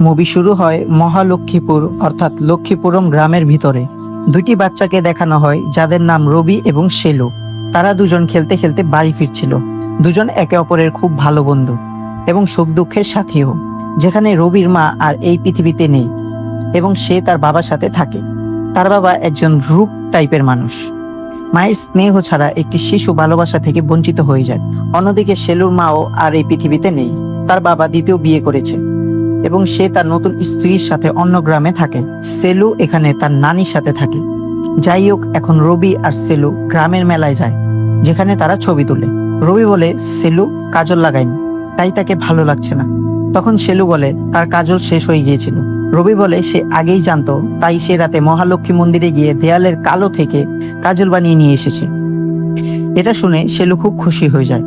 Movie শুরু হয় মহালক্ষ্মীপুর অর্থাৎ লক্ষ্মীপুরম গ্রামের ভিতরে। দুইটি বাচ্চাকে দেখানো হয় যাদের নাম রবি এবং শেলু। তারা দুজন খেলতে খেলতে বাড়ি ফিরছিল। দুজন একে অপরের খুব ভালো বন্ধু এবং সুখ দুঃখের সাথীও। যেখানে রবির মা আর এই পৃথিবীতে নেই এবং সে তার বাবার সাথে থাকে। তার বাবা একজন রূপ টাইপের মানুষ। মায়ের স্নেহ ছাড়া একটি শিশু ভালোবাসা থেকে বঞ্চিত হয়ে যায়। অন্যদিকে শেলুর মাও আর এই পৃথিবীতে নেই। তার বাবা দ্বিতীয় বিয়ে করেছে এবং সে তার নতুন স্ত্রীর সাথে অন্য গ্রামে থাকে। সেলু এখানে তার নানির সাথে থাকে। যাই হোক, এখন রবি আর সেলু গ্রামের মেলায় যায়, যেখানে তারা ছবি তোলে। রবি বলে সেলু কাজল লাগায়নি, তাই তাকে ভালো লাগছে না। তখন সেলু বলে তার কাজল শেষ হয়ে গিয়েছিল। রবি বলে সে আগেই জানতো, তাই সে রাতে মহালক্ষ্মী মন্দিরে গিয়ে দেয়ালের কালো থেকে কাজল বানিয়ে নিয়ে এসেছে। এটা শুনে সেলু খুব খুশি হয়ে যায়।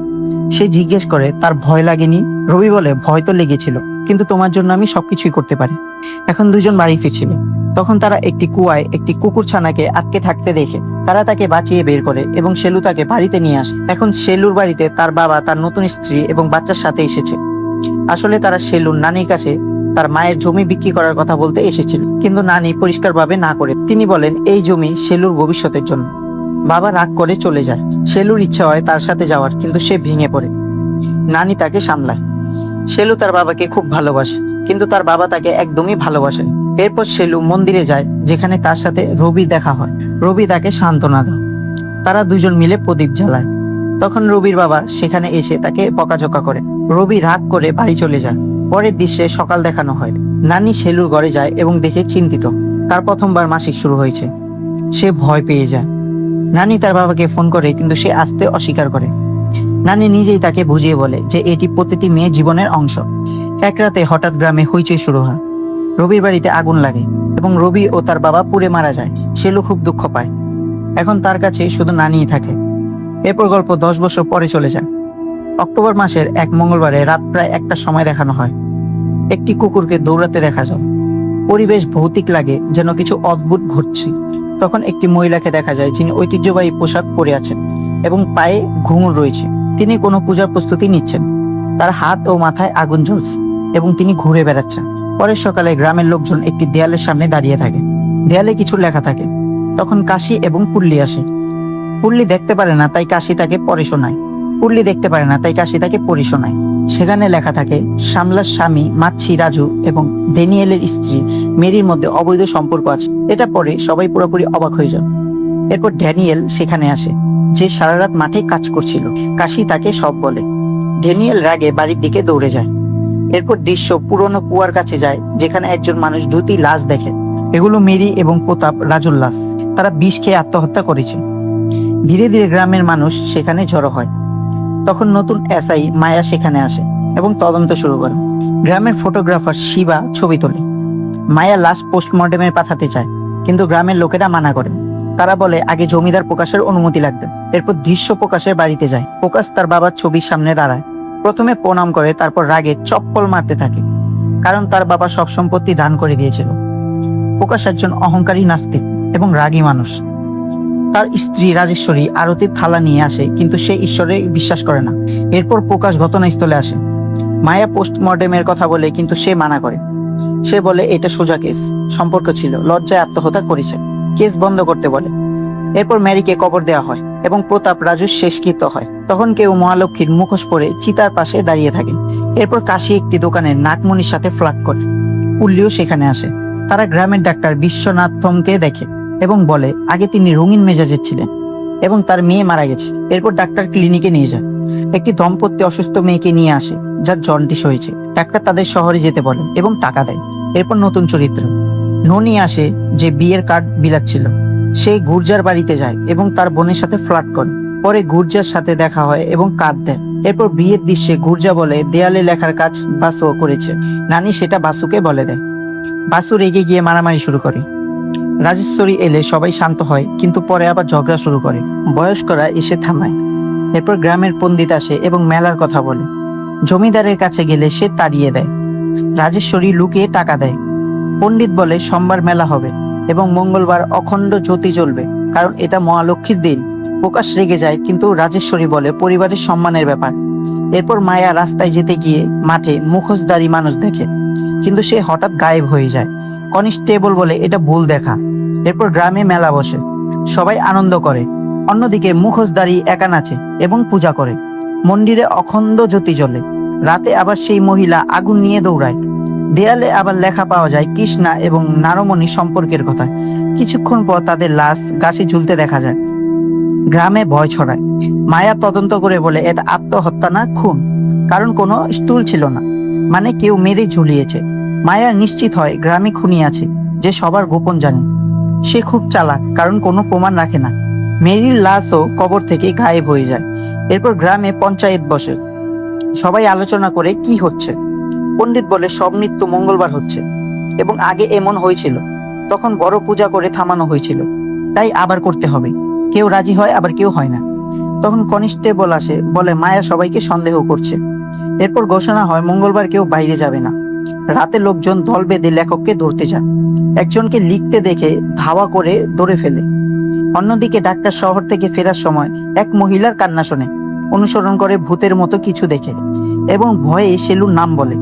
সে জিজ্ঞেস করে তার ভয় লাগেনি। রবি বলে ভয় তো লেগেছিল, কিন্তু তোমার জন্য আমি সবকিছুই করতে পারি। এখন দুজন বাড়ি ফিরছিল। তখন তারা একটি কুয়ায় একটি কুকুরছানাকে আটকে থাকতে দেখে তারা তাকে বাঁচিয়ে বের করে এবং সেলু তাকে বাড়িতে নিয়ে আসে। এখন সেলুর বাড়িতে তার বাবা, তার নতুন স্ত্রী এবং বাচ্চার সাথে এসেছে। আসলে তারা সেলুর নানির কাছে তার মায়ের জমি বিক্রি করার কথা বলতে এসেছিল, কিন্তু নানি পরিষ্কারভাবে না করে তিনি বলেন এই জমি সেলুর ভবিষ্যতের জন্য। বাবা রাগ করে চলে যায়। সেলুর ইচ্ছা হয় তার সাথে যাওয়ার, কিন্তু সে ভেঙে পড়ে। নানি তাকে সামলায়। সেলু তার বাবাকে খুব ভালোবাসে, কিন্তু তার বাবা তাকে একদমই ভালোবাসেন। এরপর সেলু মন্দিরে যায়, যেখানে তার সাথে রবি দেখা হয়। রবি তাকে সান্ত্বনা দেয়। তারা দুজন মিলে প্রদীপ জ্বালায়। তখন রবির বাবা সেখানে এসে তাকে বকাঝকা করে। রবি রাগ করে বাড়ি চলে যায়। পরের দৃশ্যে সকাল দেখানো হয়। নানি সেলুর ঘরে যায় এবং দেখে চিন্তিত। তার প্রথমবার মাসিক শুরু হয়েছে। সে ভয় পেয়ে যায়। নানি তার বাবাকে ফোন করে, কিন্তু সে আসতে অস্বীকার করে। নানি নিজেই তাকে বুঝিয়ে বলে যে এটি প্রতিটি মেয়ের জীবনের অংশ। এক রাতে হঠাৎ গ্রামে হইচই শুরু হয়। রবির বাড়িতে আগুন লাগে এবং রবি ও তার বাবা পুড়ে মারা যায়। সেলু খুব দুঃখ পায়। এখন তার কাছে শুধু নানিই থাকে। এরপর গল্প 10 বছর পরে চলে যায়। অক্টোবর মাসের এক মঙ্গলবারে রাত প্রায় 1টার সময় দেখানো হয়। একটি কুকুরকে দৌড়াতে দেখা যায়। পরিবেশ ভৌতিক লাগে, যেন কিছু অদ্ভুত ঘটছে। তখন একটি মহিলাকে দেখা যায়, যিনি ঐতিহ্যবাহী পোশাক পরে আছেন এবং পায়ে ঘুঙুর রয়েছে। তিনি কোনো পূজার প্রস্তুতি নিচ্ছেন। তার হাত ও মাথায় আগুন জ্বলছে এবং তিনি ঘুরে বেড়াচ্ছেন। পরের সকালে গ্রামের লোকজন একটি দেয়ালের সামনে দাঁড়িয়ে থাকে। দেয়ালে কিছু লেখা থাকে। তখন কাশি এবং পুল্লি আসে। পুল্লি দেখতে পারে না, তাই কাশি তাকে পড়ে শোনায়। পুল্লি দেখতে পারে না, তাই কাশি তাকে পড়ে শোনায়। সেখানে লেখা থাকে শামলার স্বামী মাছি রাজু এবং ড্যানিয়েলের স্ত্রী মেরির মধ্যে অবৈধ সম্পর্ক আছে। এটা পরে সবাই পুরোপুরি অবাক হয়ে যান। এরপর ড্যানিয়েল সেখানে আসে, যে সারা রাত মাঠে কাজ করছিল। কাশি তাকে সব বলে। ড্যানিয়েল রাগে বাড়ির দিকে দৌড়ে যায়। এরপর দৃশ্য পুরনো কুয়ার কাছে যায়, যেখানে একজন মানুষ 2টি লাশ দেখে। এগুলো মেরি এবং প্রতাপ রাজুর লাশ। তারা বিষ খেয়ে আত্মহত্যা করেছে। ধীরে ধীরে গ্রামের মানুষ সেখানে জড়ো হয়। তখন নতুন এসআই মায়া সেখানে আসে এবং তদন্ত শুরু করে। গ্রামের ফটোগ্রাফার শিবা ছবি তোলে। মায়া লাশ পোস্টমর্টেমে পাঠাতে চায়, কিন্তু গ্রামের লোকেরা মানা করে। তারা বলে আগে জমিদার প্রকাশের অনুমতি লাগবে। এরপর দৃশ্য প্রকাশের বাড়িতে যায়। প্রকাশ তার বাবার ছবির সামনে দাঁড়ায়। প্রথমে প্রণাম করে, তারপর রাগে চপ্পল মারতে থাকে, কারণ তার বাবা সব সম্পত্তি দান করে দিয়েছিল। প্রকাশ একজন অহংকারী নাস্তিক এবং রাগী মানুষ। তার স্ত্রী রাজেশ্বরী আরতির থালা নিয়ে আসে, কিন্তু সে ঈশ্বরে বিশ্বাস করে না। এরপর প্রকাশ ঘটনাস্থলে আসে। মায়া পোস্টমর্টেমের কথা বলে, কিন্তু সে মানা করে। সে বলে এটা সোজা কেস, সম্পর্ক ছিল, লজ্জায় আত্মহত্যা করেছে, কেস বন্ধ করতে বলে। এরপর ম্যারিকে কবর দেওয়া হয় এবং প্রতাপ রাজুর শেষকৃত্য হয়। তখন কেউ মহালক্ষ্মীর মুখোশ পরে চিতার পাশে দাঁড়িয়ে থাকে। এরপর কাশি একটি দোকানে নাগমণির সাথে ফ্লার্ট করে। পুল্লিও সেখানে আসে। তারা গ্রামের ডাক্তার বিশ্বনাথমকে দেখে এবং বলে আগে তিনি রঙিন মেজাজের ছিলেন এবং তার মেয়ে মারা গেছে। এরপর ডাক্তার ক্লিনিকে নিয়ে যায়। একটি দম্পতি অসুস্থ মেয়েকে নিয়ে আসে, যার জন্ডিস হয়েছে। ডাক্তার তাদের শহরে যেতে বলে এবং টাকা দেয়। এরপর নতুন চরিত্র ননি আসে, যে বিয়ের কার্ড বিলাচ্ছিল। সে গুর্জার বাড়িতে যায় এবং তার বোনের সাথে ফ্লার্ট করে। পরে গুর্জার সাথে দেখা হয় এবং কার্ড দেয়। এরপর বিয়ের দৃশ্যে গুর্জা বলে দেয়ালে লেখার কাজ বাসু করেছে। নানি সেটা বাসুকে বলে দেয়। বাসু রেগে গিয়ে মারামারি শুরু করে। রাজেশ্বরী এলে সবাই শান্ত হয়, কিন্তু পরে আবার ঝগড়া শুরু করে। বয়স্করা এসে থামায়। এরপর গ্রামের পণ্ডিত আসে এবং মেলার কথা বলে। জমিদারের কাছে গেলে সে তাড়িয়ে দেয়। রাজেশ্বরী লুকিয়ে টাকা দেয়। পণ্ডিত বলে সোমবার মেলা হবে এবং মঙ্গলবার অখণ্ড জ্যোতি জ্বলবে, কারণ এটা মহালক্ষ্মীর দিন। প্রকাশ রেগে যায়, কিন্তু রাজেশ্বরী বলে পরিবারের সম্মানের ব্যাপার। এরপর মায়া রাস্তায় যেতে গিয়ে মাঠে মুখোশধারী মানুষ দেখে। কিন্তু সে হঠাৎ গায়েব হয়ে যায়। কনস্টেবল বলে এটা ভুল দেখা। এরপর গ্রামে মেলা বসে, সবাই আনন্দ করে। অন্যদিকে মুখোশধারী একা নাচে এবং পূজা করে। মন্দিরে অখণ্ড জ্যোতি জ্বলে। রাতে আবার সেই মহিলা আগুন নিয়ে দৌড়ায়। দেয়ালে আবার লেখা পাওয়া যায় কৃষ্ণা এবং নারমণি সম্পর্কের কথা। কিছুক্ষণ পর তাদের লাশ গাছে ঝুলতে দেখা যায়। গ্রামে ভয় ছড়ায়। মায়া তদন্ত করে বলে এটা আত্মহত্যা না, খুন। কারণ কোনো স্টুল ছিল না, মানে কেউ মেরে ঝুলিয়েছে। মায়া নিশ্চিত হয় গ্রামে খুনি আছে, যে সবার গোপন জানে। সে খুব চালাক, কারণ কোনো প্রমাণ রাখে না। মেরির লাশও কবর থেকে গায়েব হয়ে যায়। এরপর গ্রামে পঞ্চায়েত বসে। সবাই আলোচনা করে কি হচ্ছে। পণ্ডিত বলে সব নৃত্য মঙ্গলবার হচ্ছে এবং আগে এমন হয়েছিল, তখন বড় পূজা করে থামানো হয়েছিল, তাই আবার করতে হবে। কেউ রাজি হয়, আবার কেউ হয় না। তখন কনস্টেবল আসে, বলে মায়া সবাইকে সন্দেহ করছে। এরপর ঘোষণা হয় মঙ্গলবার কেউ বাইরে যাবে না। রাতে লোকজন দল বেঁধে লেখককে ধরতে যায়। একজনকে লিখতে দেখে ধাওয়া করে ধরে ফেলে। অন্যদিকে ডাক্তার শহর থেকে ফেরার সময় এক মহিলার কান্না শোনে, অনুসরণ করে ভূতের মতো কিছু দেখে এবং ভয়ে শেলুর নাম বলে।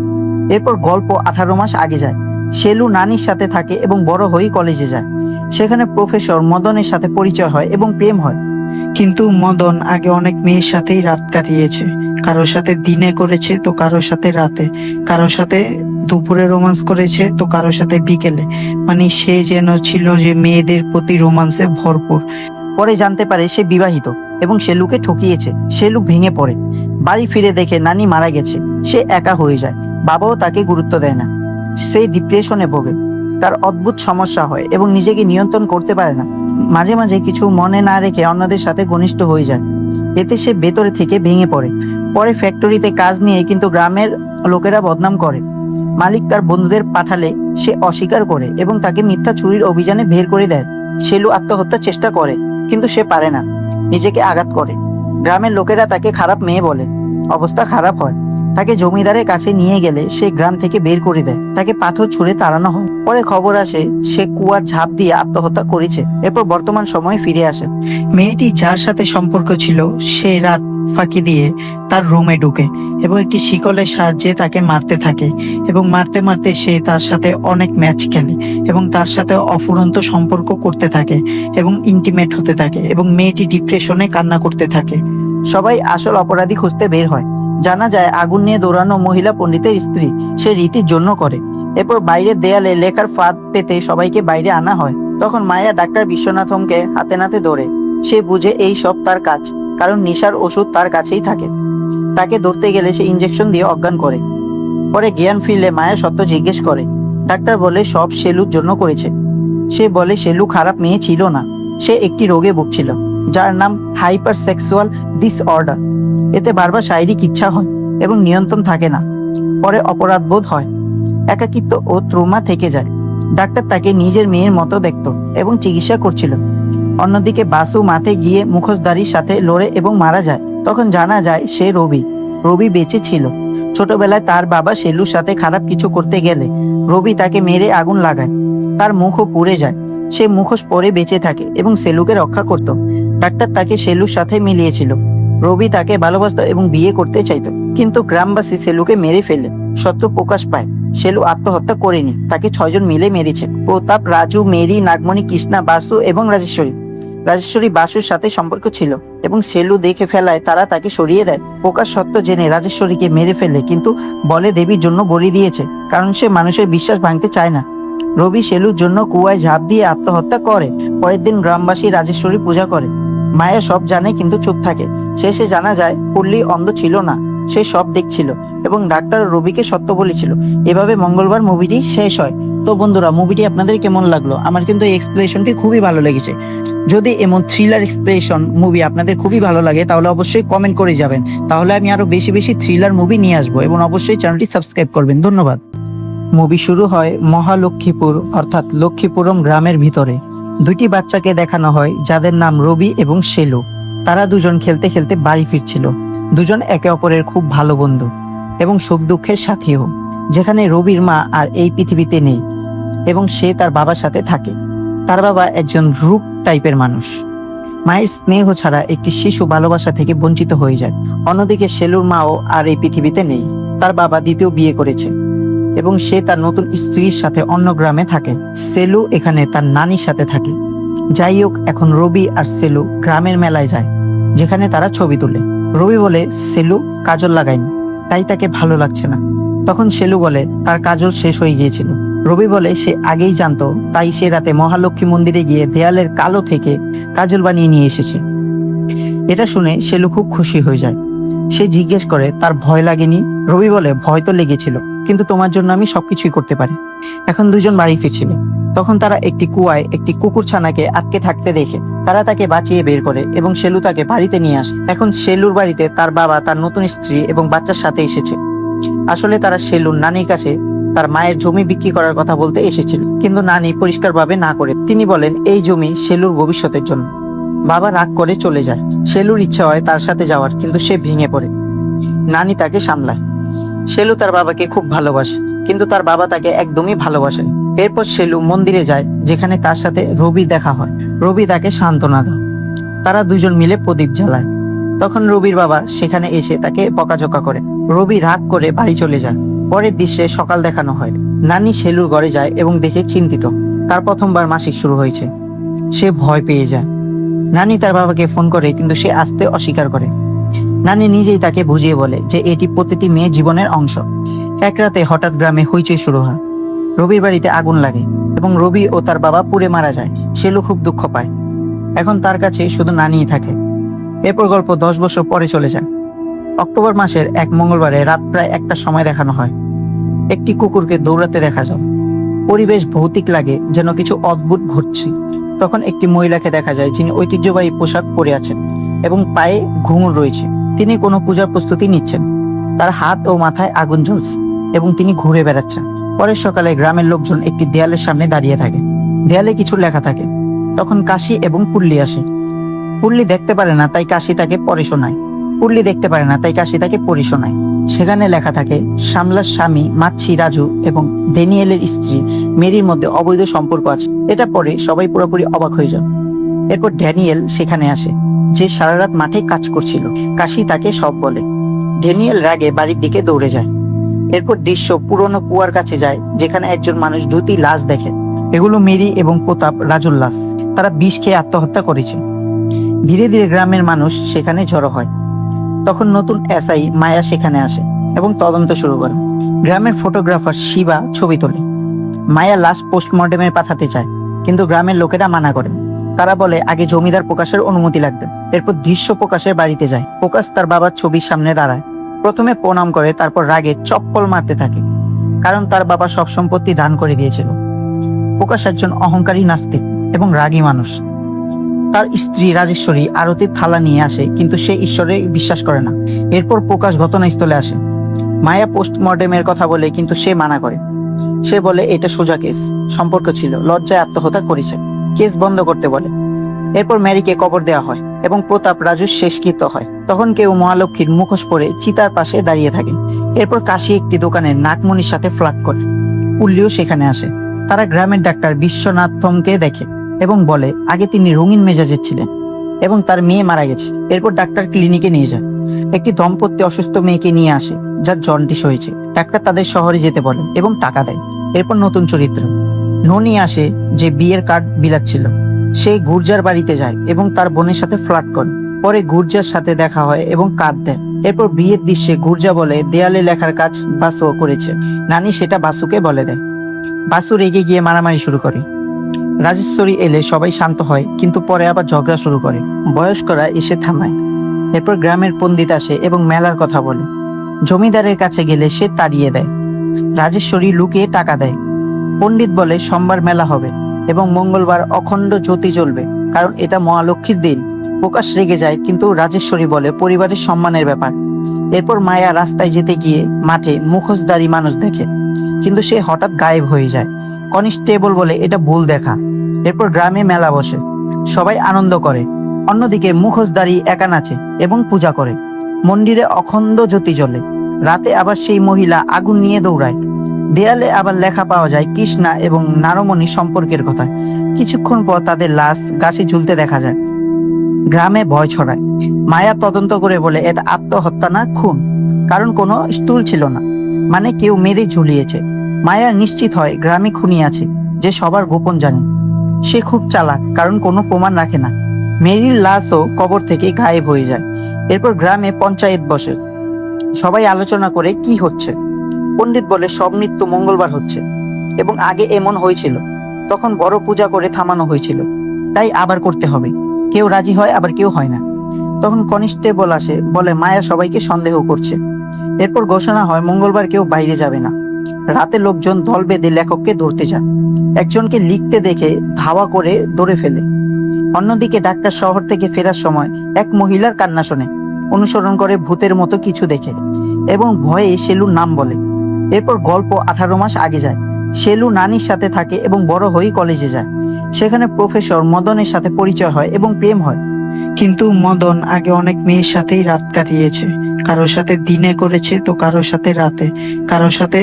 এরপর গল্প 18 মাস আগে যায়। শেলু নানির সাথে থাকে এবং বড় হয়ে কলেজে যায়। সেখানে প্রফেসর মদনের সাথে পরিচয় হয় এবং প্রেম হয়। কিন্তু মদন আগে অনেক মেয়ের সাথেই রাত কাটিয়েছে। কারোর সাথে দিনে করেছে, তো কারোর সাথে রাতে, কারোর সাথে দুপুরে রোমান্স করেছে, তো কারোর সাথে বিকেলে। মানে সে যেন ছিল যে মেয়েদের প্রতি রোমান্সে ভরপুর। পরে জানতে পারে সে বিবাহিত এবং শেলুকে ঠকিয়েছে। শেলু ভেঙে পড়ে। বাড়ি ফিরে দেখে নানি মারা গেছে। সে একা হয়ে যায়। বাবাও তাকে গুরুত্ব দেয় না। সে ডিপ্রেশনে ভোগে। তার অদ্ভুত সমস্যা হয় এবং নিজেকে নিয়ন্ত্রণ করতে পারে না। মাঝে মাঝে কিছু মনে না রেখে অন্যদের সাথে ঘনিষ্ঠ হয়ে যায়। এতে সে ভেতরে থেকে ভেঙে পড়ে। পরে ফ্যাক্টরিতে কাজ নিয়ে কিন্তু গ্রামের লোকেরা বদনাম করে। মালিক তার বন্ধুদের পাঠালে সে অস্বীকার করে এবং তাকে মিথ্যা চুরির অভিযানে বের করে দেয়। শেলু আত্মহত্যার চেষ্টা করে, কিন্তু সে পারে না, নিজেকে আঘাত করে। গ্রামের লোকেরা তাকে খারাপ মেয়ে বলে। অবস্থা খারাপ হয়। তাকে জমিদারের কাছে নিয়ে গেলে সে গ্রাম থেকে বের করে দেয়। তাকে পাথর ছুঁড়ে তাড়ানো হয়। পরে খবর আসে সে কুয়ার ঝাঁপ দিয়ে আত্মহত্যা করেছে। এরপর বর্তমান সময়ে ফিরে আসে। মেয়েটি যার সাথে সম্পর্ক ছিল সে রাত ফাঁকি দিয়ে তার রুমে ঢুকে এবং একটি শিকলের সাহায্যে তাকে মারতে থাকে এবং মারতে মারতে সে তার সাথে অনেক ম্যাচ খেলে এবং তার সাথে অফুরন্ত সম্পর্ক করতে থাকে এবং ইন্টিমেট হতে থাকে এবং মেয়েটি ডিপ্রেশনে কান্না করতে থাকে। সবাই আসল অপরাধী খুঁজতে বের হয়। জানা যায় আগুন নিয়ে দৌড়ানো মহিলা পণ্ডিতের স্ত্রী। সে রীতির জন্য করে। এরপর বাইরের দেয়ালে লেখার ফাঁদ পেতে সবাইকে বাইরে আনা হয়। তখন মায়া ডাক্তার বিশ্বনাথমকে হাতে নাতে ধরে। সে বুঝে এই সব তার কাজ, কারণ নেশার ওষুধ তার কাছেই থাকে। তাকে ধরতে গেলে সে ইঞ্জেকশন দিয়ে অজ্ঞান করে। পরে জ্ঞান ফিরলে মায়া সত্য জিজ্ঞেস করে। ডাক্তার বলে সব শেলুর জন্য করেছে। সে বলে শেলু খারাপ মেয়ে ছিল না, সে একটি রোগে ভুগছিল যার নাম হাইপার সেক্সুয়াল ডিসঅর্ডার। এতে বারবার শারীরিক ইচ্ছা হয় এবং নিয়ন্ত্রণ থাকে না। পরে অপরাধ বোধ হয়, একাকিত্ব ও ট্রমা থেকে যায়। ডাক্তার তাকে নিজের মেয়ের মতো দেখত এবং চিকিৎসা করছিল। অন্যদিকে বাসু মাঠে গিয়ে মুখোশধারীর সাথে লড়ে এবং মারা যায়। তখন জানা যায় সে রবি বেঁচে ছিল। ছোটবেলায় তার বাবা শেলুর সাথে খারাপ কিছু করতে গেলে রবি তাকে মেরে আগুন লাগায়। তার মুখও পুড়ে যায়। সে মুখোশ পরে বেঁচে থাকে এবং শেলুকে রক্ষা করত। ডাক্তার তাকে শেলুর সাথে মিলিয়েছিল। রবি তাকে ভালোবাসত এবং বিয়ে করতে চাইত, কিন্তু গ্রামবাসী শেলুকে মেরে ফেলে। সত্য প্রকাশ পায়, শেলু আত্মহত্যা করেনি, তাকে 6 জন মিলে মেরেছে। প্রতাপ, রাজু, মেরি, নাগমণি, কৃষ্ণা, বাসু এবং রাজেশ্বরী বাসুর সাথে সম্পর্ক ছিল এবং শেলু দেখে ফেলায় তারা তাকে সরিয়ে দেয়। প্রকাশ সত্য জেনে রাজেশ্বরীকে মেরে ফেলে, কিন্তু বলে দেবীর জন্য বলি দিয়েছে, কারণ সে মানুষের বিশ্বাস ভাঙতে চায় না। রবি শেলুর জন্য কুয়ায় ঝাঁপ দিয়ে আত্মহত্যা করে। পরের দিন গ্রামবাসী রাজেশ্বরী পূজা করে। মায়া সব জানে কিন্তু চুপ থাকে। শেষে জানা যায় পল্লী অন্ধ ছিল না, সে সব দেখছিল এবং ডাক্তার রবিকে সত্য বলেছিল। এভাবে মঙ্গলবার মুভিটি শেষ হয়। তো বন্ধুরা, মুভিটি আপনাদের কেমন লাগলো? আমার কিন্তু এই এক্সপ্লেনেশনটি খুবই ভালো লেগেছে। যদি এমন থ্রিলার এক্সপ্রেশন মুভি আপনাদের খুবই ভালো লাগে তাহলে অবশ্যই কমেন্ট করে যাবেন। তাহলে আমি আরো বেশি বেশি থ্রিলার মুভি নিয়ে আসবো এবং অবশ্যই চ্যানেলটি সাবস্ক্রাইব করবেন। ধন্যবাদ। মুভি শুরু হয় মহালক্ষ্মীপুর অর্থাৎ লক্ষ্মীপুরম গ্রামের ভিতরে। 2টি বাচ্চাকে দেখানো হয় যাদের নাম রবি এবং শেলু। তারা দুজন খেলতে খেলতে বাড়ি ফিরছিল। দুজন একে অপরের খুব ভালো বন্ধু এবং সুখ দুঃখের সাথীও। যেখানে রবির মা আর এই পৃথিবীতে নেই এবং সে তার বাবার সাথে থাকে। তার বাবা একজন রূপ টাইপের মানুষ। মায়ের স্নেহ ছাড়া একটি শিশু ভালোবাসা থেকে বঞ্চিত হয়ে যায়। অন্যদিকে শেলুর মাও আর এই পৃথিবীতে নেই। তার বাবা দ্বিতীয় বিয়ে করেছে। এবং সে তার নতুন স্ত্রীর সাথে অন্য গ্রামে থাকে। সেলু এখানে তার নানির সাথে থাকে। যাই হোক, এখন রবি আর সেলু গ্রামের মেলায় যায়, যেখানে তারা ছবি তোলে। রবি বলে সেলু কাজল লাগায়নি, তাই তাকে ভালো লাগছে না। তখন সেলু বলে তার কাজল শেষ হয়ে গিয়েছিল। রবি বলে সে আগেই জানতো, তাই সে রাতে মহালক্ষ্মী মন্দিরে গিয়ে দেয়ালের কালো থেকে কাজল বানিয়ে নিয়ে এসেছে। এটা শুনে সেলু খুব খুশি হয়ে যায়। সে জিজ্ঞেস করে তার ভয় লাগেনি। রবি বলে ভয় তো লেগেছিল, কিন্তু তোমার জন্য আমি সবকিছুই করতে পারি। এখন দুজন বাড়ি ফিরছিল। তখন তারা একটি কুয়ায় একটি কুকুর ছানাকে আটকে থাকতে দেখে তারা তাকে বাঁচিয়ে বের করে এবং সেলু তাকে বাড়িতে নিয়ে আসে। এখন সেলুর বাড়িতে তার বাবা, তার নতুন স্ত্রী এবং বাচ্চার সাথে এসেছে। আসলে তারা সেলুর নানির কাছে তার মায়ের জমি বিক্রি করার কথা বলতে এসেছিল, কিন্তু নানি পরিষ্কারভাবে না করে তিনি বলেন এই জমি সেলুর ভবিষ্যতের জন্য। বাবা রাগ করে চলে যায়। সেলুর ইচ্ছা হয় তার সাথে যাওয়ার, কিন্তু সে ভেঙে পড়ে। নানি তাকে সামলায়। সেলু তার বাবাকে খুব ভালোবাসে, কিন্তু তার বাবা তাকে একদমই ভালোবাসেন। এরপর সেলু মন্দিরে যায়, যেখানে তার সাথে রবি দেখা হয়। রবি তাকে সান্ত্বনা দেয়। তারা দুজন মিলে প্রদীপ জ্বালায়। তখন রবির বাবা সেখানে এসে তাকে বকাঝকা করে। রবি রাগ করে বাড়ি চলে যায়। পরের দৃশ্যে সকাল দেখানো হয়। নানি সেলুর ঘরে যায় এবং দেখে চিন্তিত। তার প্রথমবার মাসিক শুরু হয়েছে। সে ভয় পেয়ে যায়। নানি তার বাবাকে ফোন করে, কিন্তু সে আসতে অস্বীকার করে। নানি নিজেই তাকে বুঝিয়ে বলে যে এটি প্রতিটি মেয়ের জীবনের অংশ। এক রাতে হঠাৎ গ্রামে হইচই শুরু হয়। রবির বাড়িতে আগুন লাগে এবং রবি ও তার বাবা পুড়ে মারা যায়। সেলু খুব দুঃখ পায়। এখন তার কাছে শুধু নানিই থাকে। এরপর গল্প 10 বছর পরে চলে যায়। অক্টোবর মাসের এক মঙ্গলবারে রাত প্রায় 1টার সময় দেখানো হয়। একটি কুকুরকে দৌড়াতে দেখা যায়। পরিবেশ ভৌতিক লাগে, যেন কিছু অদ্ভুত ঘটছে। তখন একটি মহিলাকে দেখা যায়, যিনি ঐতিহ্যবাহী পোশাক পরে আছেন এবং পায়ে ঘুঙুর রয়েছে। তিনি কোনো পূজার প্রস্তুতি নিচ্ছেন। তার হাত ও মাথায় আগুন জ্বলছে এবং তিনি ঘুরে বেড়াচ্ছেন। পরের সকালে গ্রামের লোকজন একটি দেয়ালের সামনে দাঁড়িয়ে থাকে। দেয়ালে কিছু লেখা থাকে। তখন কাশি এবং পুল্লি আসে। পুল্লি দেখতে পারে না, তাই কাশি তাকে পড়ে শোনায়। পুল্লি দেখতে পারে না, তাই কাশি তাকে পড়ে শোনায়। সেখানে লেখা থাকে শ্যামলার স্বামী মাছি রাজু এবং ড্যানিয়েলের স্ত্রী মেরির মধ্যে অবৈধ সম্পর্ক আছে। এটা পরে সবাই পুরোপুরি অবাক হয়ে যান। এরপর ড্যানিয়েল সেখানে আসে, যে সারা রাত মাঠে কাজ করছিল। কাশি তাকে সব বলে। ড্যানিয়েল রাগে বাড়ির দিকে দৌড়ে যায়। এরপর দৃশ্য পুরনো কুয়ার কাছে যায়, যেখানে একজন মানুষ 2টি লাশ দেখে। এগুলো মেরি এবং প্রতাপ রাজুর লাশ। তারা বিষ খেয়ে আত্মহত্যা করেছে। ধীরে ধীরে গ্রামের মানুষ সেখানে জড়ো হয়। তখন নতুন এসআই মায়া সেখানে আসে এবং তদন্ত শুরু করে। গ্রামের ফটোগ্রাফার শিবা ছবি তোলে। মায়া লাশ পোস্টমর্টেমে পাঠাতে চায়, কিন্তু গ্রামের লোকেরা মানা করে। তারা বলে আগে জমিদার প্রকাশের অনুমতি লাগবে। এরপর দৃশ্য প্রকাশের বাড়িতে যায়। প্রকাশ তার বাবার ছবির সামনে দাঁড়ায়। প্রথমে প্রণাম করে, তারপর রাগে চপ্পল মারতে থাকে, কারণ তার বাবা সব সম্পত্তি দান করে দিয়েছিল। প্রকাশ একজন অহংকারী নাস্তিক এবং রাগী মানুষ। তার স্ত্রী রাজেশ্বরী আরতির থালা নিয়ে আসে, কিন্তু সে ঈশ্বরে বিশ্বাস করে না। এরপর প্রকাশ ঘটনাস্থলে আসে। মায়া পোস্টমর্টেমের কথা বলে, কিন্তু সে মানা করে। সে বলে এটা সোজা কেস, সম্পর্ক ছিল, লজ্জায় আত্মহত্যা করেছে, কেস বন্ধ করতে বলে। এরপর ম্যারিকে কবর দেওয়া হয় এবং প্রতাপ রাজুর শেষকৃত্য হয়। তখন কেউ মহালক্ষ্মীর মুখোশ পরে চিতার পাশে দাঁড়িয়ে থাকে। এরপর কাশি একটি দোকানে নাগমণির সাথে ফ্লার্ট করে। পুল্লিও সেখানে আসে। তারা গ্রামের ডাক্তার বিশ্বনাথমকে দেখে এবং বলে আগে তিনি রঙিন মেজাজের ছিলেন এবং তার মেয়ে মারা গেছে। এরপর ডাক্তার ক্লিনিকে নিয়ে যায়। একটি দম্পতি অসুস্থ মেয়েকে নিয়ে আসে, যার জন্ডিস হয়েছে। ডাক্তার তাদের শহরে যেতে বলে এবং টাকা দেয়। এরপর নতুন চরিত্র ননি আসে, যে বিয়ের কার্ড বিলাচ্ছিল। সে গুর্জার বাড়িতে যায় এবং তার বোনের সাথে ফ্লার্ট করে। পরে গুর্জার সাথে দেখা হয় এবং কার্ড দেয়। এরপর বিয়ের দৃশ্যে গুর্জা বলে দেয়ালে লেখার কাজ বাসু করেছে। নানি সেটা বাসুকে বলে দেয়। বাসু রেগে গিয়ে মারামারি শুরু করে। রাজেশ্বরী এলে সবাই শান্ত হয়, কিন্তু পরে আবার ঝগড়া শুরু করে। বয়স্করা এসে থামায়। এরপর গ্রামের পণ্ডিত আসে এবং মেলার কথা বলে। জমিদারের কাছে গেলে সে তাড়িয়ে দেয়। রাজেশ্বরী লুকিয়ে টাকা দেয়। পণ্ডিত বলে সোমবার মেলা হবে এবং মঙ্গলবার অখণ্ড জ্যোতি জ্বলবে, কারণ এটা মহালক্ষ্মীর দিন। প্রকাশ রেগে যায়, কিন্তু রাজেশ্বরী বলে পরিবারের সম্মানের ব্যাপার। এরপর মায়া রাস্তায় যেতে গিয়ে মাঠে মুখোশধারী মানুষ দেখে, কিন্তু সে হঠাৎ গায়েব হয়ে যায়। কনস্টেবল বলে এটা ভুল দেখা। এরপর গ্রামে মেলা বসে, সবাই আনন্দ করে। অন্যদিকে মুখোশধারী একা নাচে এবং পূজা করে। মন্দিরে অখণ্ড জ্যোতি জ্বলে। রাতে আবার সেই মহিলা আগুন নিয়ে দৌড়ায়। দেয়ালে আবার লেখা পাওয়া যায় কৃষ্ণা এবং নারমণি সম্পর্কের কথা। কিছুক্ষণ পর তাদের লাশ গাছে ঝুলতে দেখা যায়। গ্রামে ভয় ছড়ায়। মায়া তদন্ত করে বলে এটা আত্মহত্যা না, খুন, কারণ কোনো স্টুল ছিল না, মানে কেউ মেরে ঝুলিয়েছে। মায়া নিশ্চিত হয় গ্রামে খুনি আছে, যে সবার গোপন জানে। সে খুব চালাক, কারণ কোনো প্রমাণ রাখে না। মেরির লাশও কবর থেকে গায়েব হয়ে যায়। এরপর গ্রামে পঞ্চায়েত বসে। সবাই আলোচনা করে কি হচ্ছে। পণ্ডিত বলে সব মৃত্যু মঙ্গলবার হচ্ছে, এবং আগে এমন হয়েছিল, তখন বড় পূজা করে থামানো হয়েছিল, তাই আবার করতে হবে। কেউ রাজি হয়, আবার কেউ হয় না। তখন কনস্টেবল আসে, বলে মায়া সবাইকে সন্দেহ করছে। এরপর ঘোষণা হয় মঙ্গলবার কেউ বাইরে যাবে না। রাতে লোকজন দল বেঁধে লেখককে ধরতে যায়। একজনকে লিখতে দেখে ধাওয়া করে ধরে ফেলে। অন্যদিকে ডাক্তার শহর থেকে ফেরার সময় এক মহিলার কান্না শোনে, অনুসরণ করে ভূতের মতো কিছু দেখে এবং ভয়ে শেলুর নাম বলে। এরপর গল্প 18 মাস আগে যায়। শেলু নানির সাথে থাকে এবং বড় হয়ে কলেজে যায়। সেখানে প্রফেসর মদনের সাথে পরিচয় হয় এবং প্রেম হয়। কিন্তু মদন আগে অনেক মেয়ের সাথেই রাত কাটিয়েছে। কারোর সাথে দিনে করেছে, তো কারোর সাথে রাতে, কারোর সাথে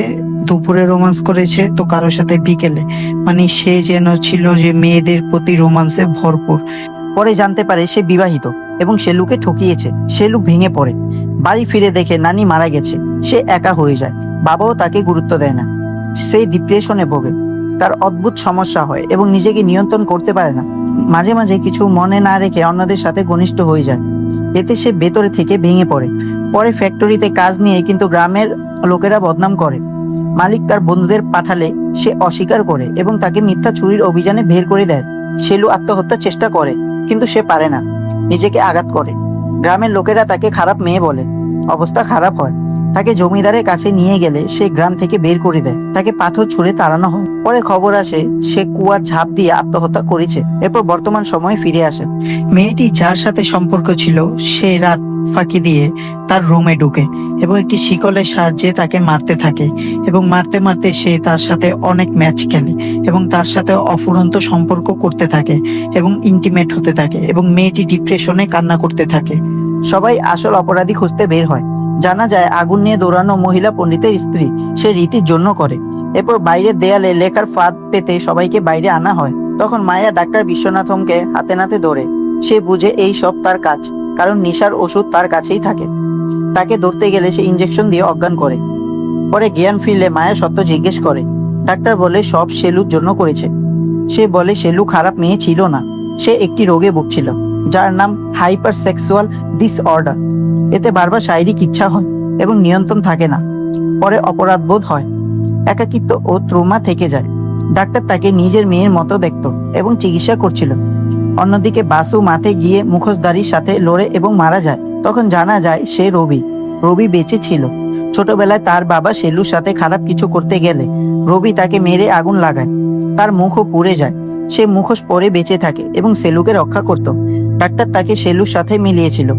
দুপুরে রোমান্স করেছে, তো কারোর সাথে বিকেলে। মানে সে যেন ছিল যে মেয়েদের প্রতি রোমান্সে ভরপুর। পরে জানতে পারে সে বিবাহিত এবং শেলুকে ঠকিয়েছে। শেলু ভেঙে পড়ে। বাড়ি ফিরে দেখে নানি মারা গেছে। সে একা হয়ে যায়, বাবাও তাকে গুরুত্ব দেয় না। সে ডিপ্রেশনে ভোগে। তার অদ্ভুত সমস্যা হয় এবং নিজেকে নিয়ন্ত্রণ করতে পারে না। মাঝে মাঝে কিছু মনে না রেখে অন্যদের সাথে ঘনিষ্ঠ হয়ে যায়। এতে সে ভেতরে থেকে ভেঙে পড়ে। পরে ফ্যাক্টরিতে কাজ নিয়ে কিন্তু গ্রামের লোকেরা বদনাম করে। মালিক তার বন্ধুদের পাঠালে সে অস্বীকার করে এবং তাকে মিথ্যা চুরির অভিযানে বের করে দেয়। শেলু আত্মহত্যার চেষ্টা করে, কিন্তু সে পারে না, নিজেকে আঘাত করে। গ্রামের লোকেরা তাকে খারাপ মেয়ে বলে। অবস্থা খারাপ হয়। তাকে জমিদারের কাছে নিয়ে গেলে সে গ্রাম থেকে বের করে দেয়। তাকে পাথর ছুঁড়ে তাড়ানো হয়। পরে খবর আসে সে কুয়ার ঝাঁপ দিয়ে আত্মহত্যা করেছে। এরপর বর্তমান সময়ে ফিরে আসে। মেয়েটি যার সাথে সম্পর্ক ছিল সে রাত ফাঁকি দিয়ে তার রুমে ঢুকে এবং একটি শিকলের সাহায্যে তাকে মারতে থাকে, এবং মারতে মারতে সে তার সাথে অনেক ম্যাচ খেলে এবং তার সাথে অফুরন্ত সম্পর্ক করতে থাকে এবং ইন্টিমেট হতে থাকে, এবং মেয়েটি ডিপ্রেশনে কান্না করতে থাকে। সবাই আসল অপরাধী খুঁজতে বের হয়। জানা যায় আগুন নিয়ে দৌড়ানো মহিলা পণ্ডিতের স্ত্রী। সে রীতির জন্য করে। এরপর বাইরের দেয়ালে লেখার ফাঁদ পেতে সবাইকে বাইরে আনা হয়। তখন মায়া ডাক্তার বিশ্বনাথমকে হাতে নাতে ধরে। সে বুঝে এই সব তার কাজ, কারণ নেশার ওষুধ তার কাছেই থাকে। তাকে ধরতে গেলে সে ইঞ্জেকশন দিয়ে অজ্ঞান করে। পরে জ্ঞান ফিরলে মায়া সত্য জিজ্ঞেস করে। ডাক্তার বলে সব শেলুর জন্য করেছে। সে বলে শেলু খারাপ মেয়ে ছিল না, সে একটি রোগে ভুগছিল, যার নাম হাইপার সেক্সুয়াল ডিসঅর্ডার। এতে বারবার শারীরিক ইচ্ছা হয় এবং নিয়ন্ত্রণ থাকে না। পরে অপরাধ বোধ হয়, একাকিত্ব ও ট্রমা থেকে যায়। ডাক্তার তাকে নিজের মেয়ের মতো দেখত এবং চিকিৎসা করছিল। অন্যদিকে বাসু মাঠে গিয়ে মুখোশধারীর সাথে লড়ে এবং মারা যায়। তখন জানা যায় সে রবি। রবি বেঁচে ছিল। ছোটবেলায় তার বাবা শেলুর সাথে খারাপ কিছু করতে গেলে রবি তাকে মেরে আগুন লাগায়। তার মুখও পুড়ে যায়। সে মুখোশ পরে বেঁচে থাকে এবং শেলুকে রক্ষা করত। ডাক্তার তাকে শেলুর সাথে মিলিয়েছিল।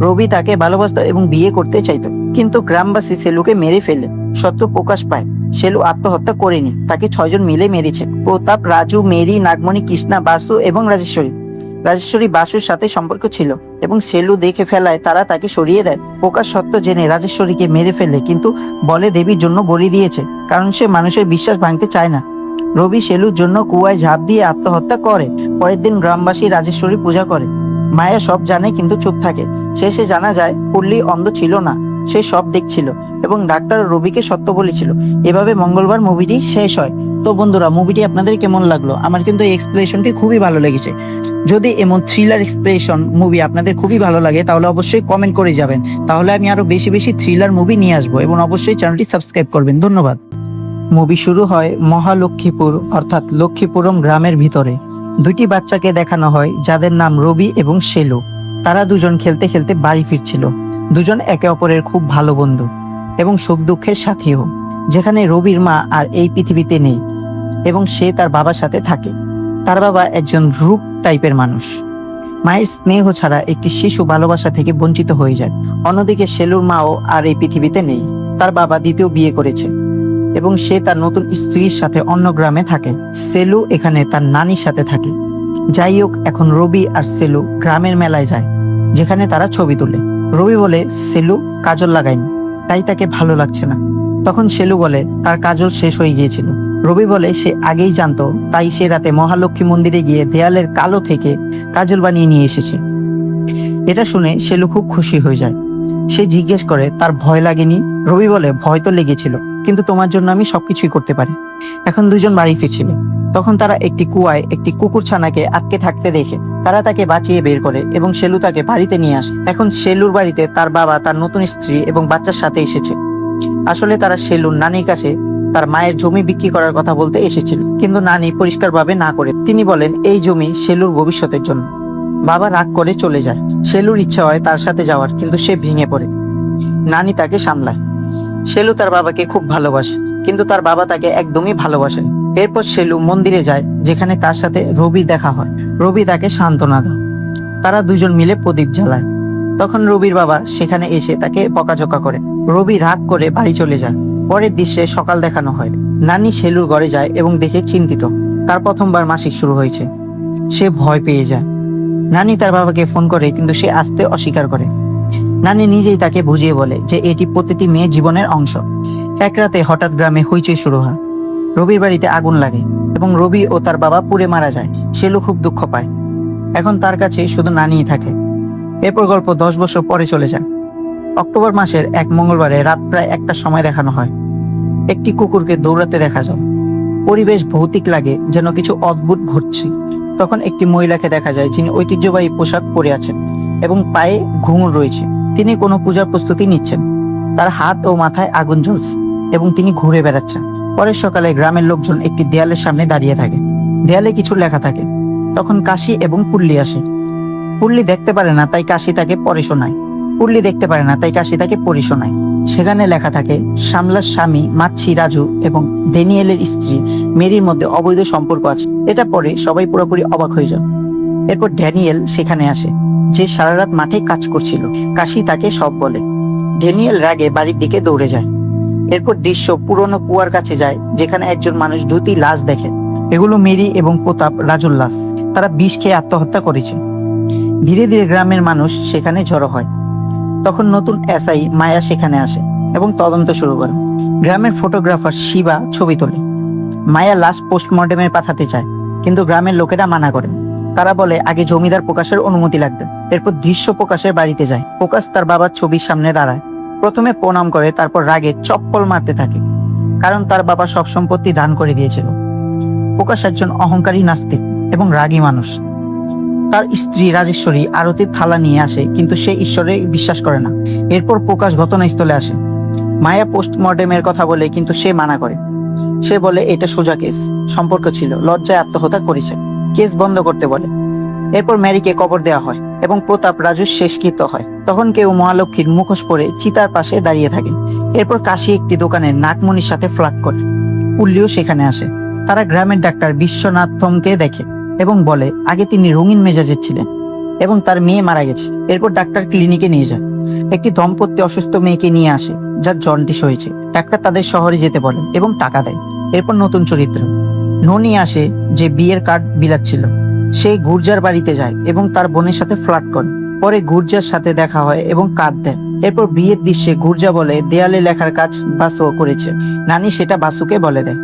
রবি তাকে ভালোবাসত এবং বিয়ে করতে চাইত, কিন্তু গ্রামবাসী শেলুকে মেরে ফেলে। সত্য প্রকাশ পায়, শেলু আত্মহত্যা করেনি, তাকে 6 জন মিলে মেরেছে। প্রতাপ, রাজু, মেরি, নাগমণি, কৃষ্ণা, বাসু এবং রাজেশ্বরী। রাজেশ্বরী বাসুর সাথে সম্পর্ক ছিল এবং শেলু দেখে ফেলায় তারা তাকে সরিয়ে দেয়। প্রকাশ সত্য জেনে রাজেশ্বরীকে মেরে ফেলে, কিন্তু বলে দেবীর জন্য বলি দিয়েছে, কারণ সে মানুষের বিশ্বাস ভাঙতে চায় না। রবি শেলুর জন্য কুয়ায় ঝাঁপ দিয়ে আত্মহত্যা করে। পরের দিন গ্রামবাসী রাজেশ্বরী পূজা করে। মায়া সব জানে কিন্তু চুপ থাকে। শেষে জানা যায় পল্লী অন্ধ ছিল না, সে সব দেখছিল এবং ডাক্তার রবিকে সত্য বলেছিল। এভাবে মঙ্গলবার মুভিটি শেষ হয়। তো বন্ধুরা, মুভিটি আপনাদের কেমন লাগলো? আমার কিন্তু এই এক্সপ্লেনেশনটি খুবই ভালো লেগেছে। যদি এমন থ্রিলার এক্সপ্রেশন মুভি আপনাদের খুবই ভালো লাগে, তাহলে অবশ্যই কমেন্ট করে যাবেন। তাহলে আমি আরো বেশি বেশি থ্রিলার মুভি নিয়ে আসবো, এবং অবশ্যই চ্যানেলটি সাবস্ক্রাইব করবেন। ধন্যবাদ। মুভি শুরু হয় মহালক্ষ্মীপুর অর্থাৎ লক্ষ্মীপুরম গ্রামের ভিতরে। দুটি বাচ্চাকে দেখানো হয় যাদের নাম রবি এবং শেলু। তারা দুজন খেলতে খেলতে বাড়ি ফিরছিল। দুজন একে অপরের খুব ভালো বন্ধু এবং সুখ দুঃখের সাথীও। যেখানে রবির মা আর এই পৃথিবীতে নেই এবং সে তার বাবার সাথে থাকে। তার বাবা একজন রূপ টাইপের মানুষ। মায়ের স্নেহ ছাড়া একটি শিশু ভালোবাসা থেকে বঞ্চিত হয়ে যায়। অন্যদিকে শেলুর মাও আর এই পৃথিবীতে নেই। তার বাবা দ্বিতীয় বিয়ে করেছে এবং সে তার নতুন স্ত্রীর সাথে অন্য গ্রামে থাকে। সেলু এখানে তার নানির সাথে থাকে। যাই হোক, এখন রবি আর সেলু গ্রামের মেলায় যায়, যেখানে তারা ছবি তোলে। রবি বলে সেলু কাজল লাগায়নি, তাই তাকে ভালো লাগছে না। তখন সেলু বলে তার কাজল শেষ হয়ে গিয়েছিল। রবি বলে সে আগেই জানতো, তাই সে রাতে মহালক্ষ্মী মন্দিরে গিয়ে দেয়ালের কালো থেকে কাজল বানিয়ে নিয়ে এসেছে। এটা শুনে সেলু খুব খুশি হয়ে যায়। সে জিজ্ঞেস করে তার ভয় লাগেনি। রবি বলে ভয় তো লেগেছিল, কিন্তু তোমার জন্য আমি সবকিছুই করতে পারি। এখন দুজন বাড়ি ফিরছিল। তখন তারা একটি কুয়ায় একটি কুকুরছানাকে আটকে থাকতে দেখে তারা তাকে বাঁচিয়ে বের করে এবং শেলু তাকে বাড়িতে নিয়ে আসে। এখন শেলুর বাড়িতে তার বাবা, তার নতুন স্ত্রী এবং বাচ্চার সাথে এসেছে। আসলে তারা শেলুর নানির কাছে তার মায়ের জমি বিক্রি করার কথা বলতে এসেছিল, কিন্তু নানি পরিষ্কারভাবে না করে তিনি বলেন এই জমি শেলুর ভবিষ্যতের জন্য। বাবা রাগ করে চলে যায়। শেলুর ইচ্ছা হয় তার সাথে যাওয়ার, কিন্তু সে ভেঙে পড়ে। নানি তাকে সামলায়। শেলু তার বাবাকে খুব ভালোবাসে, কিন্তু তার বাবা তাকে একদমই ভালোবাসেন। এরপর শেলু মন্দিরে যায়, যেখানে তার সাথে রবি দেখা হয়। রবি তাকে সান্ত্বনা দেয়। তারা দুজন মিলে প্রদীপ জ্বালায়। তখন রবির বাবা সেখানে এসে তাকে বকাঝকা করে। রবি রাগ করে বাড়ি চলে যায়। পরের দৃশ্যে সকাল দেখানো হয়। নানি শেলুর ঘরে যায় এবং দেখে চিন্তিত। তার প্রথমবার মাসিক শুরু হয়েছে। সে ভয় পেয়ে যায়। নানি তার বাবাকে ফোন করে, কিন্তু সে আসতে অস্বীকার করে। নানি নিজেই তাকে বুঝিয়ে বলে যে এটি প্রতিটি মেয়ের জীবনের অংশ। এক রাতে হঠাৎ গ্রামে হইচই শুরু হয়। রবির বাড়িতে আগুন লাগে এবং রবি ও তার বাবা পুড়ে মারা যায়। শেলু খুব দুঃখ পায়। এখন তার কাছে শুধু নানিই থাকে। এরপর গল্প 10 বছর পরে চলে যায়। অক্টোবর মাসের এক মঙ্গলবারে রাত প্রায় 1টার সময় দেখানো হয়। একটি কুকুরকে দৌড়াতে দেখা যায়। পরিবেশ ভৌতিক লাগে, যেন কিছু অদ্ভুত ঘটছে। তখন একটি মহিলাকে দেখা যায়, যিনি ঐতিহ্যবাহী পোশাক পরে আছেন এবং পায়ে ঘুঙুর রয়েছে। তিনি কোনো পূজার প্রস্তুতি নিচ্ছেন। তার হাত ও মাথায় আগুন জ্বলছে এবং তিনি ঘুরে বেড়াচ্ছেন। পরের সকালে গ্রামের লোকজন একটি দেয়ালের সামনে দাঁড়িয়ে থাকে। দেয়ালে কিছু লেখা থাকে। তখন কাশি এবং পুল্লি আসে। পুল্লি দেখতে পারে না, তাই কাশি তাকে পড়ে শোনায়। পুল্লি দেখতে পারে না, তাই কাশি তাকে পড়ে শোনায়। সেখানে লেখা থাকে শ্যামলার স্বামী মাছি রাজু এবং ড্যানিয়েলের স্ত্রী মেরির মধ্যে অবৈধ সম্পর্ক আছে। এটা পরে সবাই পুরোপুরি অবাক হয়ে যায়। এরপর ড্যানিয়েল সেখানে আসে, যে সারা রাত মাঠে কাজ করছিল। কাশি তাকে সব বলে। ড্যানিয়েল রাগে বাড়ির দিকে দৌড়ে যায়। এরপর দৃশ্য পুরনো কুয়ার কাছে যায়, যেখানে একজন মানুষ 2টি লাশ দেখে। এগুলো মেরি এবং প্রতাপ রাজুর লাশ। তারা বিষ খেয়ে আত্মহত্যা করেছে। ধীরে ধীরে গ্রামের মানুষ সেখানে জড়ো হয়। তখন নতুন এসআই মায়া সেখানে আসে এবং তদন্ত শুরু করে। গ্রামের ফটোগ্রাফার শিবা ছবি তোলে। মায়া লাশ পোস্টমর্টেমে পাঠাতে চায়, কিন্তু গ্রামের লোকেরা মানা করে। তারা বলে আগে জমিদার প্রকাশের অনুমতি লাগবে। এরপর দৃশ্য প্রকাশের বাড়িতে যায়। প্রকাশ তার বাবার ছবির সামনে দাঁড়ায়। প্রথমে প্রণাম করে, তারপর রাগে চপ্পল মারতে থাকে, কারণ তার বাবা সব সম্পত্তি দান করে দিয়েছিল। প্রকাশ একজন অহংকারী নাস্তিক এবং রাগী মানুষ। তার স্ত্রী রাজেশ্বরী আরতির থালা নিয়ে আসে, কিন্তু সে ঈশ্বরে বিশ্বাস করে না। এরপর প্রকাশ ঘটনাস্থলে আসে। মায়া পোস্টমর্টেমের কথা বলে, কিন্তু সে মানা করে। সে বলে এটা সোজা কেস, সম্পর্ক ছিল, লজ্জায় আত্মহত্যা করেছে, কেস বন্ধ করতে বলে। এরপর ম্যারিকে কবর দেওয়া হয় এবং প্রতাপ রাজুর শেষকৃত্য হয়। তখন কেউ মহালক্ষ্মীর মুখোশ পরে চিতার পাশে দাঁড়িয়ে থাকে। এরপর কাশি একটি দোকানে নাগমণির সাথে ফ্লার্ট করে। পুল্লিও সেখানে আসে। তারা গ্রামের ডাক্তার বিশ্বনাথমকে দেখে এবং বলে আগে তিনি রঙিন মেজাজের ছিলেন এবং তার মেয়ে মারা গেছে। এরপর ডাক্তার ক্লিনিকে নিয়ে যায়। একটি দম্পতি অসুস্থ মেয়েকে নিয়ে আসে, যার জন্ডিস হয়েছে। ডাক্তার তাদের শহরে যেতে বলেন এবং টাকা দেয়। এরপর নতুন চরিত্র ননি আসে, যে বিয়ের কার্ড বিলাচ্ছিল। সে গুর্জার বাড়িতে যায় এবং তার বোনের সাথে ফ্লার্ট করে। পরে গুর্জার সাথে দেখা হয় এবং কার্ড দেয়। এরপর বিয়ের দৃশ্যে গুর্জা বলে দেয়ালে লেখার কাজ বাসু করেছে। নানি সেটা বাসুকে বলে দেয়।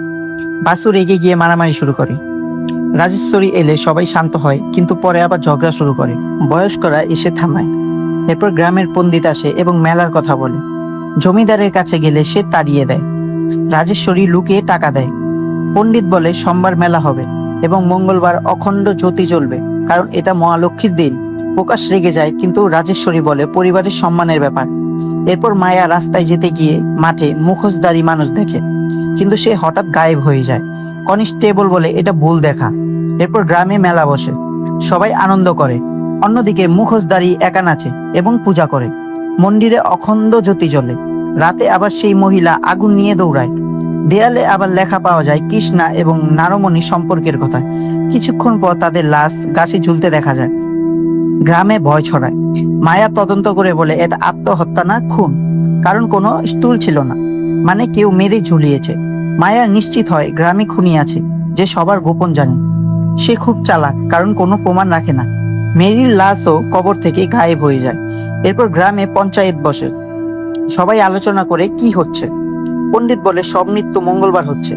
বাসু রেগে গিয়ে মারামারি শুরু করে। রাজেশ্বরী এলে সবাই শান্ত হয়, কিন্তু পরে আবার ঝগড়া শুরু করে। বয়স্করা এসে থামায়। এরপর গ্রামের পণ্ডিত আসে এবং মেলার কথা বলে। জমিদারের কাছে গেলে সে তাড়িয়ে দেয়। রাজেশ্বরী লুকিয়ে টাকা দেয়। পণ্ডিত বলে সোমবার মেলা হবে এবং মঙ্গলবার অখণ্ড জ্যোতি জ্বলবে, কারণ এটা মহালক্ষ্মীর দিন। প্রকাশ রেগে যায়, কিন্তু রাজেশ্বরী বলে পরিবারের সম্মানের ব্যাপার। এরপর মায়া রাস্তায় যেতে গিয়ে মাঠে মুখোশধারী মানুষ দেখে, কিন্তু সে হঠাৎ গায়েব হয়ে যায়। কনস্টেবল বলে এটা ভুল দেখা। এরপর গ্রামে মেলা বসে, সবাই আনন্দ করে। অন্যদিকে মুখোশধারী একা নাচে এবং পূজা করে। মন্দিরে অখণ্ড জ্যোতি জ্বলে। রাতে আবার সেই মহিলা আগুন নিয়ে দৌড়ায়। দেয়ালে আবার লেখা পাওয়া যায় কৃষ্ণা এবং নারমণি সম্পর্কের কথা। কিছুক্ষণ পর তাদের লাশ গাছে ঝুলতে দেখা যায়। গ্রামে ভয় ছড়ায়। মায়া তদন্ত করে বলে এটা আত্মহত্যা না, খুন, কারণ কোনো স্টুল ছিল না, মানে কেউ মেরে ঝুলিয়েছে। মায়া নিশ্চিত হয় গ্রামে খুনি আছে, যে সবার গোপন জানে। সে খুব চালাক, কারণ কোনো প্রমাণ রাখে না। মেরির লাশও কবর থেকে গায়েব হয়ে যায়। এরপর গ্রামে পঞ্চায়েত বসে। সবাই আলোচনা করে কি হচ্ছে। পণ্ডিত বলে সব মৃত্যু মঙ্গলবার হচ্ছে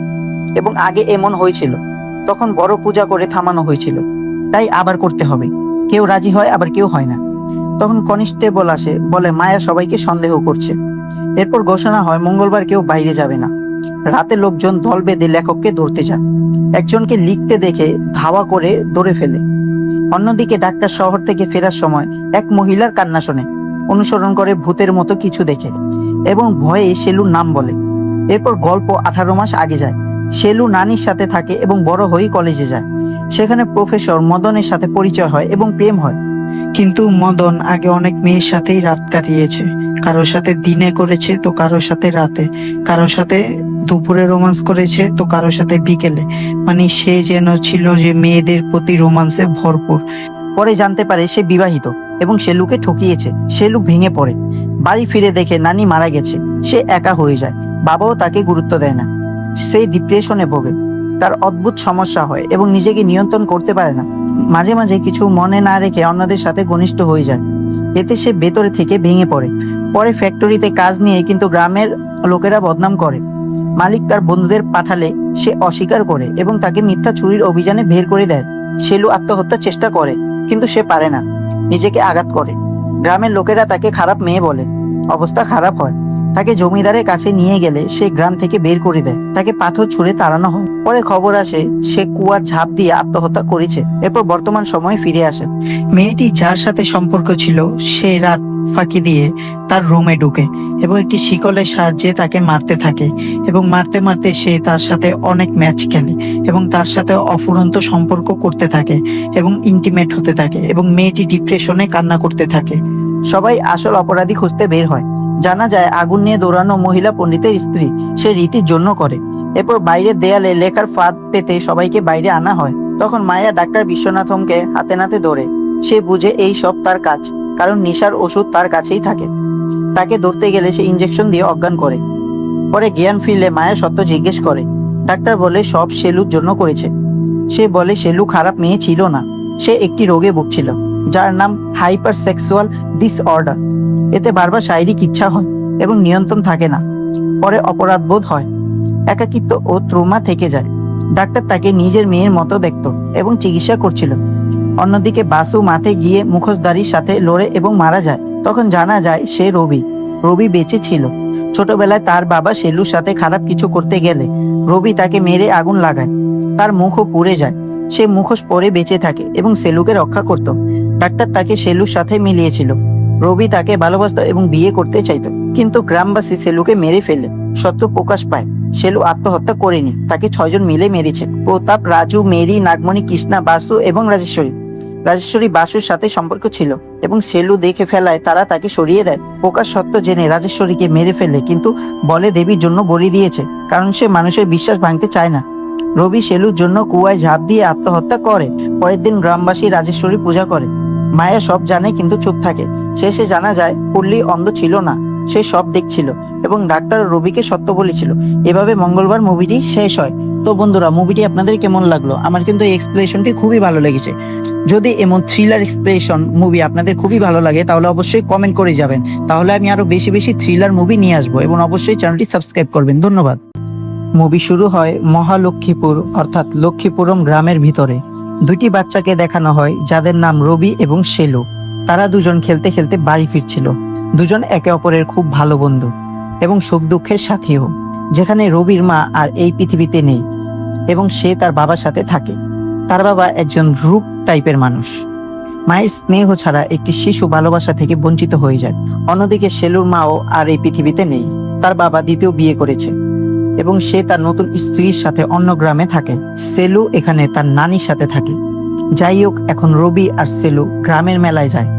এবং আগে এমন হয়েছিল, তখন বড় পূজা করে থামানো হয়েছিল, তাই আবার করতে হবে। কেউ রাজি হয়, আবার কেউ হয় না। তখন কনস্টেবল আসে, বলে মায়া সবাইকে সন্দেহ করছে। এরপর ঘোষণা হয় মঙ্গলবার কেউ বাইরে যাবে না। রাতে লোকজন দল বেঁধে লেখককে ধরতে যায়। একজনকে লিখতে দেখে ধাওয়া করে ধরে ফেলে। অন্যদিকে ডাক্তার শহর থেকে ফেরার সময় এক মহিলার কান্না শোনে, অনুসরণ করে ভূতের মতো কিছু দেখে এবং ভয়ে শেলুর নাম বলে। এরপর গল্প 18 মাস আগে যায়। শেলু নানির সাথে থাকে এবং বড় হয়ে কলেজে যায়। সেখানে প্রফেসর মদনের সাথে পরিচয় হয় এবং প্রেম হয়। কিন্তু মদন আগে অনেক মেয়ের সাথেই রাত কাটিয়েছে। কারোর সাথে দিনে করেছে তো কারোর সাথে রাতে, কারোর সাথে দুপুরে রোমান্স করেছে তো কারোর সাথে বিকেলে। মানে সে যেন ছিল যে মেয়েদের প্রতি রোমান্সে ভরপুর। পরে জানতে পারে সে বিবাহিত এবং শেলুকে ঠকিয়েছে। শেলু ভেঙে পড়ে। বাড়ি ফিরে দেখে নানি মারা গেছে। সে একা হয়ে যায়। বাবাও তাকে গুরুত্ব দেয় না। সে ডিপ্রেশনে ভোগে। তার অদ্ভুত সমস্যা হয় এবং নিজেকে নিয়ন্ত্রণ করতে পারে না। মাঝে মাঝে কিছু মনে না রেখে অন্যদের সাথে ঘনিষ্ঠ হয়ে যায়। এতে সে ভেতরে থেকে ভেঙে পড়ে। পরে ফ্যাক্টরিতে কাজ নিয়ে কিন্তু গ্রামের লোকেরা বদনাম করে। মালিক তার বন্ধুদের পাঠালে সে অস্বীকার করে এবং তাকে মিথ্যা চুরির অভিযানে বের করে দেয়। শেলু আত্মহত্যার চেষ্টা করে কিন্তু সে পারে না, নিজেকে আঘাত করে। গ্রামের লোকেরা তাকে খারাপ মেয়ে বলে। অবস্থা খারাপ হয়। তাকে জমিদারের কাছে নিয়ে গেলে সে গ্রাম থেকে বের করে দেয়। তাকে পাথর ছুঁড়ে তাড়ানো হয়। পরে খবর আসে সে কুয়ার ঝাঁপ দিয়ে আত্মহত্যা করেছে। এরপর বর্তমান সময়ে ফিরে আসে। মেয়েটি যার সাথে সম্পর্ক ছিল সে রাত ফাঁকি দিয়ে তার রুমে ঢুকে এবং একটি শিকলের সাহায্যে তাকে মারতে থাকে এবং মারতে মারতে সে তার সাথে অনেক ম্যাচ খেলে এবং তার সাথে অফুরন্ত সম্পর্ক করতে থাকে এবং ইন্টিমেট হতে থাকে এবং মেয়েটি ডিপ্রেশনে কান্না করতে থাকে। সবাই আসল অপরাধী খুঁজতে বের হয়। জানা যায় আগুন নিয়ে দৌড়ানো মহিলা পণ্ডিতের স্ত্রী। সে রীতির জন্য করে। এরপর বাইরের দেয়ালে লেখার ফাঁদ পেতে সবাইকে বাইরে আনা হয়। তখন মায়া ডাক্তার বিশ্বনাথমকে হাতে নাতে ধরে। সে বুঝে এই সব তার কাজ, কারণ নেশার ওষুধ তার কাছেই থাকে। তাকে ধরতে গেলে সে ইঞ্জেকশন দিয়ে অজ্ঞান করে। পরে জ্ঞান ফিরলে মায়া সত্য জিজ্ঞেস করে। ডাক্তার বলে সব শেলুর জন্য করেছে। সে বলে শেলু খারাপ মেয়ে ছিল না, সে একটি রোগে ভুগছিল যার নাম হাইপার সেক্সুয়াল ডিসঅর্ডার। এতে বারবার শারীরিক ইচ্ছা হয় এবং নিয়ন্ত্রণ থাকে না। পরে অপরাধ বোধ হয়, একাকিত্ব ও ট্রমা থেকে যায়। ডাক্তার তাকে নিজের মেয়ের মতো দেখত এবং চিকিৎসা করছিল। অন্যদিকে বাসু মাঠে গিয়ে মুখোশধারীর সাথে লড়ে এবং মারা যায়। তখন জানা যায় সে রবি বেঁচে ছিল। ছোটবেলায় তার বাবা শেলুর সাথে খারাপ কিছু করতে গেলে রবি তাকে মেরে আগুন লাগায়। তার মুখও পুড়ে যায়। সে মুখোশ পরে বেঁচে থাকে এবং শেলুকে রক্ষা করত। ডাক্তার তাকে শেলুর সাথে মিলিয়েছিল। রবি তাকে ভালোবাসত এবং বিয়ে করতে চাইতো। কিন্তু গ্রামবাসী শেলুকে মেরে ফেলে। সত্য প্রকাশ পায়, শেলু আত্মহত্যা করেনি, তাকে 6 জন মিলে মেরেছে। প্রতাপ, রাজু, মেরি, নাগমণি, কৃষ্ণা, বাসু এবং রাজেশ্বরী বাসুর সাথে সম্পর্ক ছিল এবং শেলু দেখে ফেলায় তারা তাকে সরিয়ে দেয়। প্রকাশ সত্য জেনে রাজেশ্বরীকে মেরে ফেলে কিন্তু বলে দেবীর জন্য বলি দিয়েছে, কারণ সে মানুষের বিশ্বাস ভাঙতে চায় না। রবি শেলুর জন্য কুয়ায় ঝাঁপ দিয়ে আত্মহত্যা করে। পরের দিন গ্রামবাসী রাজেশ্বরী পূজা করে। মায়া সব জানে কিন্তু চুপ থাকে। শেষে জানা যায় পল্লী অন্ধ ছিল না, সে সব দেখছিল এবং ডাক্তার রবিকে সত্য বলেছিল। এভাবে মঙ্গলবার মুভিটি শেষ হয়। তো বন্ধুরা, মুভিটি আপনাদের কেমন লাগলো? আমার কিন্তু এই এক্সপ্রেশনটি খুবই ভালো লেগেছে। যদি এমন থ্রিলার এক্সপ্রেশন মুভি আপনাদের খুবই ভালো লাগে তাহলে অবশ্যই কমেন্ট করে যাবেন। তাহলে আমি আরো বেশি বেশি থ্রিলার মুভি নিয়ে আসবো এবং অবশ্যই চ্যানেলটি সাবস্ক্রাইব করবেন। ধন্যবাদ। মুভি শুরু হয় মহালক্ষ্মীপুর অর্থাৎ লক্ষ্মীপুরম গ্রামের ভিতরে। 2টি বাচ্চাকে দেখানো হয় যাদের নাম রবি এবং শেলু। তারা দুজন খেলতে খেলতে বাড়ি ফিরছিল। দুজন একে অপরের খুব ভালো বন্ধু এবং সুখ দুঃখের সাথীও। যেখানে রবির মা আর এই পৃথিবীতে নেই এবং সে তার বাবার সাথে থাকে। তার বাবা একজন রূপ টাইপের মানুষ। মায়ের স্নেহ ছাড়া একটি শিশু ভালোবাসা থেকে বঞ্চিত হয়ে যায়। অন্যদিকে শেলুর মাও আর এই পৃথিবীতে নেই। তার বাবা দ্বিতীয় বিয়ে করেছে এবং সে তার নতুন স্ত্রীর সাথে অন্য গ্রামে থাকে। শেলু এখানে তার নানির সাথে থাকে। যাই হোক, এখন রবি আর শেলু গ্রামের মেলায় যায়,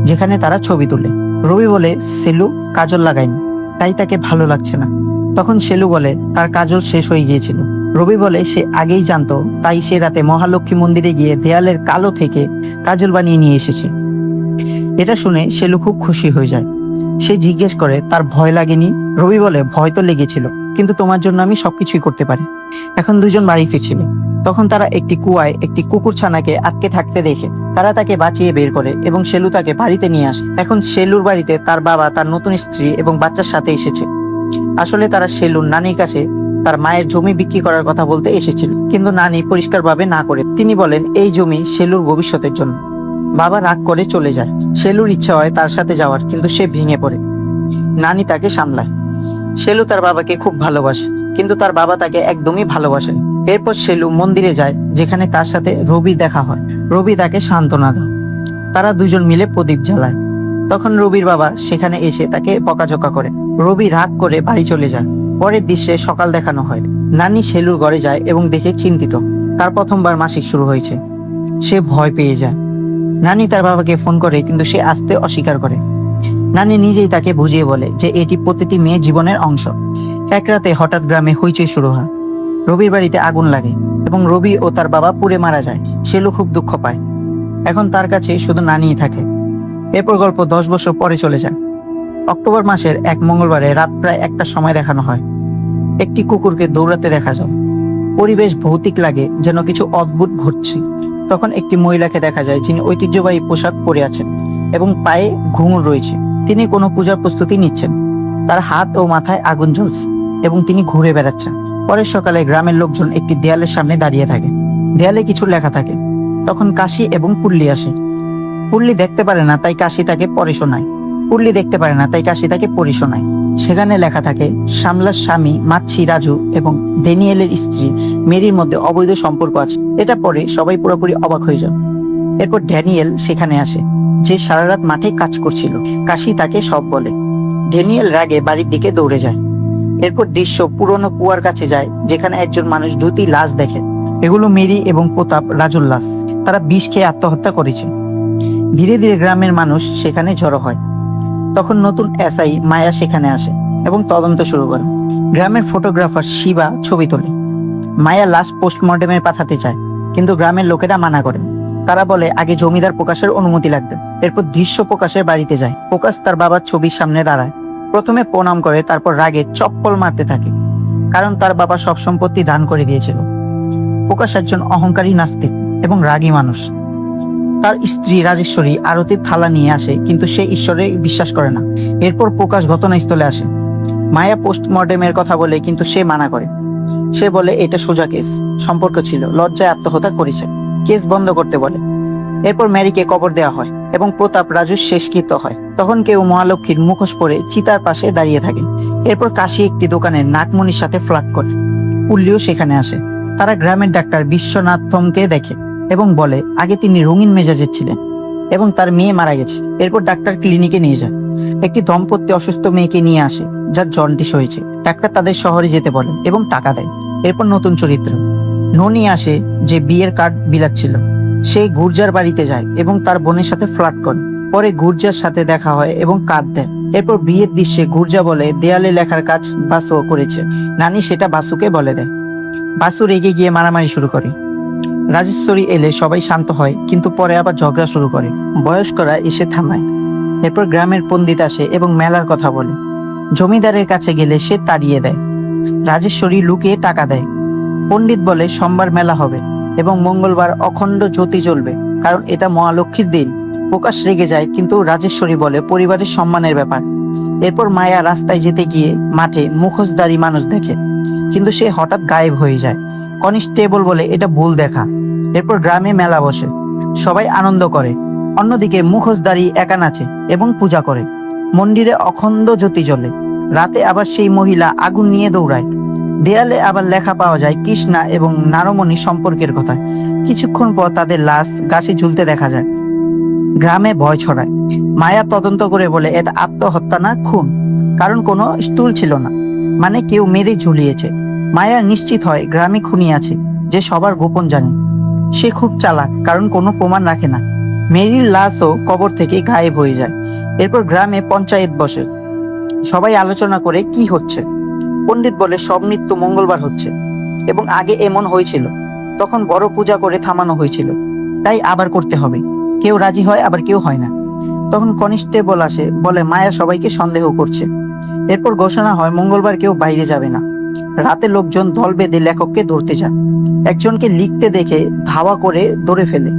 যেখানে তারা ছবি তোলে। রবি বলে শেলু কাজল লাগায়নি, তাই তাকে ভালো লাগছে না। তখন শেলু বলে তার কাজল শেষ হয়ে গিয়েছিল। রবি বলে সে আগেই জানতো, তাই সে রাতে মহালক্ষ্মী মন্দিরে গিয়ে দেয়ালের কালো থেকে কাজল বানিয়ে নিয়ে এসেছে। এটা শুনে শেলু খুব খুশি হয়ে যায়। সে জিজ্ঞেস করে তার ভয় লাগেনি। রবি বলে ভয় তো লেগেছিল, কিন্তু তোমার জন্য আমি সবকিছুই করতে পারি। এখন দুজন বাড়ি ফিরছিল। তখন তারা একটি কুয়ায় একটি কুকুর ছানাকে আটকে থাকতে দেখে তারা তাকে বাঁচিয়ে বের করে এবং শেলু তাকে বাড়িতে নিয়ে আসে। এখন শেলুর বাড়িতে তার বাবা, তার নতুন স্ত্রী এবং বাচ্চার সাথে এসেছে। আসলে তারা শেলুর নানির কাছে তার মায়ের জমি বিক্রি করার কথা বলতে এসেছিল, কিন্তু নানি পরিষ্কারভাবে না করে তিনি বলেন এই জমি শেলুর ভবিষ্যতের জন্য। বাবা রাগ করে চলে যায়। শেলুর ইচ্ছা হয় তার সাথে যাওয়ার, কিন্তু সে ভেঙে পড়ে। নানি তাকে সামলায়। শেলু তার বাবাকে খুব ভালোবাসে, কিন্তু তার বাবা তাকে একদমই ভালোবাসেন। এরপর শেলু মন্দিরে যায়, যেখানে তার সাথে রবি দেখা হয়। রবি তাকে সান্ত্বনা দেয়। তারা দুজন মিলে প্রদীপ জ্বালায়। তখন রবির বাবা সেখানে এসে তাকে বকাঝকা করে। রবি রাগ করে বাড়ি চলে যায়। পরের দৃশ্যে সকাল দেখানো হয়। নানি শেলুর ঘরে যায় এবং দেখে চিন্তিত। তার প্রথমবার মাসিক শুরু হয়েছে। সে ভয় পেয়ে যায়। নানি তার বাবাকে ফোন করে, কিন্তু সে আসতে অস্বীকার করে। নানি নিজেই তাকে বুঝিয়ে বলে যে এটি প্রতিটি মেয়ের জীবনের অংশ। এক রাতে হঠাৎ গ্রামে হইচই শুরু হয়। রবির বাড়িতে আগুন লাগে এবং রবি ও তার বাবা পুড়ে মারা যায়। শেলু খুব দুঃখ পায়। এখন তার কাছে শুধু নানিই থাকে। এরপর গল্প 10 বছর পরে চলে যায়। অক্টোবর মাসের এক মঙ্গলবারে রাত প্রায় 1টার সময় দেখানো হয়। একটি কুকুরকে দৌড়াতে দেখা যায়। পরিবেশ ভৌতিক লাগে, যেন কিছু অদ্ভুত ঘটছে। তখন একটি মহিলাকে দেখা যায়, যিনি ঐতিহ্যবাহী পোশাক পরে আছেন এবং পায়ে ঘুঙুর রয়েছে। তিনি কোনো পূজার প্রস্তুতি নিচ্ছেন। তার হাত ও মাথায় আগুন জ্বলছে এবং তিনি ঘুরে বেড়াচ্ছেন। পরের সকালে গ্রামের লোকজন একটি দেয়ালের সামনে দাঁড়িয়ে থাকে। দেয়ালে কিছু লেখা থাকে। তখন কাশি এবং পুল্লি আসে। পুল্লি দেখতে পারে না, তাই কাশি তাকে পড়ে শোনায়। পুল্লি দেখতে পারে না, তাই কাশি তাকে পড়ে শোনায়। সেখানে লেখা থাকে, শামলার স্বামী মাছি রাজু এবং ড্যানিয়েলের স্ত্রী মেরির মধ্যে অবৈধ সম্পর্ক আছে। এটা পরে সবাই পুরোপুরি অবাক হয়ে যায়। এরপর ড্যানিয়েল সেখানে আসে, যে সারা রাত মাঠে কাজ করছিল। কাশি তাকে সব বলে। ড্যানিয়েল রাগে বাড়ির দিকে দৌড়ে যায়। এরপর দৃশ্য পুরনো কুয়ার কাছে যায়, যেখানে একজন মানুষ 2টি লাশ দেখে। এগুলো মেরি এবং প্রতাপ রাজুর লাশ। তারা বিষ খেয়ে আত্মহত্যা করেছে। ধীরে ধীরে গ্রামের মানুষ সেখানে জড়ো হয়। তখন নতুন এসআই মায়া সেখানে আসে এবং তদন্ত শুরু করে। গ্রামের ফটোগ্রাফার শিবা ছবি তোলে। মায়া লাশ পোস্টমর্টেমে পাঠাতে চায়, কিন্তু গ্রামের লোকেরা মানা করে। তারা বলে আগে জমিদার প্রকাশের অনুমতি লাগবে। এরপর দৃশ্য প্রকাশের বাড়িতে যায়। প্রকাশ তার বাবার ছবির সামনে দাঁড়ায়। প্রথমে প্রণাম করে, তারপর রাগে চপ্পল মারতে থাকে, কারণ তার বাবা সব সম্পত্তি দান করে দিয়েছিল। প্রকাশ একজন অহংকারী নাস্তিক এবং রাগী মানুষ। তার স্ত্রী রাজেশ্বরী আরতির থালা নিয়ে আসে, কিন্তু সে ঈশ্বরে বিশ্বাস করে না। এরপর প্রকাশ ঘটনাস্থলে আসে। মায়া পোস্টমর্টেমের কথা বলে, কিন্তু সে মানা করে। সে বলে এটা সোজা কেস, সম্পর্ক ছিল, লজ্জায় আত্মহত্যা করেছে, কেস বন্ধ করতে বলে। এরপর ম্যারিকে কবর দেওয়া হয় এবং প্রতাপ রাজুর শেষকৃত্য হয়। তখন কেউ মহালক্ষ্মীর মুখোশ পরে চিতার পাশে দাঁড়িয়ে থাকে। এরপর কাশি একটি দোকানের নাগমণির সাথে ফ্লার্ট করে। পুল্লিও সেখানে আসে। তারা গ্রামের ডাক্তার বিশ্বনাথমকে দেখে এবং বলে আগে তিনি রঙিন মেজাজের ছিলেন এবং তার মেয়ে মারা গেছে। এরপর ডাক্তার ক্লিনিকে নিয়ে যায়। একটি দম্পতি অসুস্থ মেয়েকে নিয়ে আসে, যার জন্ডিস হয়েছে। ডাক্তার তাদের শহরে যেতে বলে এবং টাকা দেয়। এরপর নতুন চরিত্র ননি আসে, যে বিয়ের কার্ড বিলাচ্ছিল। সে গুর্জার বাড়িতে যায় এবং তার বোনের সাথে ফ্লার্ট করে। পরে গুর্জার সাথে দেখা হয় এবং কার্ড দেয়। এরপর বিয়ের দৃশ্যে গুর্জা বলে দেয়ালে লেখার কাজ বাসু করেছে। নানি সেটা বাসুকে বলে দেয়। বাসু রেগে গিয়ে মারামারি শুরু করে। রাজেশ্বরী এলে সবাই শান্ত হয়, কিন্তু পরে আবার ঝগড়া শুরু করে। বয়স্করা এসে থামায়। এরপর গ্রামের পণ্ডিত আসে এবং মেলার কথা বলে। জমিদারের কাছে গেলে সে তাড়িয়ে দেয়। রাজেশ্বরী লুকিয়ে টাকা দেয়। পণ্ডিত বলে সোমবার মেলা হবে এবং মঙ্গলবার অখণ্ড জ্যোতি জ্বলবে, কারণ এটা মহালক্ষ্মীর দিন। প্রকাশ রেগে যায়, কিন্তু রাজেশ্বরী বলে পরিবারের সম্মানের ব্যাপার। এরপর মায়া রাস্তায় যেতে গিয়ে মাঠে মুখোশধারী মানুষ দেখে, কিন্তু সে হঠাৎ গায়েব হয়ে যায়। কনস্টেবল বলে এটা ভুল দেখা। এরপর গ্রামে মেলা বসে, সবাই আনন্দ করে। অন্যদিকে মুখোশধারী একা নাচে এবং পূজা করে। মন্দিরে অখণ্ড জ্যোতি জ্বলে। রাতে আবার সেই মহিলা আগুন নিয়ে দৌড়ায়। দেয়ালে আবার লেখা পাওয়া যায় কৃষ্ণা এবং নারমণি সম্পর্কের কথা। কিছুক্ষণ পর তাদের লাশ গাছে ঝুলতে দেখা যায়। গ্রামে ভয় ছড়ায়। মায়া তদন্ত করে বলে এটা আত্মহত্যা না, খুন, কারণ কোনো স্টুল ছিল না, মানে কেউ মেরে ঝুলিয়েছে। মায়া নিশ্চিত হয় গ্রামে খুনি আছে, যে সবার গোপন জানে। সে খুব চালাক, কারণ কোনো প্রমাণ রাখে না। মেরির লাশও কবর থেকে গায়েব হয়ে যায়। এরপর গ্রামে পঞ্চায়েত বসে। সবাই আলোচনা করে কি হচ্ছে। পণ্ডিত বলে সব মৃত্যু মঙ্গলবার হচ্ছে এবং আগে এমন হয়েছিল, তখন বড় পূজা করে থামানো হয়েছিল, তাই আবার করতে হবে। কেউ রাজি হয়, আবার কেউ হয় না। তখন কনস্টেবল আসে, বলে মায়া সবাইকে সন্দেহ করছে। এরপর ঘোষণা হয় মঙ্গলবার কেউ বাইরে যাবে না। রাতে লোকজন দল বেঁধে লেখককে ধরতে যায়। একজনকে লিখতে দেখে ধাওয়া করে ধরে ফেলে।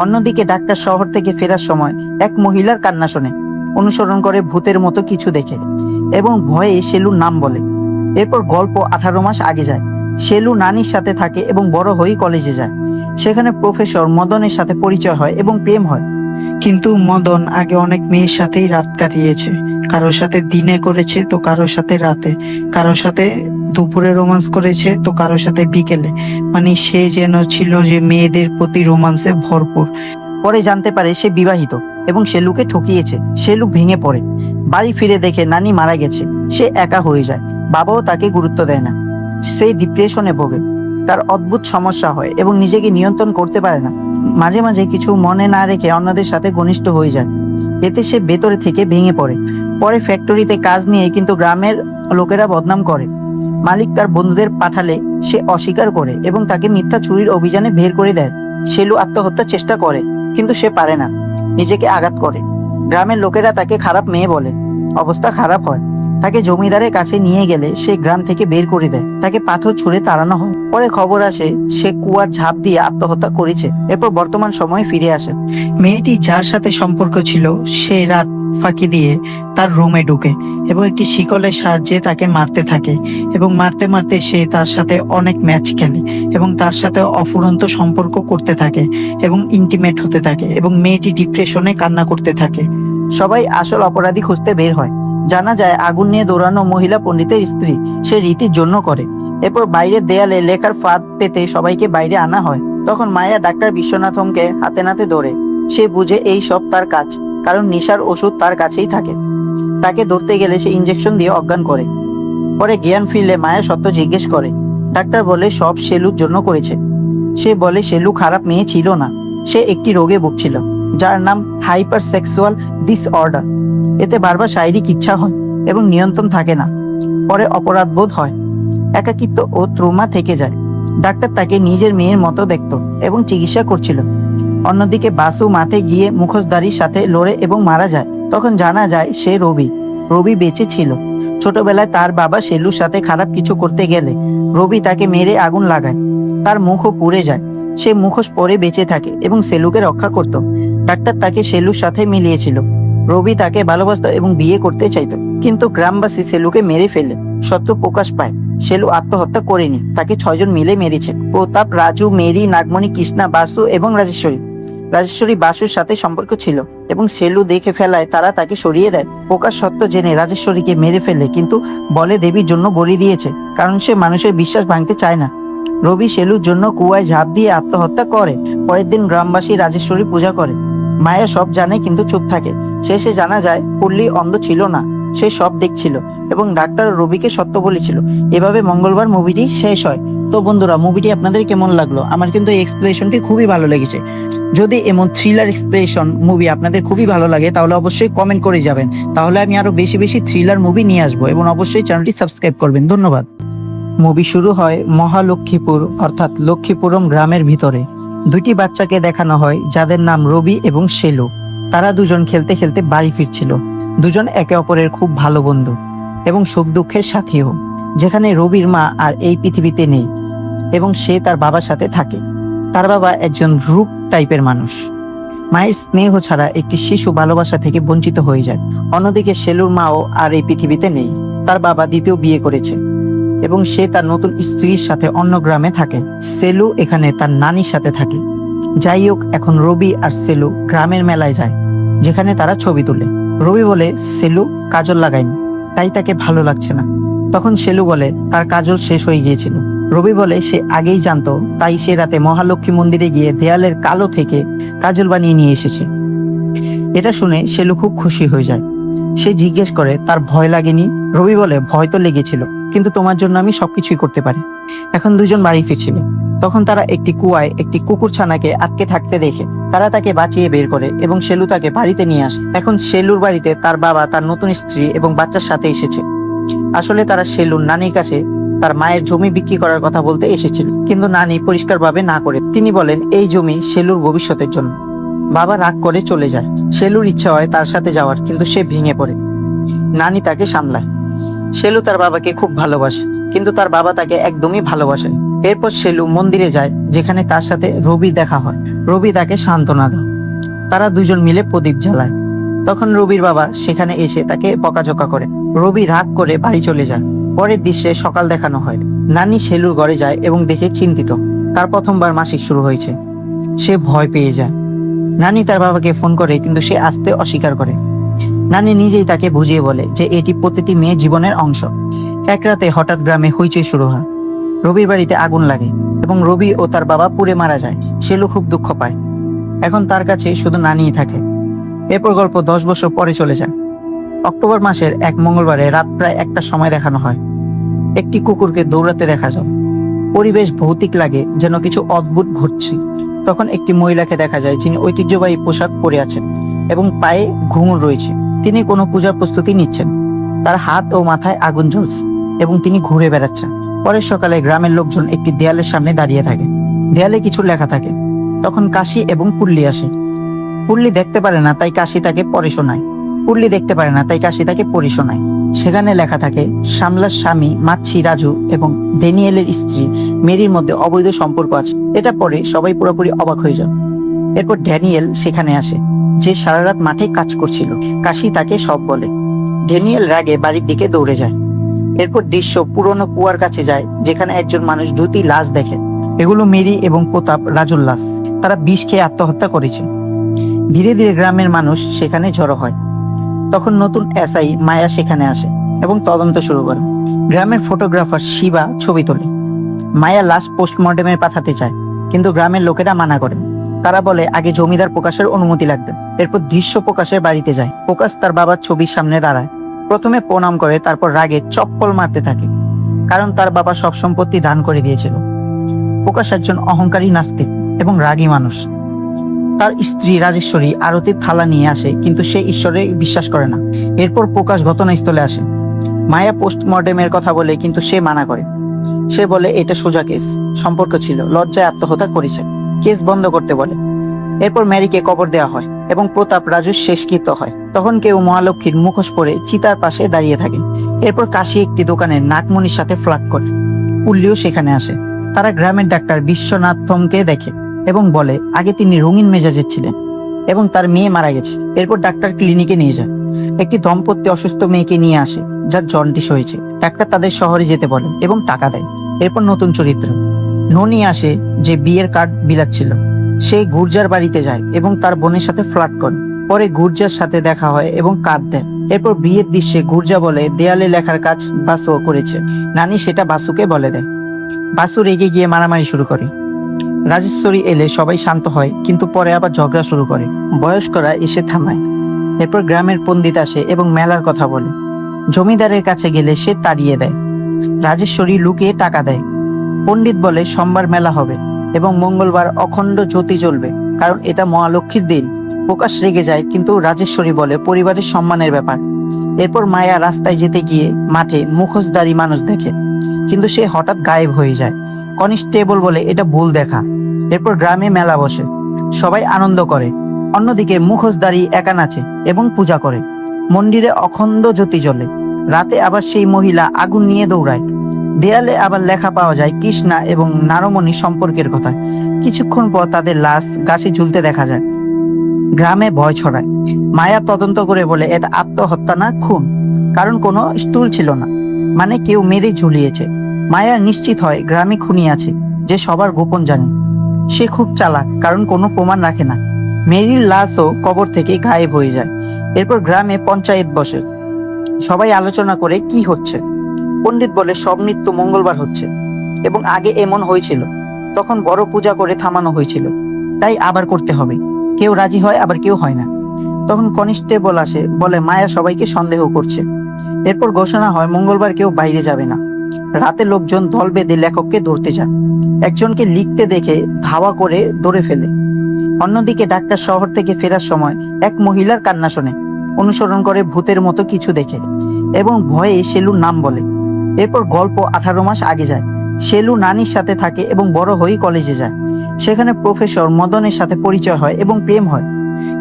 অন্যদিকে ডাক্তার শহর থেকে ফেরার সময় এক মহিলার কান্না শোনে। অনুসরণ করে ভূতের মতো কিছু দেখে এবং ভয়ে শেলুর নাম বলে। এরপর গল্প 18 মাস আগে যায়। শেলু নানির সাথে থাকে এবং বড় হয়ে কলেজে যায়। সেখানে প্রফেসর মদনের সাথে পরিচয় হয় এবং প্রেম হয়। কিন্তু মদন আগে অনেক মেয়ের সাথেই রাত কাটিয়েছে, কারোর সাথে দিনে করেছে তো কারোর সাথে রাতে, কারোর সাথে দুপুরে রোমান্স করেছে তো কারোর সাথে বিকেলে। মানে সে যেন ছিল যে মেয়েদের প্রতি রোমান্সে ভরপুর। পরে জানতে পারে সে বিবাহিত এবং শেলুকে ঠকিয়েছে। শেলু ভেঙে পড়ে। বাড়ি ফিরে দেখে নানি মারা গেছে। সে একা হয়ে যায়, বাবাও তাকে গুরুত্ব দেয় না। সে ডিপ্রেশনে ভোগে, তার অদ্ভুত সমস্যা হয় এবং নিজেকে নিয়ন্ত্রণ করতে পারে না। মাঝে মাঝে কিছু মনে না রেখে অন্যদের সাথে ঘনিষ্ঠ হয়ে যায়। এতে সে ভেতরে থেকে ভেঙে পড়ে। পরে ফ্যাক্টরিতে কাজ নিয়ে কিন্তু গ্রামের লোকেরা বদনাম করে। মালিক তার বন্ধুদের পাঠালে সে অস্বীকার করে এবং তাকে মিথ্যা চুরির অভিযানে বের করে দেয়। শেলু আত্মহত্যার চেষ্টা করে কিন্তু সে পারে না, নিজেকে আঘাত করে। গ্রামের লোকেরা তাকে খারাপ মেয়ে বলে। অবস্থা খারাপ হয়। তাকে জমিদারের কাছে নিয়ে গেলে সে গ্রাম থেকে বের করে দেয়। তাকে পাথর ছুঁড়ে তাড়ানো হয়। পরে খবর আসে সে কুয়ার ঝাঁপ দিয়ে আত্মহত্যা করেছে। এরপর বর্তমান সময়ে ফিরে আসে। মেয়েটি যার সাথে সম্পর্ক ছিল সে রাত ফাঁকি দিয়ে তার রুমে ঢুকে এবং একটি শিকলের সাহায্যে তাকে মারতে থাকে এবং মারতে মারতে সে তার সাথে অনেক ম্যাচ খেলে এবং তার সাথে অফুরন্ত সম্পর্ক করতে থাকে এবং ইন্টিমেট হতে থাকে এবং মেয়েটি ডিপ্রেশনে কান্না করতে থাকে। সবাই আসল অপরাধী খুঁজতে বের হয়। জানা যায় আগুন নিয়ে দৌড়ানো মহিলা পণ্ডিতের স্ত্রী। সে রীতির জন্য করে। এরপর বাইরের দেয়ালে লেখার ফাঁদ পেতে সবাইকে বাইরে আনা হয়। তখন মায়া ডাক্তার বিশ্বনাথমকে হাতে নাতে ধরে। সে বুঝে এই সব তার কাজ, কারণ নেশার ওষুধ তার কাছেই থাকে। তাকে ধরতে গেলে সে ইঞ্জেকশন দিয়ে অজ্ঞান করে। পরে জ্ঞান ফিরলে মায়া সত্য জিজ্ঞেস করে। ডাক্তার বলে সব শেলুর জন্য করেছে। সে বলে শেলু খারাপ মেয়ে ছিল না, সে একটি রোগে ভুগছিল যার নাম হাইপার সেক্সুয়াল ডিসঅর্ডার। এতে বারবার শারীরিক ইচ্ছা হয় এবং নিয়ন্ত্রণ থাকে না। পরে অপরাধ বোধ হয়, একাকিত্ব ও ট্রমা থেকে যায়। ডাক্তার তাকে নিজের মেয়ের মতো দেখত এবং চিকিৎসা করছিল। অন্যদিকে বাসু মাঠে গিয়ে মুখোশধারীর সাথে লড়ে এবং মারা যায়। তখন জানা যায় সে রবি বেঁচে ছিল। ছোটবেলায় তার বাবা শেলুর সাথে খারাপ কিছু করতে গেলে রবি তাকে মেরে আগুন লাগায়। তার মুখও পুড়ে যায়। সে মুখোশ পরে বেঁচে থাকে এবং শেলুকে রক্ষা করত। ডাক্তার তাকে শেলুর সাথে মিলিয়েছিল। রবি তাকে ভালোবাসত এবং বিয়ে করতে চাইতো, কিন্তু গ্রামবাসী শেলুকে মেরে ফেলে। সত্য প্রকাশ পায়, শেলু আত্মহত্যা করেনি, তাকে 6 জন মিলে মেরেছে। প্রতাপ, রাজু, মেরি, নাগমণি, কৃষ্ণা, বাসু এবং রাজেশ্বরী বাসুর সাথে সম্পর্ক ছিল এবং শেলু দেখে ফেলায় তারা তাকে সরিয়ে দেয়। প্রকাশ সত্য জেনে রাজেশ্বরীকে মেরে ফেলে, কিন্তু বলে দেবীর জন্য বলি দিয়েছে, কারণ সে মানুষের বিশ্বাস ভাঙতে চায় না। রবি শেলুর জন্য কুয়ায় ঝাঁপ দিয়ে আত্মহত্যা করে। পরের দিন গ্রামবাসী রাজেশ্বরী পূজা করে। মায়া সব জানে কিন্তু চুপ থাকে। শেষে জানা যায় পল্লী অন্ধ ছিল না, সে সব দেখছিল এবং ডাক্তার রবিকে সত্য বলেছিল। এভাবে মঙ্গলবার মুভিটি শেষ হয়। তো বন্ধুরা, মুভিটি আপনাদের কেমন লাগলো? আমার কিন্তু এই এক্সপ্লেনেশনটি খুবই ভালো লেগেছে। যদি এমন থ্রিলার এক্সপ্লেনেশন মুভি আপনাদের খুবই ভালো লাগে তাহলে অবশ্যই কমেন্ট করে যাবেন। তাহলে আমি আরো বেশি বেশি থ্রিলার মুভি নিয়ে আসবো এবং অবশ্যই চ্যানেলটি সাবস্ক্রাইব করবেন। ধন্যবাদ। মুভি শুরু হয় মহালক্ষ্মীপুর অর্থাৎ লক্ষ্মীপুরম গ্রামের ভিতরে। 2টি বাচ্চাকে দেখানো হয় যাদের নাম রবি এবং শেলু। তারা দুজন খেলতে খেলতে বাড়ি ফিরছিল। দুজন একে অপরের খুব ভালো বন্ধু এবং সুখ দুঃখের সাথীও। যেখানে রবির মা আর এই পৃথিবীতে নেই এবং সে তার বাবার সাথে থাকে। তার বাবা একজন রূপ টাইপের মানুষ। মায়ের স্নেহ ছাড়া একটি শিশু ভালোবাসা থেকে বঞ্চিত হয়ে যায়। অন্যদিকে শেলুর মাও আর এই পৃথিবীতে নেই। তার বাবা দ্বিতীয় বিয়ে করেছে এবং সে তার নতুন স্ত্রীর সাথে অন্য গ্রামে থাকে। সেলু এখানে তার নানির সাথে থাকে। যাই হোক, এখন রবি আর সেলু গ্রামের মেলায় যায়, যেখানে তারা ছবি তুলে। রবি বলে সেলু কাজল লাগায়নি, তাই তাকে ভালো লাগছে না। তখন সেলু বলে তার কাজল শেষ হয়ে গিয়েছিল। রবি বলে সে আগেই জানতো, তাই সে রাতে মহালক্ষ্মী মন্দিরে গিয়ে দেয়ালের কালো থেকে কাজল বানিয়ে নিয়ে এসেছে। এটা শুনে সেলু খুব খুশি হয়ে যায়। সে জিজ্ঞেস করে তার ভয় লাগেনি। রবি বলে ভয় তো লেগেছিল, কিন্তু তোমার জন্য আমি সবকিছুই করতে পারি। এখন দুজন বাড়ি ফিরছিল। তখন তারা একটি কুয়ায় একটি কুকুরছানাকে আটকে থাকতে দেখে। তারা তাকে বাঁচিয়ে বের করে এবং সেলু তাকে বাড়িতে নিয়ে আসে। এখন সেলুর বাড়িতে তার বাবা, তার নতুন স্ত্রী এবং বাচ্চার সাথে এসেছে। আসলে তারা সেলুর নানির কাছে তার মায়ের জমি বিক্রি করার কথা বলতে এসেছিল, কিন্তু নানি পরিষ্কারভাবে না করে তিনি বলেন এই জমি সেলুর ভবিষ্যতের জন্য। বাবা রাগ করে চলে যায়। সেলুর ইচ্ছা হয় তার সাথে যাওয়ার, কিন্তু সে ভেঙে পড়ে। নানি তাকে সামলায়। সেলু তার বাবাকে খুব ভালোবাসে, কিন্তু তার বাবা তাকে একদমই ভালোবাসেন। এরপর সেলু মন্দিরে যায়, যেখানে তার সাথে রবি দেখা হয়। রবি তাকে সান্ত্বনা দেয়। তারা দুজন মিলে প্রদীপ জ্বালায়। তখন রবির বাবা সেখানে এসে তাকে বকাঝকা করে। রবি রাগ করে বাড়ি চলে যায়। পরের দৃশ্যে সকাল দেখানো হয়। নানি সেলুর ঘরে যায় এবং দেখে চিন্তিত। তার প্রথমবার মাসিক শুরু হয়েছে। সে ভয় পেয়ে যায়। নানি তার বাবাকে ফোন করে, কিন্তু সে আসতে অস্বীকার করে। নানি নিজেই তাকে বুঝিয়ে বলে যে এটি প্রতিটি মেয়ের জীবনের অংশ। এক রাতে হঠাৎ গ্রামে হইচই শুরু হয়। রবির বাড়িতে আগুন লাগে এবং রবি ও তার বাবা পুড়ে মারা যায়। শেলু খুব দুঃখ পায়। এখন তার কাছে শুধু নানিই থাকে। এরপর গল্প 10 বছর পরে চলে যায়। অক্টোবর মাসের এক মঙ্গলবারে রাত প্রায় 1টার সময় দেখানো হয়। একটি কুকুরকে দৌড়াতে দেখা যায়। পরিবেশ ভৌতিক লাগে, যেন কিছু অদ্ভুত ঘটছে। তখন একটি মহিলাকে দেখা যায় যিনি ঐতিহ্যবাহী পোশাক পরে আছেন এবং পায়ে ঘুঙুর রয়েছে। তিনি কোনো পূজার প্রস্তুতি নিচ্ছেন। তার হাত ও মাথায় আগুন জ্বলছে এবং তিনি ঘুরে বেড়াচ্ছেন। পরের সকালে গ্রামের লোকজন একটি দেয়ালের সামনে দাঁড়িয়ে থাকে। দেয়ালে কিছু লেখা থাকে। তখন কাশি এবং পুল্লি আসে। পুল্লি দেখতে পারে না, তাই কাশি তাকে পড়ে শোনায়। পুল্লি দেখতে পারে না, তাই কাশি তাকে পড়ে শোনায়। সেখানে লেখা থাকে শামলার স্বামী মাছি রাজু এবং ড্যানিয়েলের স্ত্রী মেরির মধ্যে অবৈধ সম্পর্ক আছে। এটা পড়ে সবাই পুরোপুরি অবাক হয়ে যান। এরপর ড্যানিয়েল সেখানে আসে, যে সারা রাত মাঠে কাজ করছিল। কাশি তাকে সব বলে। ড্যানিয়েল রাগে বাড়ির দিকে দৌড়ে যায়। এরপর দৃশ্য পুরনো কুয়ার কাছে যায়, যেখানে একজন মানুষ 2টি লাশ দেখে। এগুলো মেরি এবং প্রতাপ রাজুর লাশ। তারা বিষ খেয়ে আত্মহত্যা করেছে। ধীরে ধীরে গ্রামের মানুষ সেখানে জড়ো হয়। তখন নতুন এসআই মায়া সেখানে আসে এবং তদন্ত শুরু করে। গ্রামের ফটোগ্রাফার শিবা ছবি তোলে। মায়া লাশ পোস্টমর্টেমে পাঠাতে চায়, কিন্তু গ্রামের লোকেরা মানা করে। তারা বলে আগে জমিদার প্রকাশের অনুমতি লাগবে। এরপর দৃশ্য প্রকাশের বাড়িতে যায়। প্রকাশ তার বাবার ছবির সামনে দাঁড়ায়। প্রথমে প্রণাম করে, তারপর রাগে চপ্পল মারতে থাকে, কারণ তার বাবা সব সম্পত্তি দান করে দিয়েছিল। প্রকাশ একজন অহংকারী নাস্তিক এবং রাগী মানুষ। তার স্ত্রী রাজেশ্বরী আরতির থালা নিয়ে আসে, কিন্তু সে ঈশ্বরে বিশ্বাস করে না। এরপর প্রকাশ ঘটনাস্থলে আসে। মায়া পোস্টমর্টেমের কথা বলে, কিন্তু সে মানা করে। সে বলে এটা সোজা কেস, সম্পর্ক ছিল, লজ্জায় আত্মহত্যা করেছে, কেস বন্ধ করতে বলে। এরপর ম্যারিকে কবর দেওয়া হয় এবং প্রতাপ রাজু শেষকৃত্য হয়। তখন কেউ মহালক্ষ্মীর মুখোশ পরে চিতার পাশে দাঁড়িয়ে থাকে। এরপর কাশি একটি দোকানে নাগমণির সাথে ফ্লার্ট করে। পুল্লিও সেখানে আসে। তারা গ্রামের ডাক্তার বিশ্বনাথমকে দেখে এবং বলে আগে তিনি রঙিন মেজাজের ছিলেন এবং তার মেয়ে মারা গেছে। এরপর ডাক্তার ক্লিনিকে নিয়ে যায়। একটি দম্পতি অসুস্থ মেয়েকে নিয়ে আসে, যার জন্ডিস হয়েছে। ডাক্তার তাদের শহরে যেতে বলে এবং টাকা দেয়। এরপর নতুন চরিত্র ননি আসে, যে বিয়ের কার্ড বিলাচ্ছিল। সে গুর্জার বাড়িতে যায় এবং তার বোনের সাথে ফ্লার্ট করে। পরে গুর্জার সাথে দেখা হয় এবং কার্ড দেয়। এরপর বিয়ের দৃশ্যে গুর্জা বলে দেয়ালে লেখার কাজ বাসু করেছে। নানি সেটা বাসুকে বলে দেয়। বাসু রেগে গিয়ে মারামারি শুরু করে। রাজেশ্বরী এলে সবাই শান্ত হয়, কিন্তু পরে আবার ঝগড়া শুরু করে। বয়স্করা এসে থামায়। এরপর গ্রামের পণ্ডিত আসে এবং মেলার কথা বলে। জমিদারের কাছে গেলে সে তাড়িয়ে দেয়। রাজেশ্বরী লুকিয়ে টাকা দেয়। পণ্ডিত বলে সোমবার মেলা হবে এবং মঙ্গলবার অখণ্ড জ্যোতি জ্বলবে, কারণ এটা মহালক্ষ্মীর দিন। প্রকাশ রেগে যায়, কিন্তু রাজেশ্বরী বলে পরিবারের সম্মানের ব্যাপার। এরপর মায়া রাস্তায় যেতে গিয়ে মাঠে মুখোশধারী মানুষ দেখে, কিন্তু সে হঠাৎ গায়েব হয়ে যায়। কনস্টেবল বলে এটা ভুল দেখা। এরপর গ্রামে মেলা বসে, সবাই আনন্দ করে। অন্যদিকে মুখোশধারী একা নাচে এবং পূজা করে। মন্দিরে অখণ্ড জ্যোতি জ্বলে। রাতে আবার সেই মহিলা আগুন নিয়ে দৌড়ায়। দেয়ালে আবার লেখা পাওয়া যায় কৃষ্ণা এবং নারমণি সম্পর্কের কথা। কিছুক্ষণ পর তাদের লাশ গাছে ঝুলতে দেখা যায়। গ্রামে ভয় ছড়ায়। মায়া তদন্ত করে বলে এটা আত্মহত্যা না, খুন, কারণ কোনো স্টুল ছিল না, মানে কেউ মেরে ঝুলিয়েছে। মায়া নিশ্চিত হয় গ্রামে খুনি আছে, যে সবার গোপন জানে। সে খুব চালাক, কারণ কোনো প্রমাণ রাখে না। মেরির লাশও কবর থেকে গায়েব হয়ে যায়। এরপর গ্রামে পঞ্চায়েত বসে। সবাই আলোচনা করে কি হচ্ছে। পণ্ডিত বলে সব নৃত্য মঙ্গলবার হচ্ছে এবং আগে এমন হয়েছিল, তখন বড় পূজা করে থামানো হয়েছিল, তাই আবার করতে হবে। কেউ রাজি হয়, আবার কেউ হয় না। তখন কনস্টেবল আসে, বলে মায়া সবাইকে সন্দেহ করছে। এরপর ঘোষণা হয় মঙ্গলবার কেউ বাইরে যাবে না। রাতে লোকজন দল বেঁধে লেখককে ধরতে যায়। একজনকে লিখতে দেখে ধাওয়া করে ধরে ফেলে। অন্যদিকে ডাক্তার শহর থেকে ফেরার সময় এক মহিলার কান্না শোনে। অনুসরণ করে ভূতের মতো কিছু দেখে এবং ভয়ে শেলুর নাম বলে। এরপর গল্প 18 মাস আগে যায়। শেলু নানির সাথে থাকে এবং বড় হয়ে কলেজে যায়। সেখানে প্রফেসর মদনের সাথে পরিচয় হয় এবং প্রেম হয়।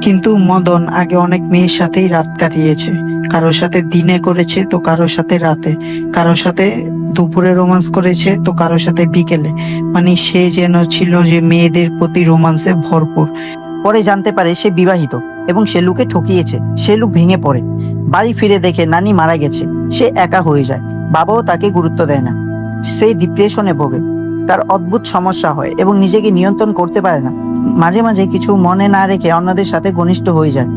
কিন্তু মদন আগে অনেক মেয়ের সাথেই রাত কাটিয়েছে। কারোর সাথে দিনে করেছে, তো কারোর সাথে রাতে, কারোর সাথে দুপুরে রোমান্স করেছে, তো কারোর সাথে বিকেলে। মানে সে যেন ছিল যে মেয়েদের প্রতি রোমান্সে ভরপুর। পরে জানতে পারে সে বিবাহিত এবং শেলুকে ঠকিয়েছে। শেলু ভেঙে পড়ে। বাড়ি ফিরে দেখে নানি মারা গেছে। সে একা হয়ে যায়। বাবাও তাকে গুরুত্ব দেয় না। সে ডিপ্রেশনে ভোগে। তার অদ্ভুত সমস্যা হয় এবং নিজেকে নিয়ন্ত্রণ করতে পারে না। মাঝে মাঝে কিছু মনে না রেখে অন্যদের সাথে ঘনিষ্ঠ হয়ে যায়।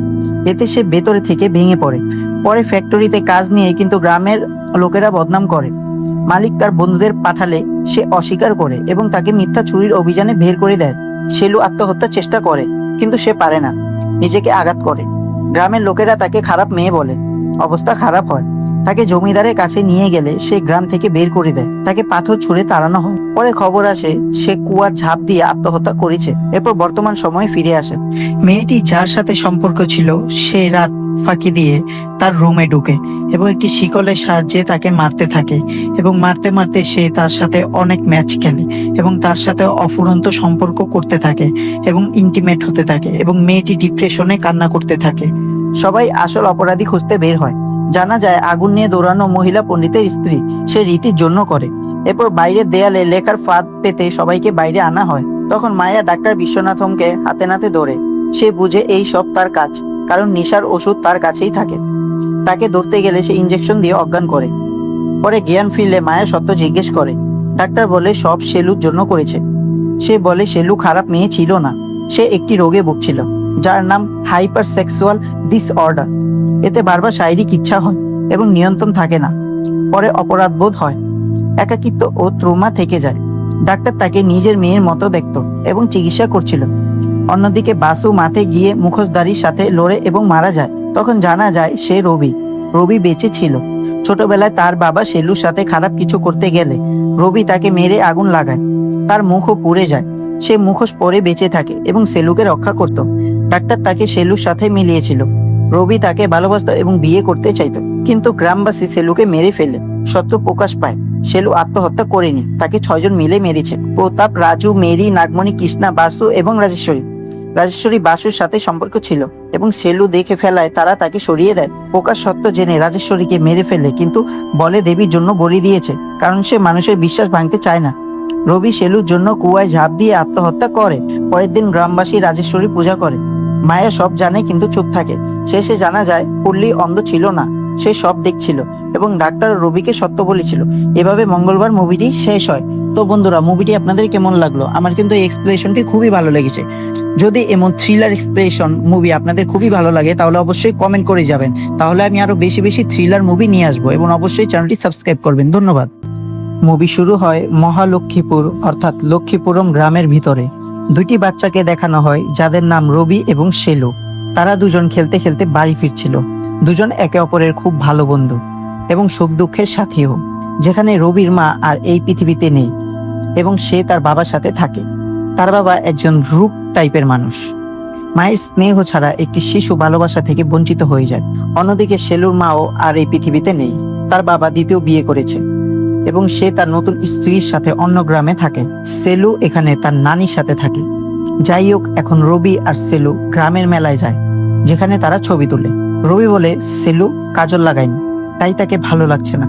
এতে সে ভেতরে থেকে ভেঙে পড়ে। পরে ফ্যাক্টরিতে কাজ নিয়ে কিন্তু গ্রামের লোকেরা বদনাম করে। মালিক তার বন্ধুদের পাঠালে সে অস্বীকার করে এবং তাকে মিথ্যা চুরির অভিযানে বের করে দেয়। শেলু আত্মহত্যার চেষ্টা করে, কিন্তু সে পারে না, নিজেকে আঘাত করে। গ্রামের লোকেরা তাকে খারাপ মেয়ে বলে। অবস্থা খারাপ হয়। তাকে জমিদারের কাছে নিয়ে গেলে সে গ্রাম থেকে বের করে দেয়। তাকে পাথর ছুঁড়ে তাড়ানো হয়। পরে খবর আসে সে কুয়ার ঝাঁপ দিয়ে আত্মহত্যা করেছে। এরপর বর্তমান সময়ে ফিরে আসে। মেয়েটি যার সাথে সম্পর্ক ছিল সে রাত ফাঁকি দিয়ে তার রুমে ঢুকে এবং একটি শিকলের সাহায্যে তাকে মারতে থাকে এবং মারতে মারতে সে তার সাথে অনেক ম্যাচ খেলে এবং তার সাথে অফুরন্ত সম্পর্ক করতে থাকে এবং ইন্টিমেট হতে থাকে এবং মেয়েটি ডিপ্রেশনে কান্না করতে থাকে। সবাই আসল অপরাধী খুঁজতে বের হয়। জানা যায় আগুন নিয়ে দৌড়ানো মহিলা পণ্ডিতের স্ত্রী, সে রীতির জন্য করে। এরপর বাইরের দেয়ালে লেখার ফাঁদ পেতে সবাইকে বাইরে আনা হয়। তখন মায়া ডাক্তার বিশ্বনাথমকে হাতে নাতে ধরে। সে বুঝে এই সব তার কাজ, কারণ নেশার ওষুধ তার কাছেই থাকে। তাকে ধরতে গেলে সে ইঞ্জেকশন দিয়ে অজ্ঞান করে। পরে জ্ঞান ফিরলে মায়া সত্য জিজ্ঞেস করে। ডাক্তার বলে সব শেলুর জন্য করেছে। সে বলে শেলু খারাপ মেয়ে ছিল না, সে একটি রোগে ভুগছিল যার নাম হাইপার সেক্সুয়াল ডিসঅর্ডার। এতে বারবার শারীরিক ইচ্ছা হয় এবং নিয়ন্ত্রণ থাকে না। পরে অপরাধ বোধ হয়, একাকিত্ব ও ট্রমা থেকে যায়। ডাক্তার তাকে নিজের মেয়ের মতো দেখত এবং চিকিৎসা করছিল। অন্যদিকে বাসু মাঠে গিয়ে মুখোশধারীর সাথে লড়ে এবং মারা যায়। তখন জানা যায় সে রবি বেঁচে ছিল। ছোটবেলায় তার বাবা শেলুর সাথে খারাপ কিছু করতে গেলে রবি তাকে মেরে আগুন লাগায়। তার মুখও পুড়ে যায়। সে মুখোশ পরে বেঁচে থাকে এবং সেলুকে রক্ষা করত। ডাক্তার তাকে শেলুর সাথে মিলিয়েছিল। রবি তাকে ভালোবাসত এবং বিয়ে করতে চাইত, কিন্তু গ্রামবাসী সেলুকে মেরে ফেলে। সত্য প্রকাশ পায়, শেলু আত্মহত্যা করেনি, তাকে 6 জন মিলে মেরেছে। প্রতাপ, রাজু, মেরি, নাগমণি, কৃষ্ণা, বাসু এবং রাজেশ্বরী বাসুর সাথে সম্পর্ক ছিল এবং সেলু দেখে ফেলায় তারা তাকে সরিয়ে দেয়। প্রকাশ সত্য জেনে রাজেশ্বরীকে মেরে ফেলে, কিন্তু বলে দেবীর জন্য বলি দিয়েছে, কারণ সে মানুষের বিশ্বাস ভাঙতে চায় না। রবি শেলুর জন্য কুয়ায় ঝাঁপ দিয়ে আত্মহত্যা করে। পরের দিন গ্রামবাসী রাজেশ্বরী পূজা করে। মায়া সব জানে কিন্তু চুপ থাকে। শেষে জানা যায় পল্লী অন্ধ ছিল না, সে সব দেখছিল এবং ডাক্তার রবিকে সত্য বলেছিল। এভাবে মঙ্গলবার মুভিটি শেষ হয়। তো বন্ধুরা, মুভিটি আপনাদের কেমন লাগলো? আমার কিন্তু এই এক্সপ্লেনেশনটি খুবই ভালো লেগেছে। যদি এমন থ্রিলার এক্সপ্লেনেশন মুভি আপনাদের খুবই ভালো লাগে তাহলে অবশ্যই কমেন্ট করে যাবেন। তাহলে আমি আরো বেশি বেশি থ্রিলার মুভি নিয়ে আসবো এবং অবশ্যই চ্যানেলটি সাবস্ক্রাইব করবেন। ধন্যবাদ। মুভি শুরু হয় মহালক্ষ্মীপুর অর্থাৎ লক্ষ্মীপুরম গ্রামের ভিতরে। 2টি বাচ্চাকে দেখানো হয় যাদের নাম রবি এবং শেলু। তারা দুজন খেলতে খেলতে বাড়ি ফিরছিল। দুজন একে অপরের খুব ভালো বন্ধু এবং সুখ দুঃখের সাথীও। যেখানে রবির মা আর এই পৃথিবীতে নেই এবং সে তার বাবার সাথে থাকে। তার বাবা একজন রূপ টাইপের মানুষ। মায়ের স্নেহ ছাড়া একটি শিশু ভালোবাসা থেকে বঞ্চিত হয়ে যায়। অন্যদিকে শেলুর মাও আর এই পৃথিবীতে নেই। তার বাবা দ্বিতীয় বিয়ে করেছে এবং সে তার নতুন স্ত্রীর সাথে অন্য গ্রামে থাকে। সেলু এখানে তার নানির সাথে থাকে। যাই হোক, এখন রবি আর সেলু গ্রামের মেলায় যায়, যেখানে তারা ছবি তোলে। রবি বলে সেলু কাজল লাগায়নি, তাই তাকে ভালো লাগছে না।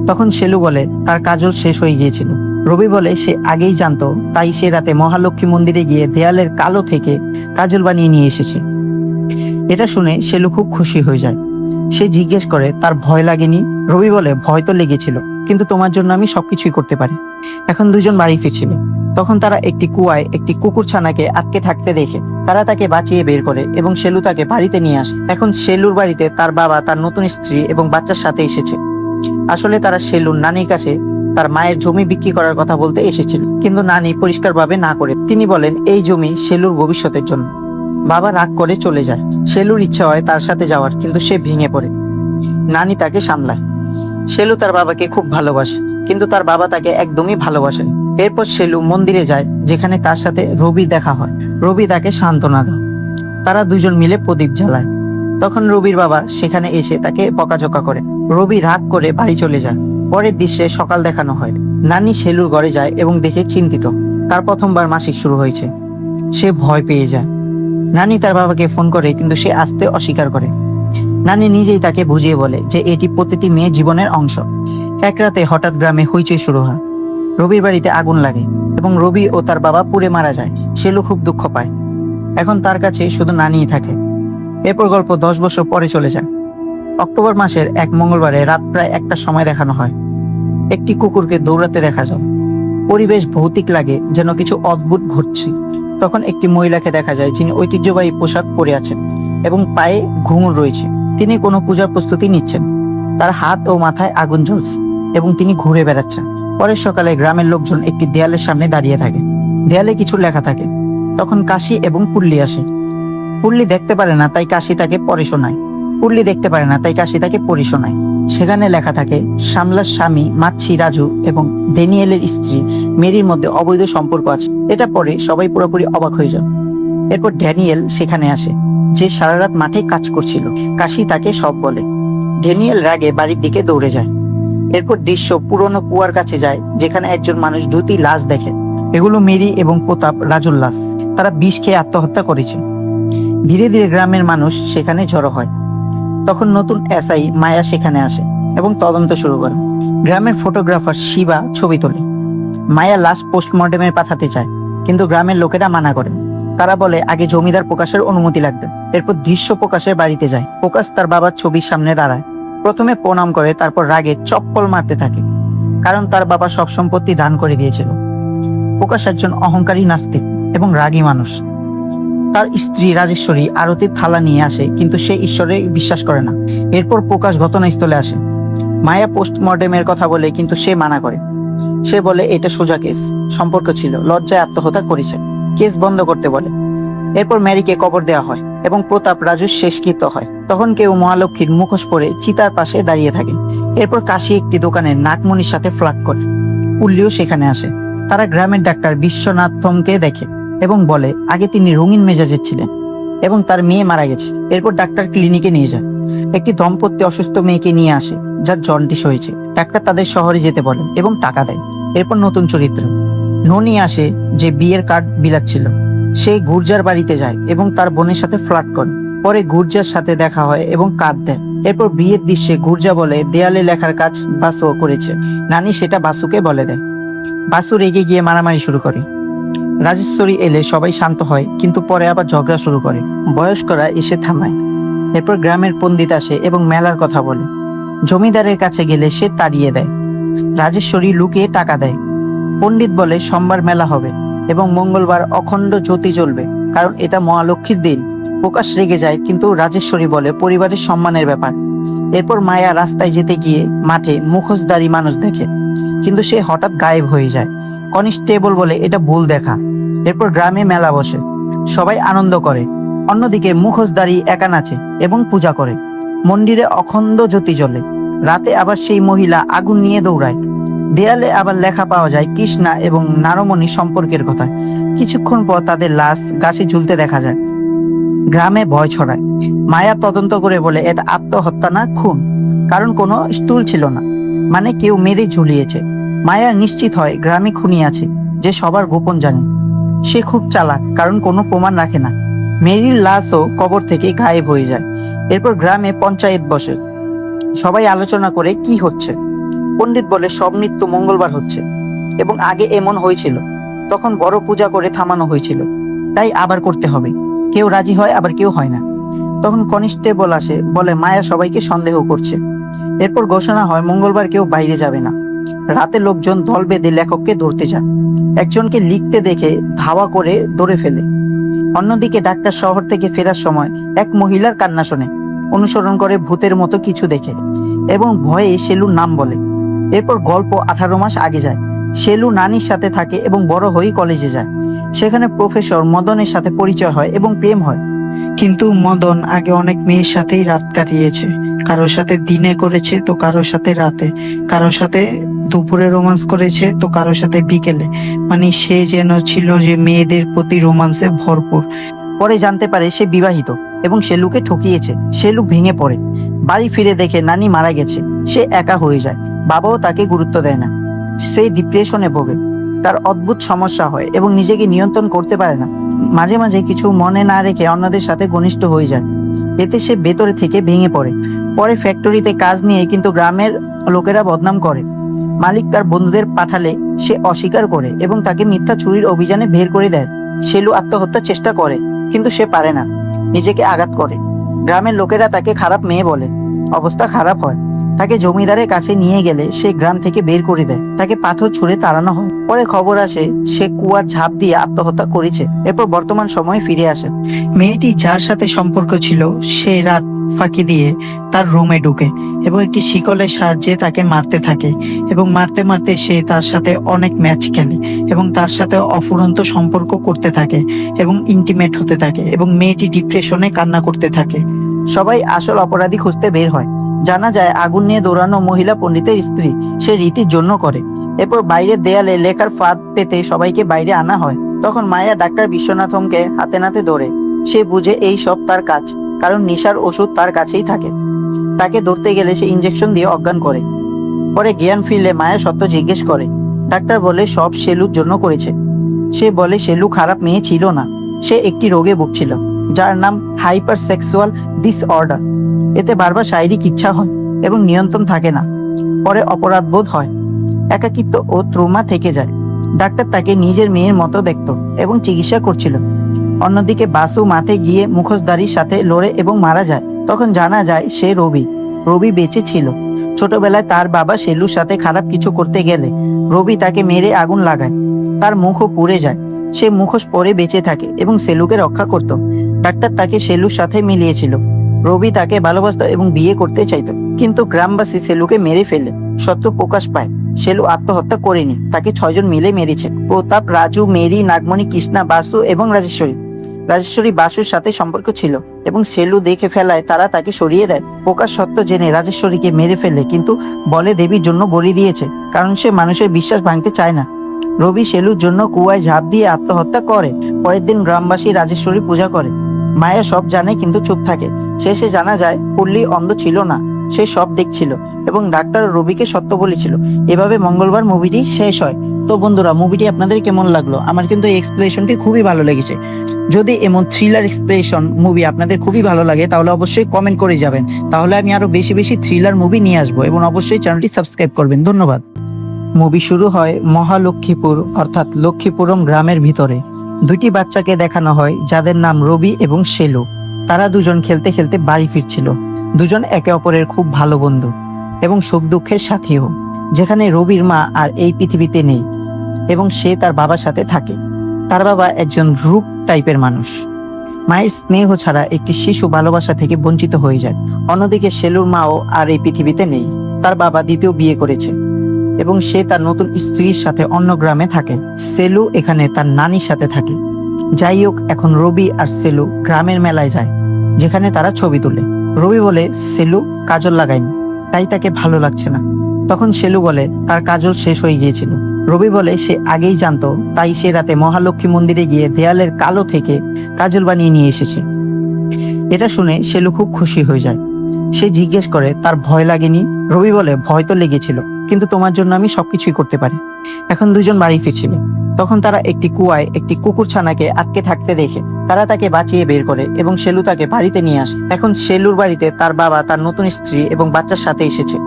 তখন সেলু বলে তার কাজল শেষ হয়ে গিয়েছিল। রবি বলে সে আগেই জানতো, তাই সে রাতে মহালক্ষ্মী মন্দিরে গিয়ে দেয়ালের কালো থেকে কাজল বানিয়ে নিয়ে এসেছে। এটা শুনে সেলু খুব খুশি হয়ে যায়। সে জিজ্ঞেস করে তার ভয় লাগেনি। রবি বলে ভয় তো লেগেছিল, কিন্তু তোমার জন্য আমি সবকিছুই করতে পারি। এখন দুজন বাড়ি ফিরছিল। তখন তারা একটি কুয়ায় একটি কুকুরছানাকে আটকে থাকতে দেখে তারা তাকে বাঁচিয়ে বের করে এবং সেলু তাকে বাড়িতে নিয়ে আসে। এখন সেলুর বাড়িতে তার বাবা, তার নতুন স্ত্রী এবং বাচ্চার সাথে এসেছে। আসলে তারা সেলুর নানির কাছে তার মায়ের জমি বিক্রি করার কথা বলতে এসেছিল, কিন্তু নানি পরিষ্কারভাবে না করে তিনি বলেন এই জমি সেলুর ভবিষ্যতের জন্য। বাবা রাগ করে চলে যায়। সেলুর ইচ্ছা হয় তার সাথে যাওয়ার, কিন্তু সে ভেঙে পড়ে। নানি তাকে সামলায়। সেলু তার বাবাকে খুব ভালোবাসে, কিন্তু তার বাবা তাকে একদমই ভালোবাসেন। এরপর সেলু মন্দিরে যায়, যেখানে তার সাথে রবি দেখা হয়। রবি তাকে সান্ত্বনা দেয়। তারা দুজন মিলে প্রদীপ জ্বালায়। তখন রবির বাবা সেখানে এসে তাকে বকাঝকা করে। রবি রাগ করে বাড়ি চলে যায়। পরের দৃশ্যে সকাল দেখানো হয়। নানি সেলুর ঘরে যায় এবং দেখে চিন্তিত। তার প্রথমবার মাসিক শুরু হয়েছে। সে ভয় পেয়ে যায়। নানি তার বাবাকে ফোন করে, কিন্তু সে আসতে অস্বীকার করে। নানি নিজেই তাকে বুঝিয়ে বলে যে এটি প্রতিটি মেয়ের জীবনের অংশ। এক রাতে হঠাৎ গ্রামে হইচই শুরু হয়। রবির বাড়িতে আগুন লাগে এবং রবি ও তার বাবা পুড়ে মারা যায়। সেলু খুব দুঃখ পায়। এখন তার কাছে শুধু নানিই থাকে। এরপর গল্প 10 বছর পরে চলে যায়। অক্টোবর মাসের এক মঙ্গলবারে রাত প্রায় 1টার সময় দেখানো হয়। একটি কুকুরকে দৌড়াতে দেখা যায়। পরিবেশ ভৌতিক লাগে, যেন কিছু অদ্ভুত ঘটছে। তখন একটি মহিলাকে দেখা যায় যিনি ঐতিহ্যবাহী পোশাক পরে আছেন এবং পায়ে ঘুঙুর রয়েছে। তিনি কোনো পূজার প্রস্তুতি নিচ্ছেন। তার হাত ও মাথায় আগুন জ্বলছে এবং তিনি ঘুরে বেড়াচ্ছেন। পরের সকালে গ্রামের লোকজন একটি দেয়ালের সামনে দাঁড়িয়ে থাকে। দেয়ালে কিছু লেখা থাকে। তখন কাশি এবং পুল্লি আসে। পুল্লি দেখতে পারে না, তাই কাশি তাকে পড়ে শোনায়। পুল্লি দেখতে পারে না, তাই কাশি তাকে পড়ে শোনায়। সেখানে লেখা থাকে শামলার স্বামী মাছি রাজু এবং ড্যানিয়েলের স্ত্রী মেরির মধ্যে অবৈধ সম্পর্ক আছে। এটা পড়ে সবাই পুরোপুরি অবাক হয়ে যান। এরপর ড্যানিয়েল সেখানে আসে, যে সারা রাত মাঠে কাজ করছিল। কাশি তাকে সব বলে। ড্যানিয়েল রাগে বাড়ির দিকে দৌড়ে যায়। এরপর দৃশ্য পুরনো কুয়ার কাছে যায়, যেখানে একজন মানুষ দুটি লাশ দেখে। এগুলো মেরি এবং প্রতাপ রাজুর লাশ। তারা বিষ খেয়ে আত্মহত্যা করেছে। ধীরে ধীরে গ্রামের মানুষ সেখানে জড়ো হয়। তখন নতুন এসআই মায়া সেখানে আসে এবং তদন্ত শুরু করে। গ্রামের ফটোগ্রাফার শিবা ছবি তোলে। মায়া লাশ পোস্টমর্টেমে পাঠাতে চায়, কিন্তু গ্রামের লোকেরা মানা করে। তারা বলে আগে জমিদার প্রকাশের অনুমতি লাগবে। এরপর দৃশ্য প্রকাশের বাড়িতে যায়। প্রকাশ তার বাবার ছবির সামনে দাঁড়ায়। প্রথমে প্রণাম করে, তারপর রাগে চপ্পল মারতে থাকে, কারণ তার বাবা সব সম্পত্তি দান করে দিয়েছিল। প্রকাশ একজন অহংকারী নাস্তিক এবং রাগী মানুষ। তার স্ত্রী রাজেশ্বরী আরতির থালা নিয়ে আসে, কিন্তু সে ঈশ্বরে বিশ্বাস করে না। এরপর প্রকাশ ঘটনাস্থলে আসে। মায়া পোস্টমর্টেমের কথা বলে, কিন্তু সে মানা করে। সে বলে এটা সোজা কেস, সম্পর্ক ছিল, লজ্জায় আত্মহত্যা করেছে, কেস বন্ধ করতে বলে। এরপর ম্যারিকে কবর দেওয়া হয় এবং প্রতাপ রাজুর শেষকৃত্য হয়। তখন কেউ মহালক্ষ্মীর মুখোশ পরে চিতার পাশে দাঁড়িয়ে থাকে। এরপর কাশি একটি দোকানে নাগমণির সাথে ফ্লার্ট করে। পুল্লিও সেখানে আসে। তারা গ্রামের ডাক্তার বিশ্বনাথমকে দেখে এবং বলে আগে তিনি রঙিন মেজাজের ছিলেন এবং তার মেয়ে মারা গেছে। এরপর ডাক্তার ক্লিনিকে নিয়ে যায়। একটি দম্পতি অসুস্থ মেয়েকে নিয়ে আসে, যার জন্ডিস হয়েছে। ডাক্তার তাদের শহরে যেতে বলে এবং টাকা দেয়। এরপর নতুন চরিত্র ননি আসে, যে বিয়ের কার্ড বিলাচ্ছিল। সে গুর্জার বাড়িতে যায় এবং তার বোনের সাথে ফ্লার্ট করে। পরে গুর্জার সাথে দেখা হয় এবং কার্ড দেয়। এরপর বিয়ের দৃশ্যে গুর্জা বলে দেয়ালে লেখার কাজ বাসু করেছে। নানি সেটা বাসুকে বলে দেয়। বাসু রেগে গিয়ে মারামারি শুরু করে। রাজেশ্বরী এলে সবাই শান্ত হয়, কিন্তু পরে আবার ঝগড়া শুরু করে। বয়স্করা এসে থামায়। এরপর গ্রামের পণ্ডিত আসে এবং মেলার কথা বলে। জমিদারের কাছে গেলে সে তাড়িয়ে দেয়। রাজেশ্বরী লুকিয়ে টাকা দেয়। পণ্ডিত বলে সোমবার মেলা হবে এবং মঙ্গলবার অখণ্ড জ্যোতি জ্বলবে, কারণ এটা মহালক্ষ্মীর দিন। প্রকাশ রেগে যায়, কিন্তু রাজেশ্বরী বলে পরিবারের সম্মানের ব্যাপার। এরপর মায়া রাস্তায় যেতে গিয়ে মাঠে মুখোশধারী মানুষ দেখে, কিন্তু সে হঠাৎ গায়েব হয়ে যায়। কনস্টেবল বলে এটা ভুল দেখা। এরপর গ্রামে মেলা বসে, সবাই আনন্দ করে। অন্যদিকে মুখোশধারী একা নাচে এবং পূজা করে। মন্দিরে অখণ্ড জ্যোতি জ্বলে। রাতে আবার সেই মহিলা আগুন নিয়ে দৌড়ায়। দেয়ালে আবার লেখা পাওয়া যায় কৃষ্ণা এবং নারমণি সম্পর্কের কথা। কিছুক্ষণ পর তাদের লাশ গাছে ঝুলতে দেখা যায়। গ্রামে ভয় ছড়ায়। মায়া তদন্ত করে বলে এটা আত্মহত্যা না, খুন, কারণ কোনো স্টুল ছিল না, মানে কেউ মেরে ঝুলিয়েছে। মায়া নিশ্চিত হয় গ্রামে খুনি আছে, যে সবার গোপন জানে। সে খুব চালাক, কারণ কোনো প্রমাণ রাখে না। মেরির লাশও কবর থেকে গায়েব হয়ে যায়। এরপর গ্রামে পঞ্চায়েত বসে। সবাই আলোচনা করে কি হচ্ছে। পণ্ডিত বলে সব নৃত্য মঙ্গলবার হচ্ছে এবং আগে এমন হয়েছিল, তখন বড় পূজা করে থামানো হয়েছিল, তাই আবার করতে হবে। কেউ রাজি হয়, আবার কেউ হয় না। তখন কনস্টেবল আসে, বলে মায়া সবাইকে সন্দেহ করছে। এরপর ঘোষণা হয় মঙ্গলবার কেউ বাইরে যাবে না। রাতে লোকজন দল বেঁধে লেখককে ধরতে যায়। একজনকে লিখতে দেখে ধাওয়া করে ধরে ফেলে। অন্যদিকে ডাক্তার শহর থেকে ফেরার সময় এক মহিলার কান্না শোনে, অনুসরণ করে ভূতের মতো কিছু দেখে এবং ভয়ে শেলুর নাম বলে। এরপর গল্প 18 মাস আগে যায়। শেলু নানির সাথে থাকে এবং বড় হয়ে কলেজে যায়। সেখানে প্রফেসর মদনের সাথে পরিচয় হয় এবং প্রেম হয়। কিন্তু মদন আগে অনেক মেয়ের সাথেই রাত কাটিয়েছে। কারোর সাথে দিনে করেছে, তো কারোর সাথে রাতে, কারোর সাথে দুপুরে রোমান্স করেছে, তো কারোর সাথে বিকেলে। মানে সে যেন ছিল যে মেয়েদের প্রতি রোমান্সে ভরপুর। পরে জানতে পারে সে বিবাহিত এবং শেলুকে ঠকিয়েছে। শেলু ভেঙে পড়ে। বাড়ি ফিরে দেখে নানি মারা গেছে। সে একা হয়ে যায়। বাবাও তাকে গুরুত্ব দেয় না। সে ডিপ্রেশনে ভোগে। তার অদ্ভুত সমস্যা হয় এবং নিজেকে নিয়ন্ত্রণ করতে পারে না। মাঝে মাঝে কিছু মনে না রেখে অন্যদের সাথে ঘনিষ্ঠ হয়ে যায়। এতে সে ভেতরে থেকে ভেঙে পড়ে। পরে ফ্যাক্টরিতে কাজ নিয়ে কিন্তু গ্রামের লোকেরা বদনাম করে। মালিক তার বন্ধুদের পাঠালে সে অস্বীকার করে এবং তাকে মিথ্যা চুরির অভিযানে বের করে দেয়। শেলু আত্মহত্যার চেষ্টা করে, কিন্তু সে পারে না, নিজেকে আঘাত করে। গ্রামের লোকেরা তাকে খারাপ মেয়ে বলে। অবস্থা খারাপ হয়। তাকে জমিদারের কাছে নিয়ে গেলে সে গ্রাম থেকে বের করে দেয়, তাকে পাথর ছুঁড়ে তাড়ানো হয়। পরে খবর আসে সে কুয়ার ঝাঁপ দিয়ে আত্মহত্যা করেছে। এরপর বর্তমান সময়ে ফিরে আসে। মেয়েটি যার সাথে সম্পর্ক ছিল সে রাত ফাঁকি দিয়ে তার রুমে ঢুকে এবং একটি শিকলের সাহায্যে তাকে মারতে থাকে এবং মারতে মারতে সে তার সাথে অনেক ম্যাচ খেলে এবং তার সাথে অফুরন্ত সম্পর্ক করতে থাকে এবং ইন্টিমেট হতে থাকে এবং মেয়েটি ডিপ্রেশনে কান্না করতে থাকে। সবাই আসল অপরাধী খুঁজতে বের হয়। জানা যায় আগুন নিয়ে দৌড়ানো মহিলা পণ্ডিতের স্ত্রী সে রীতির জন্য করে। এরপর বাইরের দেয়ালে লেখার ফাঁদ পেতে সবাইকে বাইরে আনা হয়। তখন মায়া ডাক্তার বিশ্বনাথমকে হাতে নাতে ধরে। সে বুঝে এই সব তার কাজ, কারণ নেশার ওষুধ তার কাছেই থাকে। তাকে ধরতে গেলে সে ইঞ্জেকশন দিয়ে অজ্ঞান করে। পরে জ্ঞান ফিরলে মায়া সত্য জিজ্ঞেস করে। ডাক্তার বলে সব শেলুর জন্য করেছে। সে বলে শেলু খারাপ মেয়ে ছিল না, সে একটি রোগে ভুগছিল যার নাম হাইপার সেক্সুয়াল ডিসঅর্ডার। এতে বারবার শারীরিক ইচ্ছা হয় এবং নিয়ন্ত্রণ থাকে না। পরে অপরাধ বোধ হয়, একাকিত্ব ও ট্রমা থেকে যায়। ডাক্তার তাকে নিজের মেয়ের মতো দেখত এবং চিকিৎসা করছিল। অন্যদিকে বাসু মাঠে গিয়ে মুখোশধারীর সাথে লড়ে এবং মারা যায়। তখন জানা যায় সে রবি বেঁচে ছিল। ছোটবেলায় তার বাবা শেলুর সাথে খারাপ কিছু করতে গেলে রবি তাকে মেরে আগুন লাগায়, তার মুখও পুড়ে যায়। সে মুখোশ পরে বেঁচে থাকে এবং সেলুকে রক্ষা করত। ডাক্তার তাকে শেলুর সাথে মিলিয়েছিল। রবি তাকে ভালোবাসত এবং বিয়ে করতে চাইত, কিন্তু গ্রামবাসী সেলুকে মেরে ফেলে। সত্য প্রকাশ পায়, শেলু আত্মহত্যা করেনি, তাকে 6 জন মিলে মেরেছে। প্রতাপ, রাজু, মেরি, নাগমণি, কৃষ্ণা, বাসু এবং রাজেশ্বরী বাসুর সাথে সম্পর্ক ছিল এবং সেলু দেখে ফেলায় তারা তাকে সরিয়ে দেয়। প্রকাশ সত্য জেনে রাজেশ্বরীকে মেরে ফেলে, কিন্তু বলে দেবীর জন্য বলি দিয়েছে, কারণ সে মানুষের বিশ্বাস ভাঙতে চায় না। রবি শেলুর জন্য কুয়ায় ঝাঁপ দিয়ে আত্মহত্যা করে। পরের দিন গ্রামবাসী রাজেশ্বরী পূজা করে। মায়া সব জানে কিন্তু চুপ থাকে। শেষে জানা যায় পুল্লি অন্ধ ছিল না, সে সব দেখছিল এবং ডাক্তার রবিকে সত্য বলেছিল। এভাবে মঙ্গলবার মুভিটি শেষ হয়। তো বন্ধুরা, মুভিটি আপনাদের কেমন লাগলো? আমার কিন্তু এই এক্সপ্লেনেশনটি খুবই ভালো লেগেছে। যদি এমন থ্রিলার এক্সপ্রেশন মুভি আপনাদের খুবই ভালো লাগে তাহলে অবশ্যই কমেন্ট করে যাবেন, তাহলে আমি আরো বেশি বেশি থ্রিলার মুভি নিয়ে আসবো। এবং অবশ্যই চ্যানেলটি সাবস্ক্রাইব করবেন। ধন্যবাদ। মুভি শুরু হয় মহালক্ষ্মীপুর অর্থাৎ লক্ষ্মীপুরম গ্রামের ভিতরে। দুটি বাচ্চাকে দেখানো হয় যাদের নাম রবি এবং শেলু। তারা দুজন খেলতে খেলতে বাড়ি ফিরছিল। দুজন একে অপরের খুব ভালো বন্ধু এবং সুখ দুঃখের সাথীও। যেখানে রবির মা আর এই পৃথিবীতে নেই এবং সে তার বাবার সাথে থাকে। তার বাবা একজন রূপ টাইপের মানুষ। মায়ের স্নেহ ছাড়া একটি শিশু ভালোবাসা থেকে বঞ্চিত হয়ে যায়। অন্যদিকে শেলুর মাও আর এই পৃথিবীতে নেই। তার বাবা দ্বিতীয় বিয়ে করেছে এবং সে তার নতুন স্ত্রীর সাথে অন্য গ্রামে থাকে। সেলু এখানে তার নানির সাথে থাকে। যাই হোক, এখন রবি আর সেলু গ্রামের মেলায় যায়, যেখানে তারা ছবি তোলে। রবি বলে সেলু কাজল লাগায়নি, তাই তাকে ভালো লাগছে না। তখন সেলু বলে তার কাজল শেষ হয়ে গিয়েছিল। রবি বলে সে আগেই জানতো, তাই সে রাতে মহালক্ষ্মী মন্দিরে গিয়ে দেয়ালের কালো থেকে কাজল বানিয়ে নিয়ে এসেছে। এটা শুনে সেলু খুব খুশি হয়ে যায়। সে জিজ্ঞেস করে তার ভয় লাগেনি। রবি বলে ভয় তো লেগেছিল, কিন্তু তোমার জন্য আমি সবকিছুই করতে পারি। এখন দুজন বাড়ি ফিরছিল। তখন তারা একটি কুয়ায় একটি কুকুর ছানাকে আটকে থাকতে দেখে তারা তাকে বাঁচিয়ে বের করে এবং সেলু তাকে বাড়িতে নিয়ে আসে। এখন সেলুর বাড়িতে তার বাবা, তার নতুন স্ত্রী এবং বাচ্চার সাথে এসেছে।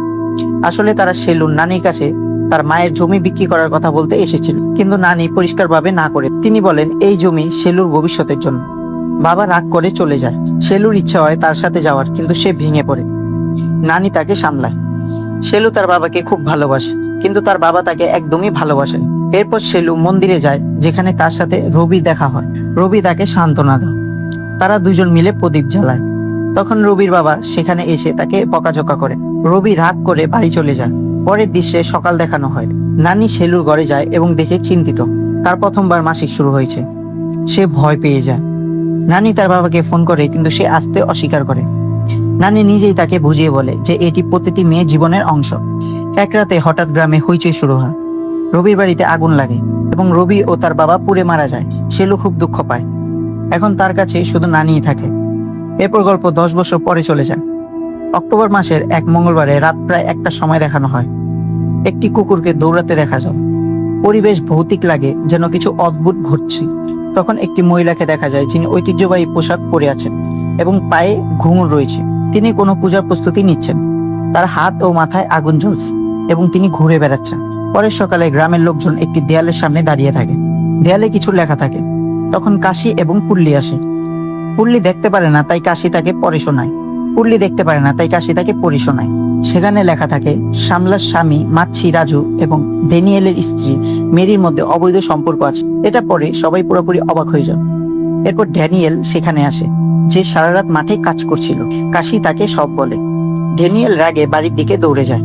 আসলে তারা সেলুর নানির কাছে তার মায়ের জমি বিক্রি করার কথা বলতে এসেছিল, কিন্তু নানি পরিষ্কারভাবে না করে তিনি বলেন এই জমি সেলুর ভবিষ্যতের জন্য। বাবা রাগ করে চলে যায়। সেলুর ইচ্ছা হয় তার সাথে যাওয়ার, কিন্তু সে ভেঙে পড়ে। নানি তাকে সামলায়। সেলু তার বাবাকে খুব ভালোবাসে, কিন্তু তার বাবা তাকে একদমই ভালোবাসেন। এরপর সেলু মন্দিরে যায়, যেখানে তার সাথে রবি দেখা হয়। রবি তাকে সান্ত্বনা দেয়। তারা দুজন মিলে প্রদীপ জ্বালায়। তখন রবির বাবা সেখানে এসে তাকে বকাঝকা করে। রবি রাগ করে বাড়ি চলে যায়। পরের দৃশ্যে সকাল দেখানো হয়। নানি সেলুর ঘরে যায় এবং দেখে চিন্তিত। তার প্রথমবার মাসিক শুরু হয়েছে। সে ভয় পেয়ে যায়। নানি তার বাবাকে ফোন করে, কিন্তু সে আসতে অস্বীকার করে। নানি নিজেই তাকে বুঝিয়ে বলে যে এটি প্রতিটি মেয়ের জীবনের অংশ। এক রাতে হঠাৎ গ্রামে হইচই শুরু হয়। রবির বাড়িতে আগুন লাগে এবং রবি ও তার বাবা পুড়ে মারা যায়। সেলু খুব দুঃখ পায়। এখন তার কাছে শুধু নানিই থাকে। এরপর গল্প 10 বছর পরে চলে যায়। অক্টোবর মাসের এক মঙ্গলবারে রাত প্রায় 1টার সময় দেখানো হয়। একটি কুকুরকে দৌড়াতে দেখা যায়। পরিবেশ ভৌতিক লাগে, যেন কিছু অদ্ভুত ঘটছে। তখন একটি মহিলাকে দেখা যায়, যিনি ঐতিহ্যবাহী পোশাক পরে আছেন এবং পায়ে ঘুঙুর রয়েছে। তিনি কোনো পূজার প্রস্তুতি নিচ্ছেন। তার হাত ও মাথায় আগুন জ্বলছে এবং তিনি ঘুরে বেড়াচ্ছেন। পরের সকালে গ্রামের লোকজন একটি দেয়ালের সামনে দাঁড়িয়ে থাকে। দেয়ালে কিছু লেখা থাকে। তখন কাশি এবং পুল্লি আসে। পুল্লি দেখতে পারে না, তাই কাশি তাকে পড়ে শোনায়। পুল্লি দেখতে পারে না, তাই কাশি তাকে পড়ে শোনায়। সেখানে লেখা থাকে শ্যামলার স্বামী মাচ্ছি রাজু এবং ড্যানিয়েলের স্ত্রী মেরির মধ্যে অবৈধ সম্পর্ক আছে। এটা পরে সবাই পুরোপুরি অবাক হয়ে যায়। এরপর ড্যানিয়েল সেখানে আসে, যে সারা রাত মাঠে কাজ করছিল। কাশি তাকে সব বলে। ড্যানিয়েল রাগে বাড়ির দিকে দৌড়ে যায়।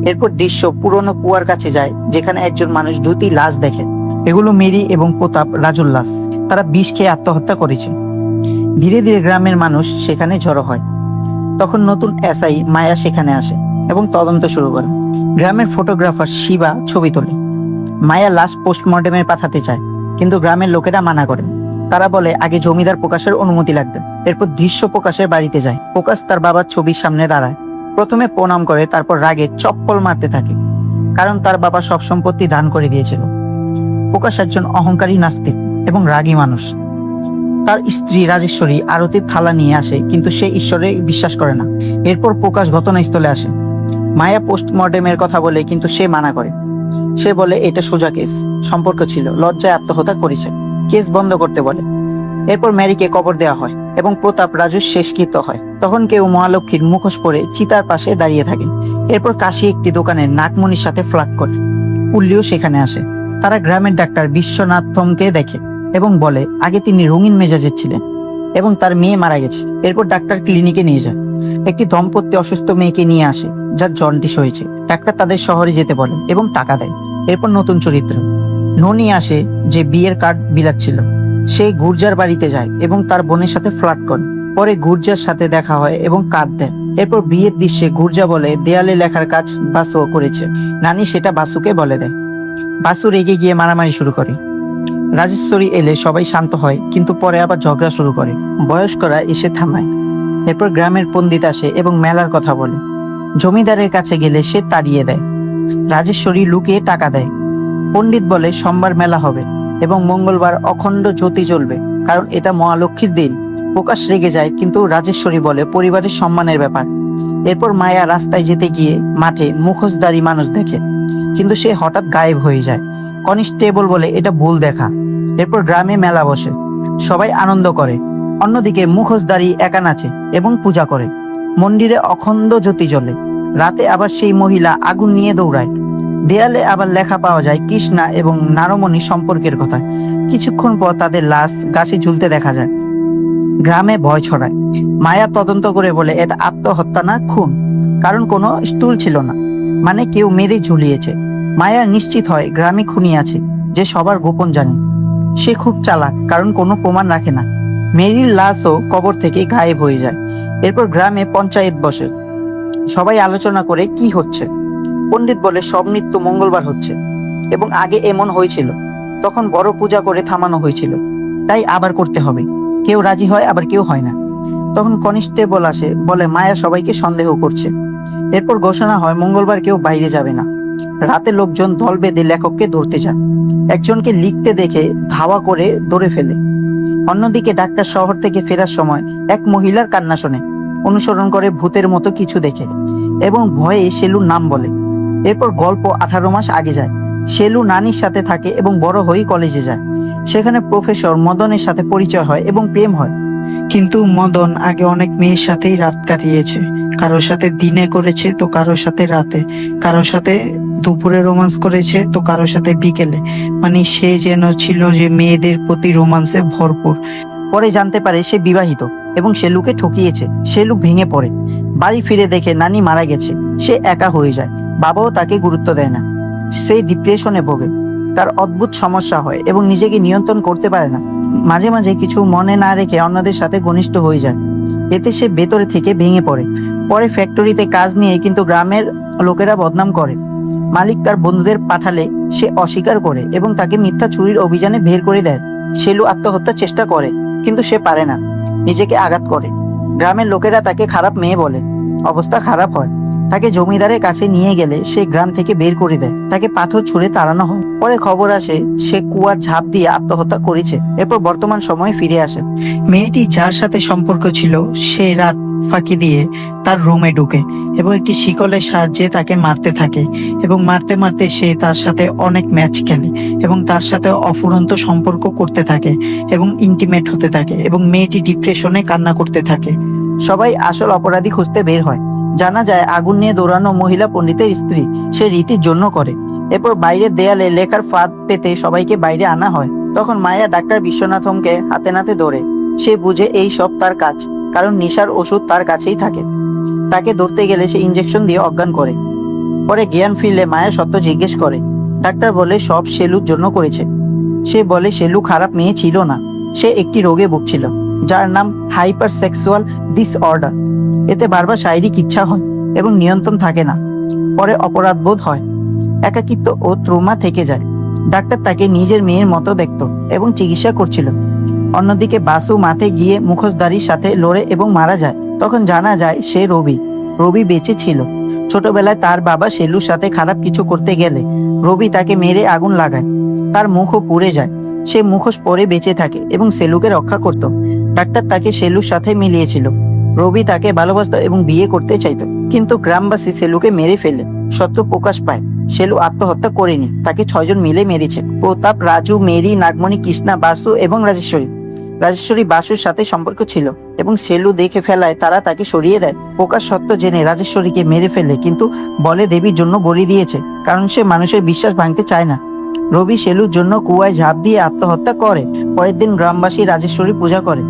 এরপর দৃশ্য পুরনো কুয়ার কাছে যায়, যেখানে একজন মানুষ দুটি লাশ দেখে। এগুলো মেরি এবং প্রতাপ রাজুর লাশ। তারা বিষ খেয়ে আত্মহত্যা করেছে। ধীরে ধীরে গ্রামের মানুষ সেখানে জড়ো হয়। তখন নতুন এসআই মায়া সেখানে আসে এবং তদন্ত শুরু করে। গ্রামের ফটোগ্রাফার শিবা ছবি তোলে। মায়া লাশ পোস্টমর্টেমে পাঠাতে চায়, কিন্তু গ্রামের লোকেরা মানা করে। তারা বলে আগে জমিদার প্রকাশের অনুমতি লাগবে। এরপর দৃশ্য প্রকাশের বাড়িতে যায়। প্রকাশ তার বাবার ছবির সামনে দাঁড়ায়। প্রথমে প্রণাম করে, তারপর রাগে চপ্পল মারতে থাকে, কারণ তার বাবা সব সম্পত্তি দান করে দিয়েছিল। প্রকাশ একজন অহংকারী নাস্তিক এবং রাগী মানুষ। তার স্ত্রী রাজেশ্বরী আরতির থালা নিয়ে আসে, কিন্তু সে ঈশ্বরে বিশ্বাস করে না। এরপর প্রকাশ ঘটনাস্থলে আসে। মায়া পোস্টমর্টেমের কথা বলে, কিন্তু সে মানা করে। সে বলে এটা সোজা কেস, সম্পর্ক ছিল, লজ্জায় আত্মহত্যা করেছে, কেস বন্ধ করতে বলে। এরপর ম্যারিকে কবর দেওয়া হয় এবং প্রতাপ রাজুর শেষকৃত্য হয়। তখন কেউ মহালক্ষ্মীর মুখোশ পরে চিতার পাশে দাঁড়িয়ে থাকে। এরপর কাশি একটি দোকানে নাগমণির সাথে ফ্লার্ট করে। পুল্লিও সেখানে আসে। তারা গ্রামের ডাক্তার বিশ্বনাথমকে দেখে এবং বলে আগে তিনি রঙিন মেজাজের ছিলেন এবং তার মেয়ে মারা গেছে। এরপর ডাক্তার ক্লিনিকে নিয়ে যায়। একটি দম্পতি অসুস্থ মেয়েকে নিয়ে আসে, যার জন্ডিস হয়েছে। ডাক্তার তাদের শহরে যেতে বলে এবং টাকা দেয়। এরপর নতুন চরিত্র ননি আসে, যে বিয়ের কার্ড বিলাচ্ছিল। সে গুর্জার বাড়িতে যায় এবং তার বোনের সাথে ফ্লার্ট করে। পরে গুর্জার সাথে দেখা হয় এবং কার্ড দেয়। এরপর বিয়ের দৃশ্যে গুর্জা বলে দেয়ালে লেখার কাজ বাসু করেছে। নানি সেটা বাসুকে বলে দেয়। বাসু রেগে গিয়ে মারামারি শুরু করে। রাজেশ্বরী এলে সবাই শান্ত হয়, কিন্তু পরে আবার ঝগড়া শুরু করে। বয়স্করা এসে থামায়। এরপর গ্রামের পণ্ডিত আসে এবং মেলার কথা বলে। জমিদারের কাছে গেলে সে তাড়িয়ে দেয়। রাজেশ্বরী লুকিয়ে টাকা দেয়। পণ্ডিত বলে সোমবার মেলা হবে এবং মঙ্গলবার অখণ্ড জ্যোতি জ্বলবে, কারণ এটা মহালক্ষ্মীর দিন। প্রকাশ রেগে যায়, কিন্তু রাজেশ্বরী বলে পরিবারের সম্মানের ব্যাপার। এরপর মায়া রাস্তায় যেতে গিয়ে মাঠে মুখোশধারী মানুষ দেখে, কিন্তু সে হঠাৎ গায়েব হয়ে যায়। কনস্টেবল বলে এটা ভুল দেখা। এরপর গ্রামে মেলা বসে, সবাই আনন্দ করে। অন্যদিকে মুখোশধারী একা নাচে এবং পূজা করে। মন্দিরে অখণ্ড জ্যোতি জ্বলে। রাতে আবার সেই মহিলা আগুন নিয়ে দৌড়ায়। দেয়ালে আবার লেখা পাওয়া যায় কৃষ্ণা এবং নারমণি সম্পর্কের কথা। কিছুক্ষণ পর তাদের লাশ গাছে ঝুলতে দেখা যায়। গ্রামে ভয় ছড়ায়। মায়া তদন্ত করে বলে এটা আত্মহত্যা না, খুন, কারণ কোনো স্টুল ছিল না, মানে কেউ মেরে ঝুলিয়েছে। মায়া নিশ্চিত হয় গ্রামে খুনি আছে, যে সবার গোপন জানে। সে খুব চালাক, কারণ কোনো প্রমাণ রাখে না। মেরির লাশও কবর থেকে গায়েব হয়ে যায়। এরপর গ্রামে পঞ্চায়েত বসে। সবাই আলোচনা করে কি হচ্ছে। পণ্ডিত বলে সব নৃত্য মঙ্গলবার হচ্ছে এবং আগে এমন হয়েছিল, তখন বড় পূজা করে থামানো হয়েছিল, তাই আবার করতে হবে। কেউ রাজি হয়, আবার কেউ হয় না। তখন কনস্টেবল আসে, বলে মায়া সবাইকে সন্দেহ করছে। এরপর ঘোষণা হয় মঙ্গলবার কেউ বাইরে যাবে না। রাতে লোকজন দল বেঁধে লেখককে ধরতে যায়। একজনকে লিখতে দেখে ধাওয়া করে ধরে ফেলে। অন্যদিকে ডাক্তার শহর থেকে ফেরার সময় এক মহিলার কান্না শোনে, অনুসরণ করে ভূতের মতো কিছু দেখে এবং ভয়ে শেলুর নাম বলে। এরপর গল্প 18 মাস আগে যায়। শেলু নানির সাথে থাকে এবং বড় হয়ে কলেজে যায়। সেখানে প্রফেসর মদনের সাথে পরিচয় হয় এবং প্রেম হয়। কিন্তু মদন আগে অনেক মেয়ের সাথেই রাত কাটিয়েছে। কারোর সাথে দিনে করেছে, তো কারোর সাথে রাতে, কারোর সাথে দুপুরে রোমান্স করেছে, তো কারোর সাথে বিকেলে। মানে সে যেন ছিল যে মেয়েদের প্রতি রোমান্সে ভরপুর। পরে জানতে পারে সে বিবাহিত এবং শেলুকে ঠকিয়েছে। শেলু ভেঙে পড়ে। বাড়ি ফিরে দেখে নানি মারা গেছে। সে একা হয়ে যায়। বাবাও তাকে গুরুত্ব দেয় না। সে ডিপ্রেশনে ভোগে। তার অদ্ভুত সমস্যা হয় এবং নিজেকে নিয়ন্ত্রণ করতে পারে না। মাঝে মাঝে কিছু মনে না রেখে অন্যদের সাথে ঘনিষ্ঠ হয়ে যায়। এতে সে ভেতরে থেকে ভেঙে পড়ে। পরে ফ্যাক্টরিতে কাজ নিয়ে কিন্তু গ্রামের লোকেরা বদনাম করে। মালিক তার বন্ধুদের পাঠালে সে অস্বীকার করে এবং তাকে মিথ্যা চুরির অভিযানে বের করে দেয়। শেলু আত্মহত্যার চেষ্টা করে, কিন্তু সে পারে না, নিজেকে আঘাত করে। গ্রামের লোকেরা তাকে খারাপ মেয়ে বলে। অবস্থা খারাপ হয়। তাকে জমিদারের কাছে নিয়ে গেলে সে গ্রাম থেকে বের করে দেয়। তাকে পাথর ছুঁড়ে তাড়ানো হয়। পরে খবর আসে সে কুয়ার ঝাঁপ দিয়ে আত্মহত্যা করেছে। এরপর বর্তমান সময়ে ফিরে আসে। মেয়েটি যার সাথে সম্পর্ক ছিল সে রাত ফাঁকি দিয়ে তার রুমে ঢুকে এবং একটি শিকলের সাহায্যে তাকে মারতে থাকে এবং মারতে মারতে সে তার সাথে অনেক ম্যাচ খেলে এবং তার সাথে অফুরন্ত সম্পর্ক করতে থাকে এবং ইন্টিমেট হতে থাকে এবং মেয়েটি ডিপ্রেশনে কান্না করতে থাকে। সবাই আসল অপরাধী খুঁজতে বের হয়। জানা যায় আগুন নিয়ে দৌড়ানো মহিলা পণ্ডিতের স্ত্রী সে রীতির জন্য করে। এরপর বাইরের দেয়ালে লেখার ফাঁদ পেতে সবাইকে বাইরে আনা হয়। তখন মায়া ডাক্তার বিশ্বনাথমকে হাতে নাতে ধরে। সে বুঝে এই সব তার কাজ, কারণ নেশার ওষুধ তার কাছেই থাকে। তাকে ধরতে গেলে সে ইঞ্জেকশন দিয়ে অজ্ঞান করে। পরে জ্ঞান ফিরলে মায়া সত্য জিজ্ঞেস করে। ডাক্তার বলে সব শেলুর জন্য করেছে। সে বলে শেলু খারাপ মেয়ে ছিল না, সে একটি রোগে ভুগছিল যার নাম হাইপার সেক্সুয়াল ডিসঅর্ডার। এতে বারবার শারীরিক ইচ্ছা হয় এবং নিয়ন্ত্রণ থাকে না। পরে অপরাধ বোধ হয়, একাকিত্ব ও ট্রমা থেকে যায়। ডাক্তার তাকে নিজের মেয়ের মতো দেখত এবং চিকিৎসা করছিল। অন্যদিকে বাসু মাঠে গিয়ে মুখোশধারীর সাথে লড়ে এবং মারা যায়। তখন জানা যায় সে রবি বেঁচে ছিল। ছোটবেলায় তার বাবা শেলুর সাথে খারাপ কিছু করতে গেলে রবি তাকে মেরে আগুন লাগায়। তার মুখও পুড়ে যায়। সে মুখোশ পরে বেঁচে থাকে এবং সেলুকে রক্ষা করত। ডাক্তার তাকে শেলুর সাথে মিলিয়েছিল। রবি তাকে ভালোবাসত এবং বিয়ে করতে চাইত, কিন্তু গ্রামবাসী সেলুকে মেরে ফেলে। সত্য প্রকাশ পায়, শেলু আত্মহত্যা করেনি, তাকে 6 জন মিলে মেরেছে। প্রতাপ, রাজু, মেরি, নাগমণি, কৃষ্ণা, বাসু এবং রাজেশ্বরী বাসুর সাথে সম্পর্ক ছিল এবং শেলু দেখে ফেলায় তারা তাকে সরিয়ে দেয়। প্রকাশ সত্য জেনে রাজেশ্বরীকে মেরে ফেলে, কিন্তু বলে দেবীর জন্য বলি দিয়েছে, কারণ সে মানুষের বিশ্বাস ভাঙতে চায় না। রবি শেলুর জন্য কুয়ায় ঝাঁপ দিয়ে আত্মহত্যা করে। পরের দিন গ্রামবাসী রাজেশ্বরী পূজা করে।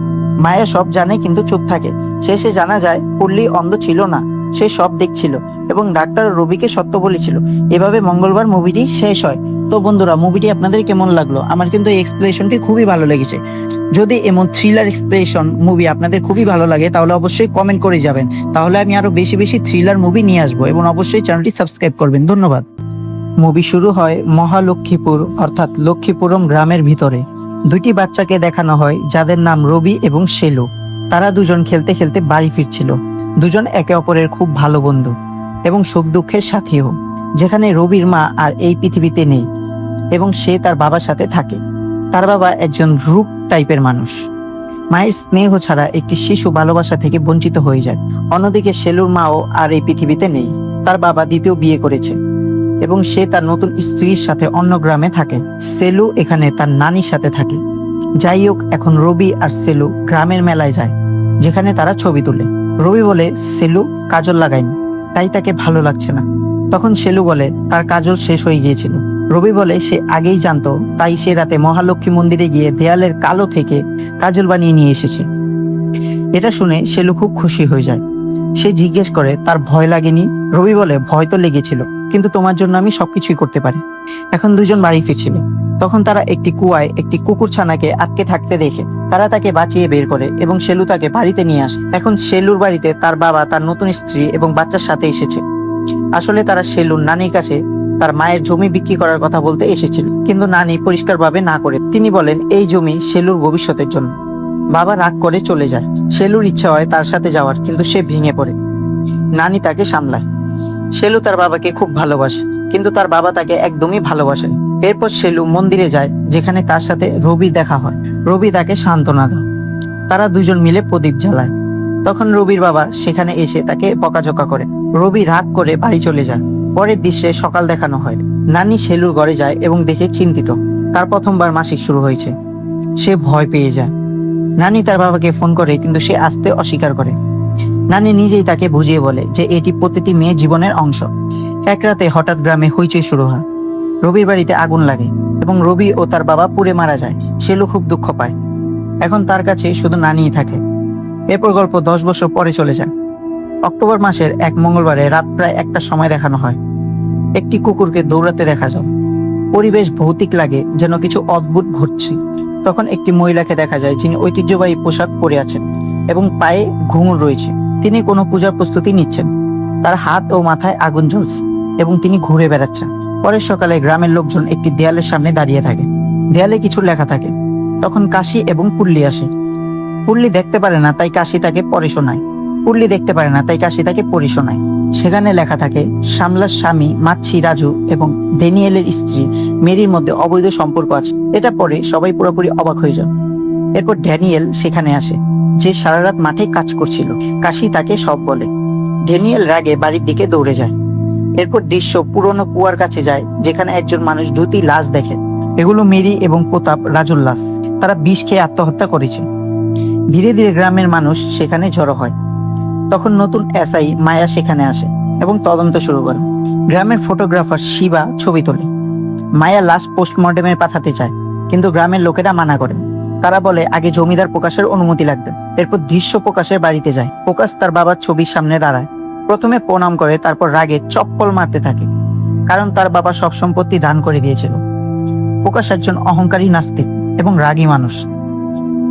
মায়া সব জানে কিন্তু চুপ থাকে। শেষে জানা যায় পুল্লি অন্ধ ছিল না, সে সব দেখছিল এবং ডাক্তার রবিকে সত্য বলেছিল। এভাবে মঙ্গলবার মুভিটি শেষ হয়। তো বন্ধুরা, মুভিটি আপনাদের কেমন লাগলো? আমার কিন্তু এই এক্সপ্লেনেশনটি খুবই ভালো লেগেছে। যদি এমন থ্রিলার এক্সপ্রেশন মুভি আপনাদের খুবই ভালো লাগে তাহলে অবশ্যই কমেন্ট করে যাবেন। তাহলে আমি আরো বেশি বেশি থ্রিলার মুভি নিয়ে আসবো এবং অবশ্যই চ্যানেলটি সাবস্ক্রাইব করবেন। ধন্যবাদ। মুভি শুরু হয় মহালক্ষ্মীপুর অর্থাৎ লক্ষ্মীপুরম গ্রামের ভিতরে। দুটি বাচ্চাকে দেখানো হয় যাদের নাম রবি এবং শেলু। তারা দুজন খেলতে খেলতে বাড়ি ফিরছিল। দুজন একে অপরের খুব ভালো বন্ধু এবং সুখ দুঃখের সাথীও। যেখানে রবির মা আর এই পৃথিবীতে নেই এবং সে তার বাবার সাথে থাকে। তার বাবা একজন রূপ টাইপের মানুষ। মায়ের স্নেহ ছাড়া একটি শিশু ভালোবাসা থেকে বঞ্চিত হয়ে যায়। অন্যদিকে শেলুর মাও আর এই পৃথিবীতে নেই। তার বাবা দ্বিতীয় বিয়ে করেছে এবং সে তার নতুন স্ত্রীর সাথে অন্য গ্রামে থাকে। সেলু এখানে তার নানির সাথে থাকে। যাই হোক, এখন রবি আর সেলু গ্রামের মেলায় যায়, যেখানে তারা ছবি তোলে। রবি বলে সেলু কাজল লাগায়নি, তাই তাকে ভালো লাগছে না। তখন সেলু বলে তার কাজল শেষ হয়ে গিয়েছিল। রবি বলে সে আগেই জানতো, তাই সে রাতে মহালক্ষ্মী মন্দিরে গিয়ে দেয়ালের কালো থেকে কাজল বানিয়ে নিয়ে এসেছে। এটা শুনে সেলু খুব খুশি হয়ে যায়। সে জিজ্ঞেস করে তার ভয় লাগেনি। রবি বলে ভয় তো লেগেছিল, কিন্তু তোমার জন্য আমি সবকিছুই করতে পারি। এখন দুজন বাড়ি ফিরছিল। তখন তারা একটি কুয়ায় একটি কুকুর ছানাকে আটকে থাকতে দেখে তারা তাকে বাঁচিয়ে বের করে এবং শেলু তাকে বাড়িতে নিয়ে আসে। এখন শেলুর বাড়িতে তার বাবা, তার নতুন স্ত্রী এবং বাচ্চার সাথে এসেছে। আসলে তারা শেলুর নানির কাছে তার মায়ের জমি বিক্রি করার কথা বলতে এসেছিল, কিন্তু নানি পরিষ্কারভাবে না করে তিনি বলেন এই জমি শেলুর ভবিষ্যতের জন্য। বাবা রাগ করে চলে যায়। শেলুর ইচ্ছা হয় তার সাথে যাওয়ার, কিন্তু সে ভেঙে পড়ে। নানি তাকে সামলায়। শেলু তার বাবাকে খুব ভালোবাসে, কিন্তু তার বাবা তাকে একদমই ভালোবাসেন। এরপর শেলু মন্দিরে যায়, যেখানে তার সাথে রবি দেখা হয়। রবি তাকে সান্ত্বনা দেয়। তারা দুজন মিলে প্রদীপ জ্বালায়। তখন রবির বাবা সেখানে এসে তাকে বকাঝকা করে। রবি রাগ করে বাড়ি চলে যায়। পরের দৃশ্যে সকাল দেখানো হয়। নানি শেলুর ঘরে যায় এবং দেখে চিন্তিত। তার প্রথমবার মাসিক শুরু হয়েছে। সে ভয় পেয়ে যায়। নানি তার বাবাকে ফোন করে, কিন্তু সে আসতে অস্বীকার করে। নানি নিজেই তাকে বুঝিয়ে বলে যে এটি প্রতিটি মেয়ের জীবনের অংশ। এক রাতে হঠাৎ গ্রামে হইচই শুরু হয়। রবির বাড়িতে আগুন লাগে এবং রবি ও তার বাবা পুড়ে মারা যায়। শেলু খুব দুঃখ পায়। এখন তার কাছে শুধু নানিই থাকে। এরপর গল্প 10 বছর পরে চলে যায়। অক্টোবর মাসের এক মঙ্গলবারে রাত প্রায় 1টার সময় দেখানো হয়। একটি কুকুরকে দৌড়াতে দেখা যায়। পরিবেশ ভৌতিক লাগে, যেন কিছু অদ্ভুত ঘটছে। তখন একটি মহিলাকে দেখা যায় যিনি ঐতিহ্যবাহী পোশাক পরে আছেন এবং পায়ে ঘুঙুর রয়েছে। তিনি কোনো পূজার প্রস্তুতি নিচ্ছেন। তার হাত ও মাথায় আগুন জ্বলছে এবং তিনি ঘুরে বেড়াচ্ছেন। পরের সকালে গ্রামের লোকজন একটি দেয়ালের সামনে দাঁড়িয়ে থাকে। দেয়ালে কিছু লেখা থাকে। তখন কাশি এবং পুল্লি আসে। পুল্লি দেখতে পারে না, তাই কাশি তাকে পড়ে শোনায়। পুল্লি দেখতে পারে না, তাই কাশি তাকে পড়ে শোনায়। সেখানে লেখা থাকে শ্যামলার স্বামী মাছি রাজু এবং ড্যানিয়েলের স্ত্রী মেরির মধ্যে অবৈধ সম্পর্ক আছে। এটা পরে সবাই পুরোপুরি অবাক হয়ে যায়। এরপর ড্যানিয়েল সেখানে আসে, যে সারা রাত মাঠে কাজ করছিল। কাশি তাকে সব বলে। ড্যানিয়েল রাগে বাড়ির দিকে দৌড়ে যায়। এরপর দৃশ্য পুরনো কুয়ার কাছে যায়, যেখানে একজন মানুষ 2টি লাশ দেখে। এগুলো মেরি এবং প্রতাপ, রাজুর লাশ। তারা বিষ খেয়ে আত্মহত্যা করেছে। ধীরে ধীরে গ্রামের মানুষ সেখানে জড়ো হয়। তখন নতুন এসআই মায়া সেখানে আসে এবং তদন্ত শুরু করে। গ্রামের ফটোগ্রাফার শিবা ছবি তোলে। মায়া লাশ পোস্টমর্টেমে পাঠাতে চায়, কিন্তু গ্রামের লোকেরা মানা করে। তারা বলে আগে জমিদার প্রকাশের অনুমতি লাগবে। এরপর দৃশ্য প্রকাশের বাড়িতে যায়। প্রকাশ তার বাবার ছবির সামনে দাঁড়ায়। প্রথমে প্রণাম করে, তারপর রাগে চপ্পল মারতে থাকে, কারণ তার বাবা সব সম্পত্তি দান করে দিয়েছিল। প্রকাশ একজন অহংকারী নাস্তিক এবং রাগী মানুষ।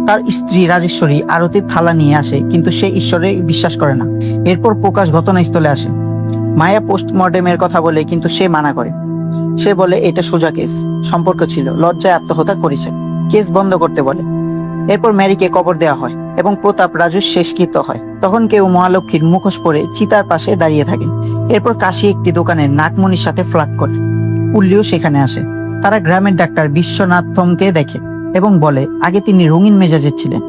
তার স্ত্রী রাজেশ্বরী আরতির থালা নিয়ে আসে, কিন্তু সে ঈশ্বরে বিশ্বাস করে না। এরপর প্রকাশ ঘটনাস্থলে আসে। মায়া পোস্টমর্টেমের কথা বলে, কিন্তু সে মানা করে। সে বলে এটা সোজা কেস, সম্পর্ক ছিল, লজ্জায় আত্মহত্যা করেছে, কেস বন্ধ করতে বলে। এরপর ম্যারিকে কবর দেওয়া হয় এবং প্রতাপ রাজু শেষকৃত্য হয়। তখন কেউ মহালক্ষ্মীর মুখোশ পরে চিতার পাশে দাঁড়িয়ে থাকে। এরপর কাশি একটি দোকানে নাগমণির সাথে ফ্লার্ট করে। পুল্লিও সেখানে আসে। তারা গ্রামের ডাক্তার বিশ্বনাথমকে দেখে এবং বলে আগে তিনি রঙিন মেজাজের ছিলেন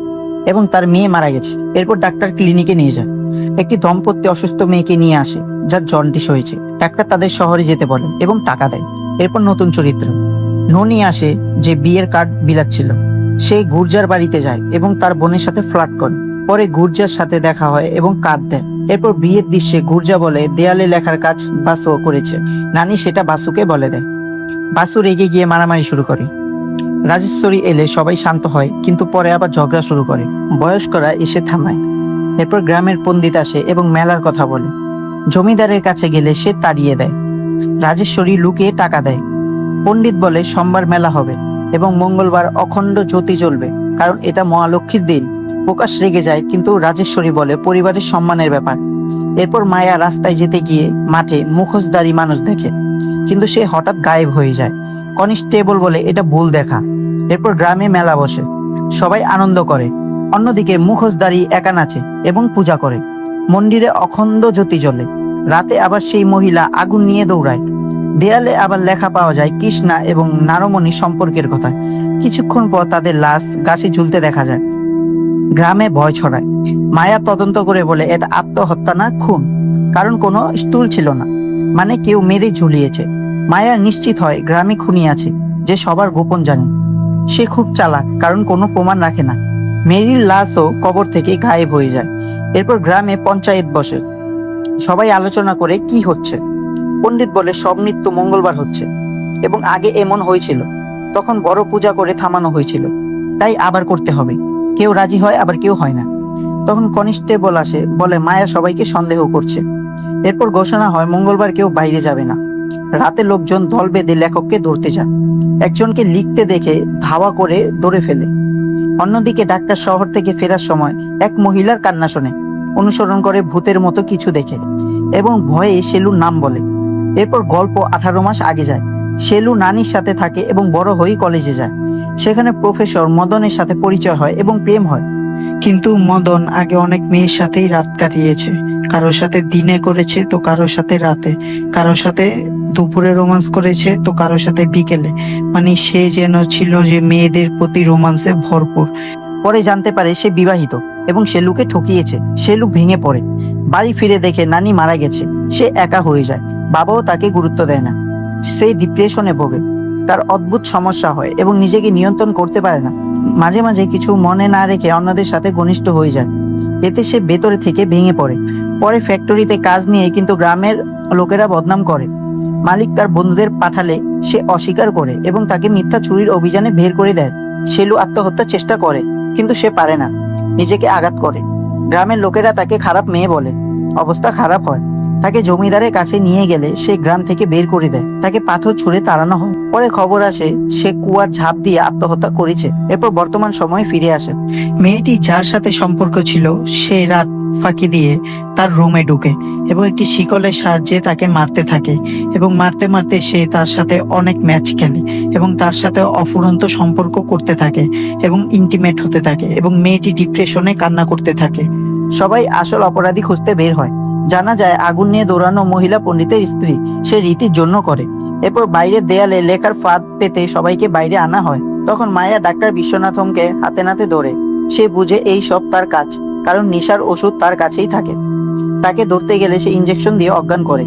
এবং তার মেয়ে মারা গেছে। এরপর ডাক্তার ক্লিনিকে নিয়ে যায়। একটি দম্পতি অসুস্থ মেয়েকে নিয়ে আসে, যার জন্ডিস হয়েছে। ডাক্তার তাদের শহরে যেতে বলেন এবং টাকা দেয়। এরপর নতুন চরিত্র ননি আসে, যে বিয়ের কার্ড বিলাচ্ছিল। সে গুর্জার বাড়িতে যায় এবং তার বোনের সাথে ফ্লার্ট করে। পরে গুর্জার সাথে দেখা হয় এবং কার্ড দেয়। এরপর বিয়ের দৃশ্যে গুর্জা বলে দেয়ালে লেখার কাজ বাসু করেছে। নানি সেটা বাসুকে বলে দেয়। বাসু রেগে গিয়ে মারামারি শুরু করে। রাজেশ্বরী এলে সবাই শান্ত হয়, কিন্তু পরে আবার ঝগড়া শুরু করে। বয়স্করা এসে থামায়। এরপর গ্রামের পণ্ডিত আসে এবং মেলার কথা বলে। জমিদারের কাছে গেলে সে তাড়িয়ে দেয়। রাজেশ্বরী লুকিয়ে টাকা দেয়। পণ্ডিত বলে সোমবার মেলা হবে এবং মঙ্গলবার অখণ্ড জ্যোতি জ্বলবে, কারণ এটা মহালক্ষ্মীর দিন। প্রকাশ রেগে যায়, কিন্তু রাজেশ্বরী বলে পরিবারের সম্মানের ব্যাপার। এরপর মায়া রাস্তায় যেতে গিয়ে মাঠে মুখোশধারী মানুষ দেখে, কিন্তু সে হঠাৎ গায়েব হয়ে যায়। কনস্টেবল বলে এটা ভুল দেখা। এরপর গ্রামে মেলা বসে, সবাই আনন্দ করে। অন্যদিকে মুখোশধারী একা নাচে এবং পূজা করে। মন্দিরে অখণ্ড জ্যোতি জ্বলে। রাতে আবার সেই মহিলা আগুন নিয়ে দৌড়ায়। দেয়ালে আবার লেখা পাওয়া যায় কৃষ্ণা এবং নারমণি সম্পর্কের কথা। কিছুক্ষণ পর তাদের লাশ গাছে ঝুলতে দেখা যায়। গ্রামে ভয় ছড়ায়। মায়া তদন্ত করে বলে এটা আত্মহত্যা না, খুন, কারণ কোনো স্টুল ছিল না, মানে কেউ মেরে ঝুলিয়েছে। মায়া নিশ্চিত হয় গ্রামে খুনি আছে, যে সবার গোপন জানে। সে খুব চালাক, কারণ কোনো প্রমাণ রাখে না। মেরির লাশও কবর থেকে গায়েব হয়ে যায়। এরপর গ্রামে পঞ্চায়েত বসে। সবাই আলোচনা করে কি হচ্ছে। পণ্ডিত বলে সব মৃত্যু মঙ্গলবার হচ্ছে এবং আগে এমন হয়েছিল, তখন বড় পূজা করে থামানো হয়েছিল, তাই আবার করতে হবে। কেউ রাজি হয়, আবার কেউ হয় না। তখন কনস্টেবল আসে, বলে মায়া সবাইকে সন্দেহ করছে। এরপর ঘোষণা হয় মঙ্গলবার কেউ বাইরে যাবে না। রাতে লোকজন দল বেঁধে লেখককে ধরতে যায়। একজনকে লিখতে দেখে ধাওয়া করে ধরে ফেলে। অন্যদিকে ডাক্তার শহর থেকে ফেরার সময় এক মহিলার কান্না শোনে, অনুসরণ করে ভূতের মতো কিছু দেখে এবং ভয়ে শেলুর নাম বলে। এরপর গল্প 18 মাস আগে যায়। শেলু নানির সাথে থাকে এবং বড় হয়ে কলেজে যায়। সেখানে প্রফেসর মদনের সাথে পরিচয় হয় এবং প্রেম হয়। কিন্তু মদন আগে অনেক মেয়ের সাথেই রাত কাটিয়েছে। কারোর সাথে দিনে করেছে, তো কারোর সাথে রাতে, কারোর সাথে দুপুরে রোমান্স করেছে, তো কারোর সাথে বিকেলে। মানে সে যেন ছিল যে মেয়েদের প্রতি রোমান্সে ভরপুর। পরে জানতে পারে সে বিবাহিত এবং শেলুকে ঠকিয়েছে। শেলু ভেঙে পড়ে। বাড়ি ফিরে দেখে নানি মারা গেছে। সে একা হয়ে যায়। বাবাও তাকে গুরুত্ব দেয় না। সে ডিপ্রেশনে ভোগে। তার অদ্ভুত সমস্যা হয় এবং নিজেকে নিয়ন্ত্রণ করতে পারে না। মাঝে মাঝে কিছু মনে না রেখে অন্যদের সাথে ঘনিষ্ঠ হয়ে যায়। এতে সে ভেতরে থেকে ভেঙে পড়ে। পরে ফ্যাক্টরিতে কাজ নিয়ে, কিন্তু গ্রামের লোকেরা বদনাম করে। মালিক তার বন্ধুদের পাঠালে সে অস্বীকার করে এবং তাকে মিথ্যা চুরির অভিযানে বের করে দেয়। শেলু আত্মহত্যার চেষ্টা করে, কিন্তু সে পারে না, নিজেকে আঘাত করে। গ্রামের লোকেরা তাকে খারাপ মেয়ে বলে। অবস্থা খারাপ হয়। তাকে জমিদারের কাছে নিয়ে গেলে সে গ্রাম থেকে বের করে দেয়। তাকে পাথর ছুঁড়ে তাড়ানো হয়। পরে খবর আসে সে কুয়ার ঝাঁপ দিয়ে আত্মহত্যা করেছে। এরপর বর্তমান সময়ে ফিরে আসে। মেয়েটি যার সাথে সম্পর্ক ছিল সে রাত ফাঁকি দিয়ে তার রুমে ঢুকে এবং একটি শিকলের সাহায্যে তাকে মারতে থাকে এবং মারতে মারতে সে তার সাথে অনেক ম্যাচ খেলে এবং তার সাথে অফুরন্ত সম্পর্ক করতে থাকে এবং ইন্টিমেট হতে থাকে এবং মেয়েটি ডিপ্রেশনে কান্না করতে থাকে। সবাই আসল অপরাধী খুঁজতে বের হয়। জানা যায় আগুন নিয়ে দৌড়ানো মহিলা পণ্ডিতের স্ত্রী। সে রীতির জন্য করে। এরপর বাইরের দেয়ালে লেখার ফাঁদ পেতে সবাইকে বাইরে আনা হয়। তখন মায়া ডাক্তার বিশ্বনাথমকে হাতে নাতে ধরে। সে বুঝে এই সব তার কাজ, কারণ নেশার ওষুধ তার কাছেই থাকে। তাকে ধরতে গেলে সে ইঞ্জেকশন দিয়ে অজ্ঞান করে।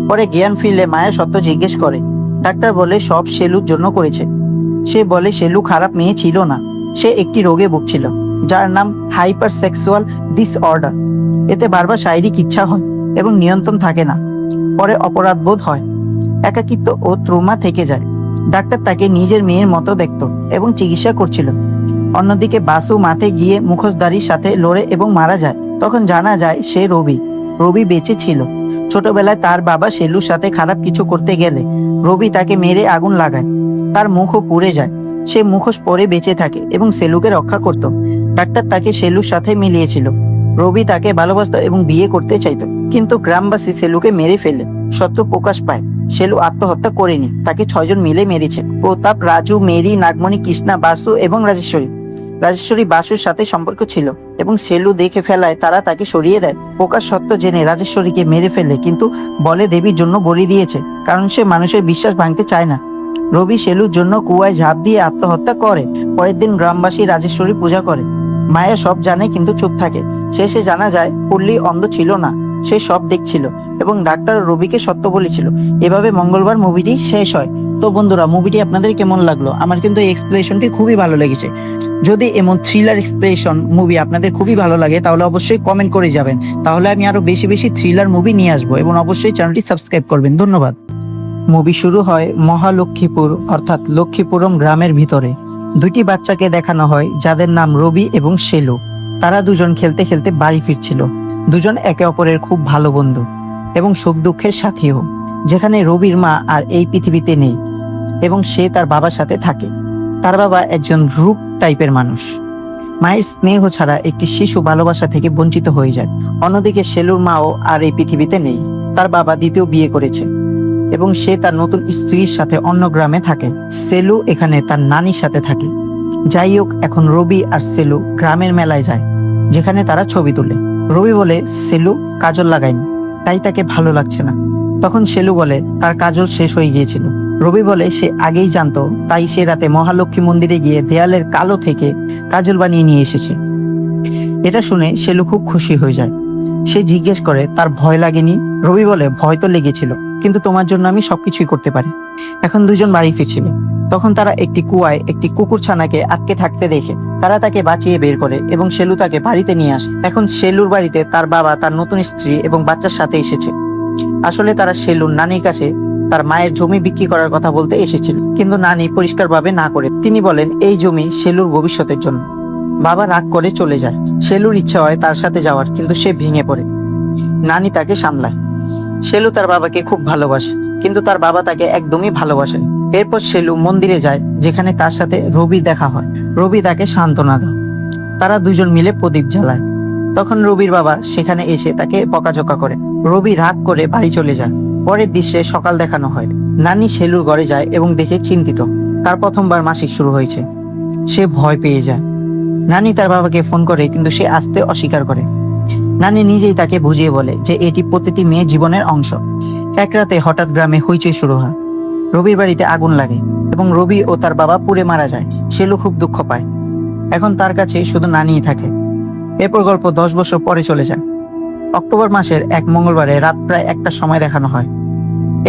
পরে জ্ঞান ফিরলে মায়া সত্য জিজ্ঞেস করে। ডাক্তার বলে সব শেলুর জন্য করেছে। সে বলে শেলু খারাপ মেয়ে ছিল না, সে একটি রোগে ভুগছিল। যার নাম হাইপার সেক্সুয়াল ডিসঅর্ডার। এতে বারবার শারীরিক ইচ্ছা হয় এবং নিয়ন্ত্রণ থাকে না। পরে অপরাধ বোধ হয়, একাকিত্ব ও ট্রমা থেকে যায়। ডাক্তার তাকে নিজের মেয়ের মতো দেখত এবং চিকিৎসা করছিল। অন্যদিকে বাসু মাঠে গিয়ে মুখোশধারীর সাথে লড়ে এবং মারা যায়। তখন জানা যায় সে রবি। রবি বেঁচে ছিল। ছোটবেলায় তার বাবা শেলুর সাথে খারাপ কিছু করতে গেলে রবি তাকে মেরে আগুন লাগায়। তার মুখও পুড়ে যায়। সে মুখোশ পরে বেঁচে থাকে এবং সেলুকে রক্ষা করত। ডাক্তার তাকে শেলুর সাথে মিলিয়েছিল। রবি তাকে ভালোবাসত এবং বিয়ে করতে চাইতো, কিন্তু গ্রামবাসী সেলুকে মেরে ফেলে। সত্য প্রকাশ পায়, শেলু আত্মহত্যা করেনি, তাকে 6 জন মিলে মেরেছে। প্রতাপ, রাজু, মেরি, নাগমণি, কৃষ্ণা, বাসু এবং রাজেশ্বরী। রাজেশ্বরী বাসুর সাথে সম্পর্ক ছিল এবং সেলু দেখে ফেলায় তারা তাকে সরিয়ে দেয়। প্রকাশ সত্য জেনে রাজেশ্বরীকে মেরে ফেলে, কিন্তু বলে দেবীর জন্য বলি দিয়েছে, কারণ সে মানুষের বিশ্বাস ভাঙতে চায় না। রবি শেলুর জন্য কুয়ায় ঝাঁপ দিয়ে আত্মহত্যা করে। পরের দিন গ্রামবাসী রাজেশ্বরী পূজা করে। মায়া সব জানে কিন্তু চুপ থাকে। শেষে জানা যায় পল্লী অন্ধ ছিল না, সে সব দেখছিল এবং ডাক্তার রবিকে সত্য বলেছিল। এভাবে মঙ্গলবার মুভিটি শেষ হয়। তো বন্ধুরা, মুভিটি আপনাদের কেমন লাগলো? আমার কিন্তু এই এক্সপ্লেনেশনটি খুবই ভালো লেগেছে। যদি এমন থ্রিলার এক্সপ্রেশন মুভি আপনাদের খুবই ভালো লাগে তাহলে অবশ্যই কমেন্ট করে যাবেন। তাহলে আমি আরো বেশি বেশি থ্রিলার মুভি নিয়ে আসবো এবং অবশ্যই চ্যানেলটি সাবস্ক্রাইব করবেন। ধন্যবাদ। মুভি শুরু হয় মহালক্ষ্মীপুর অর্থাৎ লক্ষ্মীপুরম গ্রামের ভিতরে। দুটি বাচ্চাকে দেখানো হয় যাদের নাম রবি এবং শেলু। তারা দুজন খেলতে খেলতে বাড়ি ফিরছিল। দুজন একে অপরের খুব ভালো বন্ধু এবং সুখ দুঃখের সাথীও। যেখানে রবির মা আর এই পৃথিবীতে নেই এবং সে তার বাবার সাথে থাকে। তার বাবা একজন রূপ টাইপের মানুষ। মায়ের স্নেহ ছাড়া একটি শিশু ভালোবাসা থেকে বঞ্চিত হয়ে যায়। অন্যদিকে শেলুর মাও আর এই পৃথিবীতে নেই। তার বাবা দ্বিতীয় বিয়ে করেছে এবং সে তার নতুন স্ত্রীর সাথে অন্য গ্রামে থাকে। সেলু এখানে তার নানির সাথে থাকে। যাই হোক, এখন রবি আর সেলু গ্রামের মেলায় যায়, যেখানে তারা ছবি তোলে। রবি বলে সেলু কাজল লাগায়নি, তাই তাকে ভালো লাগছে না। তখন সেলু বলে তার কাজল শেষ হয়ে গিয়েছিল। রবি বলে সে আগেই জানতো, তাই সে রাতে মহালক্ষ্মী মন্দিরে গিয়ে দেয়ালের কালো থেকে কাজল বানিয়ে নিয়ে এসেছে। এটা শুনে সেলু খুব খুশি হয়ে যায়। সে জিজ্ঞেস করে তার ভয় লাগেনি। রবি বলে ভয় তো লেগেছিল, কিন্তু তোমার জন্য আমি সবকিছুই করতে পারি। এখন দুজন বাড়ি ফিরছিল। তখন তারা একটি কুয়ায় একটি কুকুর ছানাকে আটকে থাকতে দেখে তারা তাকে বাঁচিয়ে বের করে এবং সেলু তাকে বাড়িতে নিয়ে আসে। এখন সেলুর বাড়িতে তার বাবা, তার নতুন স্ত্রী এবং বাচ্চার সাথে এসেছে। আসলে তারা সেলুর নানির কাছে তার মায়ের জমি বিক্রি করার কথা বলতে এসেছিল, কিন্তু নানি পরিষ্কারভাবে না করে তিনি বলেন এই জমি সেলুর ভবিষ্যতের জন্য। বাবা রাগ করে চলে যায়। সেলুর ইচ্ছা হয় তার সাথে যাওয়ার, কিন্তু সে ভেঙে পড়ে। নানি তাকে সামলায়। সেলু তার বাবাকে খুব ভালোবাসে, কিন্তু তার বাবা তাকে একদমই ভালোবাসেন। এরপর সেলু মন্দিরে যায়, যেখানে তার সাথে রবি দেখা হয়। রবি তাকে সান্ত্বনা দেয়। তারা দুজন মিলে প্রদীপ জ্বালায়। তখন রবির বাবা সেখানে এসে তাকে বকাঝকা করে। রবি রাগ করে বাড়ি চলে যায়। পরের দৃশ্যে সকাল দেখানো হয়। নানি সেলুর ঘরে যায় এবং দেখে চিন্তিত। তার প্রথমবার মাসিক শুরু হয়েছে। সে ভয় পেয়ে যায়। নানি তার বাবাকে ফোন করে, কিন্তু সে আসতে অস্বীকার করে। নানি নিজেই তাকে বুঝিয়ে বলে যে এটি প্রতিটি মেয়ের জীবনের অংশ। এক রাতে হঠাৎ গ্রামে হইচই শুরু হয়। রবির বাড়িতে আগুন লাগে এবং রবি ও তার বাবা পুড়ে মারা যায়। সেলু খুব দুঃখ পায়। এখন তার কাছে শুধু নানিই থাকে। এরপর গল্প 10 বছর পরে চলে যায়। অক্টোবর মাসের এক মঙ্গলবারে রাত প্রায় 1টার সময় দেখানো হয়।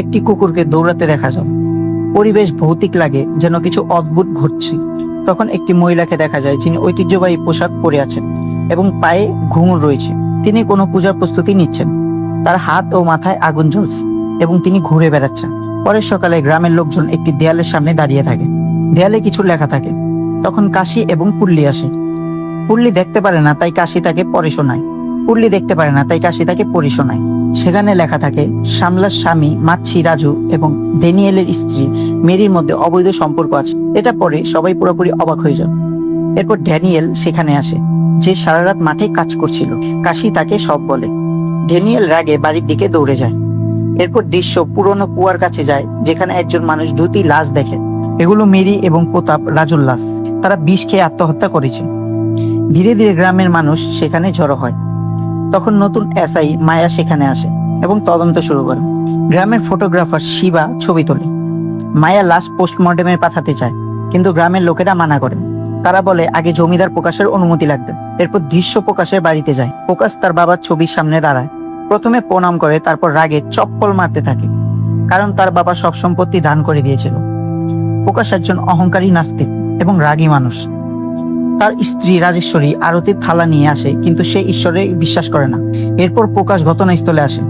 একটি কুকুরকে দৌড়াতে দেখা যায়। পরিবেশ ভৌতিক লাগে, যেন কিছু অদ্ভুত ঘটছে। তখন একটি মহিলাকে দেখা যায়, যিনি ঐতিহ্যবাহী পোশাক পরে আছেন এবং পায়ে ঘুঙুর রয়েছে। তিনি কোনো পূজার প্রস্তুতি নিচ্ছেন। তার হাত ও মাথায় আগুন জ্বলছে এবং তিনি ঘুরে বেড়াচ্ছেন। পরের সকালে গ্রামের লোকজন একটি দেয়ালের সামনে দাঁড়িয়ে থাকে। দেয়ালে কিছু লেখা থাকে। তখন কাশি এবং পুল্লি আসে। পুল্লি দেখতে পারে না, তাই কাশি তাকে পড়ে শোনায়। পুল্লি দেখতে পারে না, তাই কাশি তাকে পড়ে শোনায়। সেখানে লেখা থাকে শ্যামলার স্বামী মাছি রাজু এবং ড্যানিয়েলের স্ত্রী মেরির মধ্যে অবৈধ সম্পর্ক আছে। এটা পরে সবাই পুরোপুরি অবাক হয়ে যায়। এরপর ড্যানিয়েল সেখানে আসে, যে সারা রাত মাঠে কাজ করছিল। কাশি তাকে সব বলে। ড্যানিয়েল রাগে বাড়ির দিকে দৌড়ে যায়। এরপর দৃশ্য পুরনো কুয়ার কাছে যায়, যেখানে একজন মানুষ 2টি লাশ দেখে। এগুলো মেরি এবং প্রতাপ রাজুর লাশ। তারা বিষ খেয়ে আত্মহত্যা করেছে। ধীরে ধীরে গ্রামের মানুষ সেখানে জড়ো হয়। তখন নতুন এসআই মায়া সেখানে আসে এবং তদন্ত শুরু করে। গ্রামের ফটোগ্রাফার শিবা ছবি তোলে। মায়া লাশ পোস্টমর্টেমে পাঠাতে চায়, কিন্তু গ্রামের লোকেরা মানা করে। তারা বলে আগে জমিদার প্রকাশের অনুমতি লাগবে। এরপর দৃশ্য প্রকাশের বাড়িতে যায়। প্রকাশ তার বাবার ছবির সামনে দাঁড়ায়। প্রথমে প্রণাম করে, তারপর রাগে চপ্পল মারতে থাকে, কারণ তার বাবা সব সম্পত্তি দান করে দিয়েছিল। প্রকাশ একজন অহংকারী নাস্তিক এবং রাগী মানুষ। তার স্ত্রী রাজেশ্বরী আরতির থালা নিয়ে আসে, কিন্তু সে ঈশ্বরে বিশ্বাস করে না। এরপর প্রকাশ ঘটনাস্থলে আসে।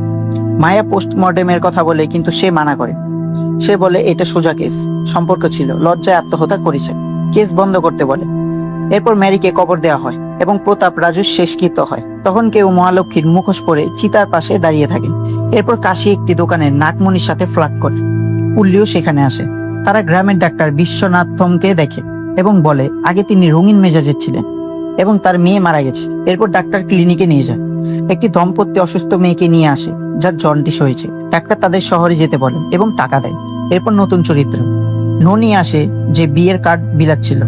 মায়া পোস্টমর্টেমের কথা বলে, কিন্তু সে মানা করে। সে বলে এটা সোজা কেস, সম্পর্ক ছিল, লজ্জায় আত্মহত্যা করেছে, কেস বন্ধ করতে বলে। এরপর ম্যারিকে কবর দেওয়া হয় এবং প্রতাপ রাজু শেষকৃত্য হয়। তখন কেউ মহালক্ষ্মীর মুখোশ পরে চিতার পাশে দাঁড়িয়ে থাকে। এরপর কাশি একটি দোকানের নাগমণির সাথে ফ্লার্ট করে। পুল্লিও সেখানে আসে। তারা গ্রামের ডাক্তার বিশ্বনাথমকে দেখে এবং বলে আগে তিনি রঙিন মেজাজের ছিলেন এবং তার মেয়ে মারা গেছে। এরপর ডাক্তার ক্লিনিকে নিয়ে যায়। একটি দম্পতি অসুস্থ মেয়েকে নিয়ে আসে, যার জন্ডিস হয়েছে। ডাক্তার তাদের শহরে যেতে বলেন এবং টাকা দেয়। এরপর নতুন চরিত্র ননি আসে, যে বিয়ের কার্ড বিলাচ্ছিল।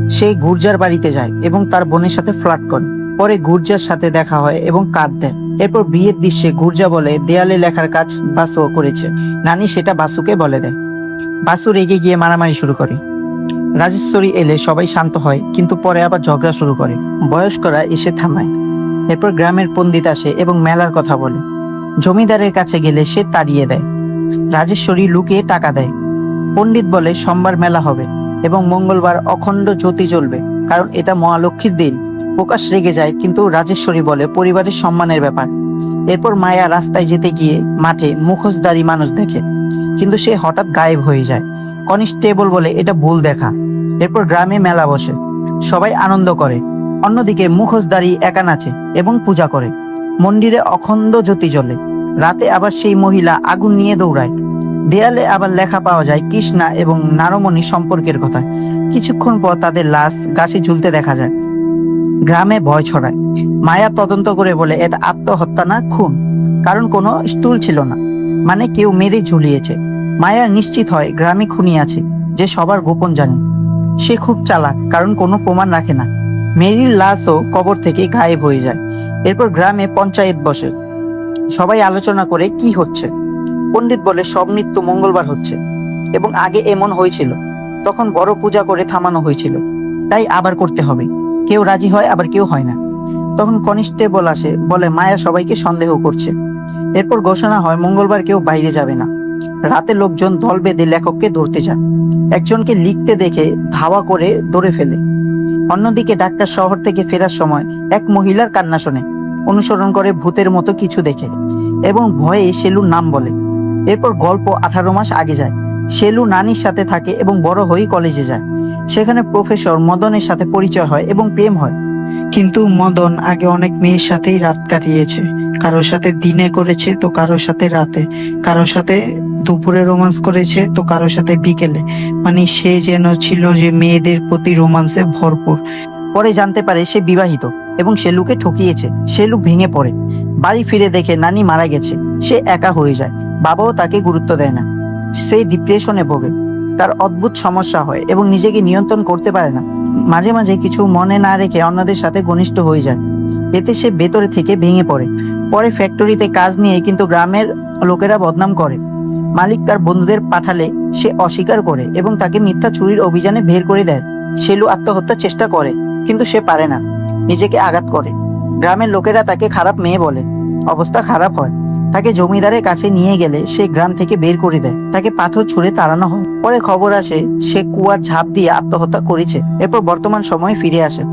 সে গুর্জার বাড়িতে যায় এবং তার বোনের সাথে ফ্লার্ট করে। পরে গুর্জার সাথে দেখা হয় এবং কার্ড দেয়। এরপর বিয়ের দৃশ্যে গুর্জা বলে দেয়ালে লেখার কাজ বাসু করেছে। নানি সেটা বাসুকে বলে দেয়। বাসু রেগে গিয়ে মারামারি শুরু করে। রাজেশ্বরী এলে সবাই শান্ত হয়, কিন্তু পরে আবার ঝগড়া শুরু করে। বয়স্করা এসে থামায়। এরপর গ্রামের পণ্ডিত আসে এবং মেলার কথা বলে। জমিদারের কাছে গেলে সে তাড়িয়ে দেয়। রাজেশ্বরী লুকিয়ে টাকা দেয়। পণ্ডিত বলে সোমবার মেলা হবে এবং মঙ্গলবার অখণ্ড জ্যোতি জ্বলবে, কারণ এটা মহালক্ষ্মীর দিন। প্রকাশ রেগে যায়, কিন্তু রাজেশ্বরী বলে পরিবারের সম্মানের ব্যাপার। এরপর মায়া রাস্তায় যেতে গিয়ে মাঠে মুখোশধারী মানুষ দেখে, কিন্তু সে হঠাৎ গায়েব হয়ে যায়। কনস্টেবল বলে এটা ভুল দেখা। এরপর গ্রামে মেলা বসে, সবাই আনন্দ করে। অন্যদিকে মুখোশধারী একা নাচে এবং পূজা করে। মন্দিরে অখণ্ড জ্যোতি জ্বলে। রাতে আবার সেই মহিলা আগুন নিয়ে দৌড়ায়। দেয়ালে আবার লেখা পাওয়া যায় কৃষ্ণা এবং নারমণি সম্পর্কের কথা। কিছুক্ষণ পর তাদের লাশ গাছে ঝুলতে দেখা যায়। গ্রামে ভয় ছড়ায়। মায়া তদন্ত করে বলে এটা আত্মহত্যা না, খুন, কারণ কোনো স্টুল ছিল না, মানে কেউ মেরে ঝুলিয়েছে। মায়া নিশ্চিত হয় গ্রামে খুনি আছে, যে সবার গোপন জানে। সে খুব চালাক, কারণ কোনো প্রমাণ রাখে না। মেরির লাশও কবর থেকে গায়েব হয়ে যায়। এরপর গ্রামে পঞ্চায়েত বসে। সবাই আলোচনা করে কি হচ্ছে। পণ্ডিত বলে সব মৃত্যু মঙ্গলবার হচ্ছে এবং আগে এমন হয়েছিল, তখন বড় পূজা করে থামানো হয়েছিল, তাই আবার করতে হবে। কেউ রাজি হয়, আবার কেউ হয় না। তখন কনস্টেবল আসে, বলে মায়া সবাইকে সন্দেহ করছে। এরপর ঘোষণা হয় মঙ্গলবার কেউ বাইরে যাবে না। রাতে লোকজন দল বেঁধে লেখককে ধরতে যায়। একজনকে লিখতে দেখে ধাওয়া করে ধরে ফেলে। অন্যদিকে ডাক্তার শহর থেকে ফেরার সময় এক মহিলার কান্না শোনে। অনুসরণ করে ভূতের মতো কিছু দেখে এবং ভয়ে শেলুর নাম বলে। এরপর গল্প 18 মাস আগে যায়। শেলু নানির সাথে থাকে এবং বড় হয়ে কলেজে যায়। সেখানে প্রফেসর মদনের সাথে পরিচয় হয় এবং প্রেম হয়। কিন্তু মদন আগে অনেক মেয়ের সাথেই রাত কাটিয়েছে। কারোর সাথে দিনে করেছে, তো কারোর সাথে রাতে, কারোর সাথে দুপুরে রোমান্স করেছে, তো কারোর সাথে বিকেলে। মানে সে যেন ছিল যে মেয়েদের প্রতি রোমান্সে ভরপুর। পরে জানতে পারে সে বিবাহিত এবং শেলুকে ঠকিয়েছে। শেলু ভেঙে পড়ে। বাড়ি ফিরে দেখে নানি মারা গেছে। সে একা হয়ে যায়। বাবাও তাকে গুরুত্ব দেয় না। সে ডিপ্রেশনে ভোগে। তার অদ্ভুত সমস্যা হয় এবং নিজেকে নিয়ন্ত্রণ করতে পারে না। মাঝে মাঝে কিছু মনে না রেখে অন্যদের সাথে ঘনিষ্ঠ হয়ে যায়। এতে সে ভেতরে থেকে ভেঙে পড়ে। পরে ফ্যাক্টরিতে কাজ নিয়ে, কিন্তু গ্রামের লোকেরা বদনাম করে। মালিক তার বন্ধুদের পাঠালে সে অস্বীকার করে এবং তাকে মিথ্যা চুরির অভিযানে বের করে দেয়। শেলু আত্মহত্যার চেষ্টা করে, কিন্তু সে পারে না, নিজেকে আঘাত করে। গ্রামের লোকেরা তাকে খারাপ মেয়ে বলে। অবস্থা খারাপ হয়। তাকে জমিদারের কাছে নিয়ে গেলে সে গ্রাম থেকে বের করে দেয়। তাকে পাথর ছুঁড়ে তাড়ানো হয়। পরে খবর আসে সে কুয়ার ঝাঁপ দিয়ে আত্মহত্যা করেছে। এরপর বর্তমান সময়ে ফিরে আসে।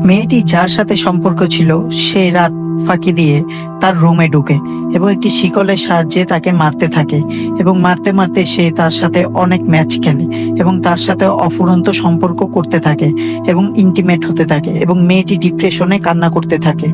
মেয়েটি যার সাথে সম্পর্ক ছিল সে রাত ফাঁকি দিয়ে তার রুমে ঢুকে এবং একটি শিকলের সাহায্যে তাকে মারতে থাকে এবং মারতে মারতে সে তার সাথে অনেক ম্যাচ খেলে এবং তার সাথে অফুরন্ত সম্পর্ক করতে থাকে এবং ইন্টিমেট হতে থাকে এবং মেয়েটি ডিপ্রেশনে কান্না করতে থাকে।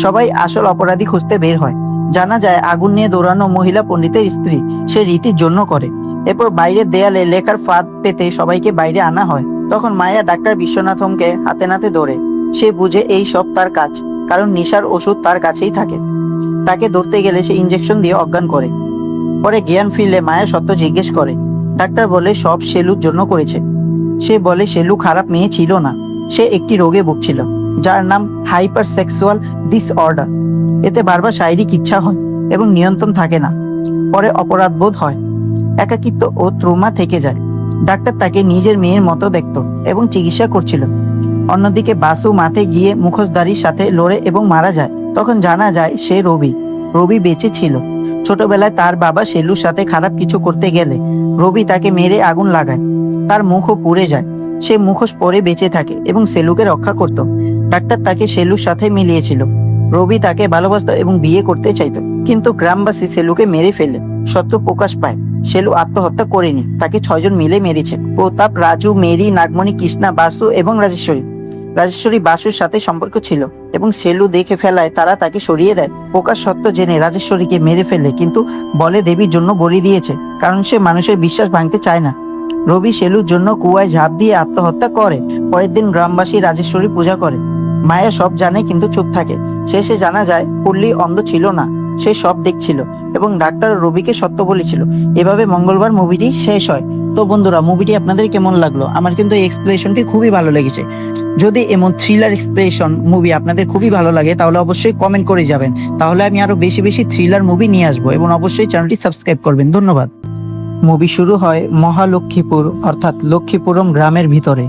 সবাই আসল অপরাধী খুঁজতে বের হয়। জানা যায় আগুন নিয়ে দৌড়ানো মহিলা পণ্ডিতের স্ত্রী। সে রীতির জন্য করে। এরপর বাইরের দেয়ালে লেখার ফাঁদ পেতে সবাইকে বাইরে আনা হয়। তখন মায়া ডাক্তার বিশ্বনাথমকে হাতে নাতে ধরে। সে বুঝে এই সব তার কাজ, কারণ নেশার ওষুধ তার কাছেই থাকে। তাকে ধরতে গেলে সে ইঞ্জেকশন দিয়ে অজ্ঞান করে। পরে জ্ঞান ফিরলে মায়া সত্য জিজ্ঞেস করে। ডাক্তার বলে সব শেলুর জন্য করেছে। সে বলে শেলু খারাপ মেয়ে ছিল না, সে একটি রোগে ভুগছিল, যার নাম হাইপার সেক্সুয়াল ডিসঅর্ডার। এতে বারবার শারীরিক ইচ্ছা হয় এবং নিয়ন্ত্রণ থাকে না। পরে অপরাধ বোধ হয়, একাকিত্ব ও ট্রমা থেকে যায়। ডাক্তার তাকে নিজের মেয়ের মতো দেখত এবং চিকিৎসা করছিল। অন্যদিকে বাসু মাঠে গিয়ে মুখোশধারীর সাথে লড়ে এবং মারা যায়। তখন জানা যায় সে রবি বেঁচে ছিল। ছোটবেলায় তার বাবা শেলুর সাথে খারাপ কিছু করতে গেলে রবি তাকে মেরে আগুন লাগায়। তার মুখও পুড়ে যায়। সে মুখোশ পরে বেঁচে থাকে এবং সেলুকে রক্ষা করত। ডাক্তার তাকে সেলুর সাথে মিলিয়েছিল। রবি তাকে ভালোবাসত এবং বিয়ে করতে চাইতো, কিন্তু গ্রামবাসী সেলুকে মেরে ফেলে। সত্য প্রকাশ পায়, সেলু আত্মহত্যা করেনি, তাকে 6 জন মিলে মেরেছে। প্রতাপ, রাজু, মেরি, নাগমণি, কৃষ্ণা, বাসু এবং রাজেশ্বরী বাসুর সাথে সম্পর্ক ছিল এবং সেলু দেখে ফেলায় তারা তাকে সরিয়ে দেয়। প্রকাশ সত্য জেনে রাজেশ্বরীকে মেরে ফেলে, কিন্তু বলে দেবীর জন্য বলি দিয়েছে, কারণ সে মানুষের বিশ্বাস ভাঙতে চায় না। রবি সেলুর জন্য কুয়ায় ঝাঁপ দিয়ে আত্মহত্যা করে। পরের দিন গ্রামবাসী রাজেশ্বরী পূজা করে। মায়া সব জানে কিন্তু চুপ থাকে। শেষে জানা যায় পুল্লি অন্ধ ছিল না, সে সব দেখছিল এবং ডাক্তার রবিকে সত্য বলেছিল। এভাবে মঙ্গলবার মুভিটি শেষ হয়। তো বন্ধুরা, মুভিটি আপনাদের কেমন লাগলো? আমার কিন্তু এই এক্সপ্লেনেশনটি খুবই ভালো লেগেছে। যদি এমন থ্রিলার এক্সপ্লেনেশন মুভি আপনাদের খুবই ভালো লাগে তাহলে অবশ্যই কমেন্ট করে যাবেন, তাহলে আমি আরো বেশি বেশি থ্রিলার মুভি নিয়ে আসবো। এবং অবশ্যই চ্যানেলটি সাবস্ক্রাইব করবেন। ধন্যবাদ। মুভি শুরু হয় মহালক্ষ্মীপুর অর্থাৎ লক্ষ্মীপুরম গ্রামের ভিতরে।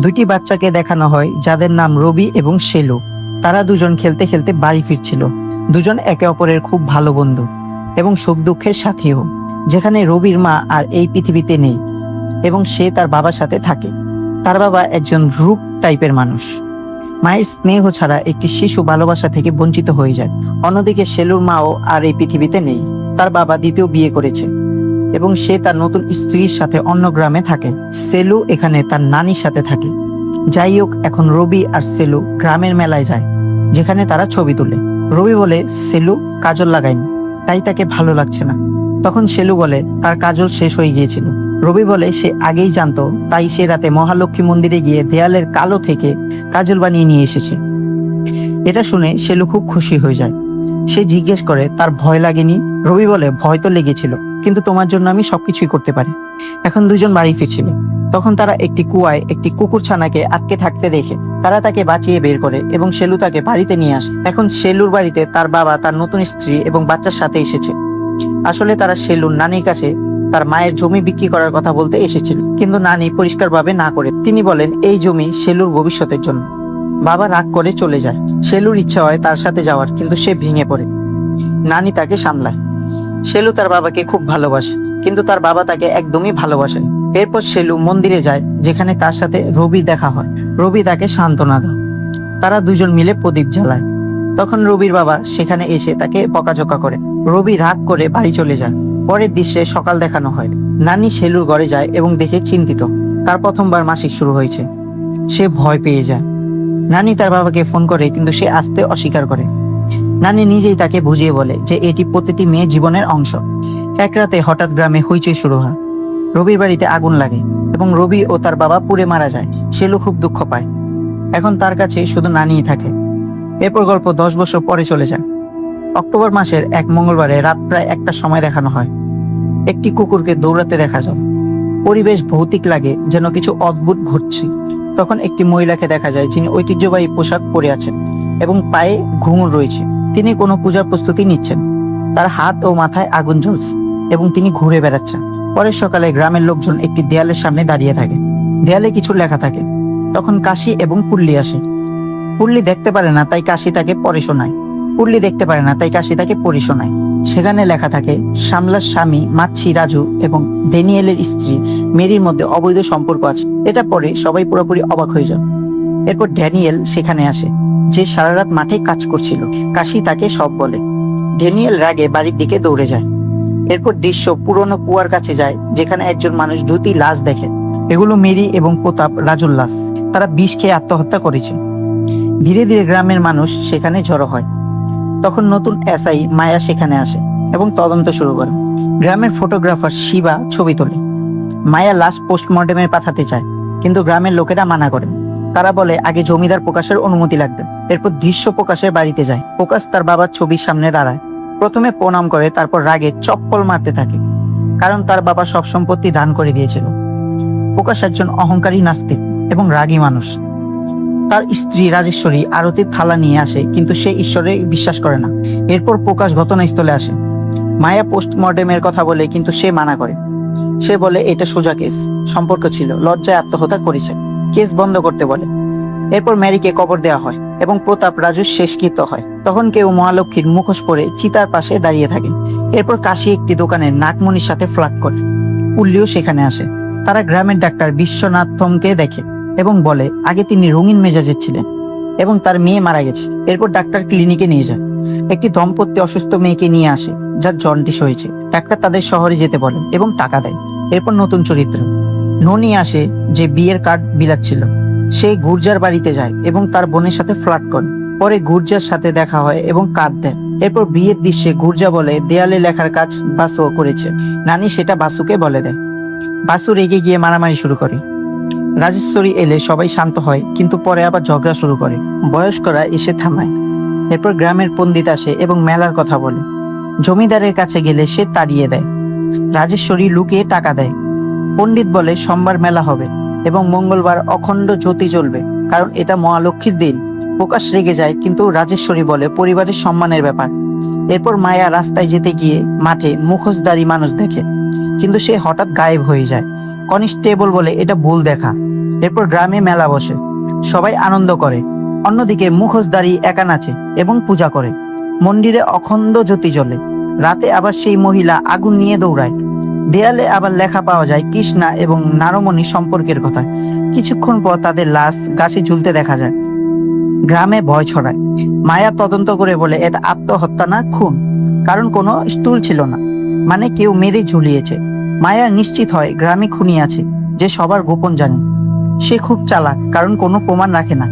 দুটি বাচ্চাকে দেখানো হয় যাদের নাম রবি এবং সেলু। তারা দুজন খেলতে খেলতে বাড়ি ফিরছিল। দুজন একে অপরের খুব ভালো বন্ধু এবং সুখ দুঃখের সাথীও। যেখানে রবির মা আর এই পৃথিবীতে নেই এবং সে তার বাবার সাথে থাকে। তার বাবা একজন রূপ টাইপের মানুষ। মায়ের স্নেহ ছাড়া একটি শিশু ভালোবাসা থেকে বঞ্চিত হয়ে যায়। অন্যদিকে সেলুর মাও আর এই পৃথিবীতে নেই। তার বাবা দ্বিতীয় বিয়ে করেছে এবং সে তার নতুন স্ত্রীর সাথে অন্য গ্রামে থাকে। সেলু এখানে তার নানির সাথে থাকে। যাই হোক, এখন রবি আর সেলু গ্রামের মেলায় যায়, যেখানে তারা ছবি তোলে। রবি বলে সেলু কাজল লাগায়নি, তাই তাকে ভালো লাগছে না। তখন সেলু বলে তার কাজল শেষ হয়ে গিয়েছিল। রবি বলে সে আগেই জানতো, তাই সে রাতে মহালক্ষ্মী মন্দিরে গিয়ে দেয়ালের কালো থেকে কাজল বানিয়ে নিয়ে এসেছে। এটা শুনে সেলু খুব খুশি হয়ে যায়। সে জিজ্ঞেস করে তার ভয় লাগেনি। রবি বলে ভয় তো লেগেছিল, কিন্তু তোমার জন্য আমি সবকিছুই করতে পারি। এখন দুজন বাড়ি ফিরছিল। তখন তারা একটি কুয়ায় একটি কুকুর ছানাকে আটকে থাকতে দেখে তারা তাকে বাঁচিয়ে বের করে এবং সেলু তাকে বাড়িতে নিয়ে আসে। এখন সেলুর বাড়িতে তার বাবা, তার নতুন স্ত্রী এবং বাচ্চার সাথে এসেছে। আসলে তারা সেলুর নানির কাছে তার মায়ের জমি বিক্রি করার কথা বলতে এসেছিল, কিন্তু নানি পরিষ্কারভাবে না করে তিনি বলেন এই জমি সেলুর ভবিষ্যতের জন্য। বাবা রাগ করে চলে যায়। সেলুর ইচ্ছা হয় তার সাথে যাওয়ার, কিন্তু সে ভেঙে পড়ে। নানি তাকে সামলায়। সেলু তার বাবাকে খুব ভালোবাসে, কিন্তু তার বাবা তাকে একদমই ভালোবাসেন। এরপর সেলু মন্দিরে যায়, যেখানে তার সাথে রবি দেখা হয়। রবি তাকে সান্ত্বনা দেয়। তারা দুজন মিলে প্রদীপ জ্বালায়। তখন রবির বাবা সেখানে এসে তাকে বকাঝকা করে। রবি রাগ করে বাড়ি চলে যায়। পরের দৃশ্যে সকাল দেখানো হয়। নানি সেলুর ঘরে যায় এবং দেখে চিন্তিত। তার প্রথমবার মাসিক শুরু হয়েছে। সে ভয় পেয়ে যায়। নানি তার বাবাকে ফোন করে, কিন্তু সে আসতে অস্বীকার করে। নানি নিজেই তাকে বুঝিয়ে বলে যে এটি প্রতিটি মেয়ের জীবনের অংশ। এক রাতে হঠাৎ গ্রামে হইচই শুরু হয়। রবির বাড়িতে আগুন লাগে এবং রবি ও তার বাবা পুড়ে মারা যায়। সেলু খুব দুঃখ পায়। এখন তার কাছে শুধু নানিই থাকে। এরপর গল্প 10 বছর পরে চলে যায়। অক্টোবর মাসের এক মঙ্গলবারে রাত প্রায় 1টার সময় দেখানো হয়। একটি কুকুরকে দৌড়াতে দেখা যায়। পরিবেশ ভৌতিক লাগে, যেন কিছু অদ্ভুত ঘটছে। তখন একটি মহিলাকে দেখা যায়, যিনি ঐতিহ্যবাহী পোশাক পরে আছেন এবং পায়ে ঘুঙুর রয়েছে। তিনি কোনো পূজার প্রস্তুতি নিচ্ছেন। তার হাত ও মাথায় আগুন জ্বলছে এবং তিনি ঘুরে বেড়াচ্ছেন। পরের সকালে গ্রামের লোকজন একটি দেয়ালের সামনে দাঁড়িয়ে থাকে। দেয়ালে কিছু লেখা থাকে। তখন কাশি এবং পুল্লি আসে। পুল্লি দেখতে পারে না, তাই কাশি তাকে পড়ে শোনায়। পুল্লি দেখতে পারে না, তাই কাশি তাকে পড়ে শোনায়। সেখানে লেখা থাকে শামলার স্বামী মাছি রাজু এবং ড্যানিয়েলের স্ত্রী মেরির মধ্যে অবৈধ সম্পর্ক আছে। এটা পড়ে সবাই পুরোপুরি অবাক হয়ে যায়। এরপর ড্যানিয়েল সেখানে আসে, যে সারা রাত মাঠে কাজ করছিল। কাশি তাকে সব বলে। ড্যানিয়েল রাগে বাড়ির দিকে দৌড়ে যায়। এরপর দৃশ্য পুরনো কুয়ার কাছে যায়, যেখানে একজন মানুষ 2টি লাশ দেখে। এগুলো মেরি এবং প্রতাপ, রাজুর লাশ। তারা বিষ খেয়ে আত্মহত্যা করেছে। ধীরে ধীরে গ্রামের মানুষ সেখানে জড়ো হয়। তখন নতুন এসআই মায়া সেখানে আসে এবং তদন্ত শুরু করে। গ্রামের ফটোগ্রাফার শিবা ছবি তোলে। মায়া লাশ পোস্টমর্টেমে পাঠাতে চায়, কিন্তু গ্রামের লোকেরা মানা করে। তারা বলে আগে জমিদার প্রকাশের অনুমতি লাগবে। এরপর দৃশ্য প্রকাশের বাড়িতে যায়। প্রকাশ তার বাবার ছবির সামনে দাঁড়ায়। প্রথমে প্রণাম করে, তারপর রাগে চপ্পল মারতে থাকে, কারণ তার বাবা সব সম্পত্তি দান করে দিয়েছিল। প্রকাশ একজন অহংকারী নাস্তিক এবং রাগী মানুষ। তার স্ত্রী রাজেশ্বরী আরতির থালা নিয়ে আসে, কিন্তু সে ঈশ্বরে বিশ্বাস করে না। এরপর প্রকাশ ঘটনাস্থলে আসে। মায়া পোস্টমর্টেমের কথা বলে, কিন্তু সে মানা করে। সে বলে এটা সোজা কেস, সম্পর্ক ছিল, লজ্জায় আত্মহত্যা করেছে, কেস বন্ধ করতে বলে। এরপর ম্যারিকে কবর দেওয়া হয় এবং প্রতাপ রাজুর শেষকৃত্য হয়। তখন কেউ মহালক্ষ্মীর মুখোশ পরে চিতার পাশে দাঁড়িয়ে থাকে। এরপর কাশি একটি দোকানে নাগমণির সাথে ফ্লার্ট করে। পুল্লিও সেখানে আসে। তারা গ্রামের ডাক্তার বিশ্বনাথমকে দেখে। এবং বলে আগে তিনি রঙিন মেজাজের ছিলেন এবং তার মেয়ে মারা গেছে। এরপর ডাক্তার ক্লিনিকে নিয়ে যায়। একটি দম্পতি অসুস্থ মেয়েকে নিয়ে আসে যার জন্ডিস হয়েছে। ডাক্তার তাদের শহরে যেতে বলে এবং টাকা দেয়। এরপর নতুন চরিত্র ননি আসে, যে বিয়ের কার্ড বিলাচ্ছিল। সে গুর্জার বাড়িতে যায় এবং তার বোনের সাথে ফ্লার্ট করে। পরে গুর্জার সাথে দেখা হয় এবং কার্ড দেয়। এরপর বিয়ের দৃশ্যে গুর্জা বলে দেয়ালে লেখার কাজ বাসু করেছে। নানি সেটা বাসুকে বলে দেয়। বাসু রেগে গিয়ে মারামারি শুরু করে। রাজেশ্বরী এলে সবাই শান্ত হয়, কিন্তু পরে আবার ঝগড়া শুরু করে। বয়স্করা এসে থামায়। এরপর গ্রামের পণ্ডিত আসে এবং মেলার কথা বলে। জমিদারের কাছে গেলে সে তাড়িয়ে দেয়। রাজেশ্বরী লুকিয়ে টাকা দেয়। পণ্ডিত বলে সোমবার মেলা হবে এবং মঙ্গলবার অখণ্ড জ্যোতি জ্বলবে, কারণ এটা মহালক্ষ্মীর দিন। প্রকাশ রেগে যায়, কিন্তু রাজেশ্বরী বলে পরিবারের সম্মানের ব্যাপার। এরপর মায়া রাস্তায় যেতে গিয়ে মাঠে মুখোশধারী মানুষ দেখে, কিন্তু সে হঠাৎ গায়েব হয়ে যায়। কনস্টেবল বলে এটা ভুল দেখা। এরপর গ্রামে মেলা বসে, সবাই আনন্দ করে। অন্যদিকে মুখোশধারী একা নাচে এবং পূজা করে। মন্দিরে অখণ্ড জ্যোতি জ্বলে। রাতে আবার সেই মহিলা আগুন নিয়ে দৌড়ায়। দেয়ালে আবার লেখা পাওয়া যায় কৃষ্ণা এবং নারমণি সম্পর্কের কথা। কিছুক্ষণ পর তাদের লাশ গাছে ঝুলতে দেখা যায়। গ্রামে ভয় ছড়ায়। মায়া তদন্ত করে বলে এটা আত্মহত্যা না, খুন, কারণ কোনো স্টুল ছিল না, মানে কেউ মেরে ঝুলিয়েছে। মায়া নিশ্চিত হয় গ্রামে খুনি আছে, যে সবার গোপন জানে। সে খুব চালাক, কারণ কোনো প্রমাণ রাখে না।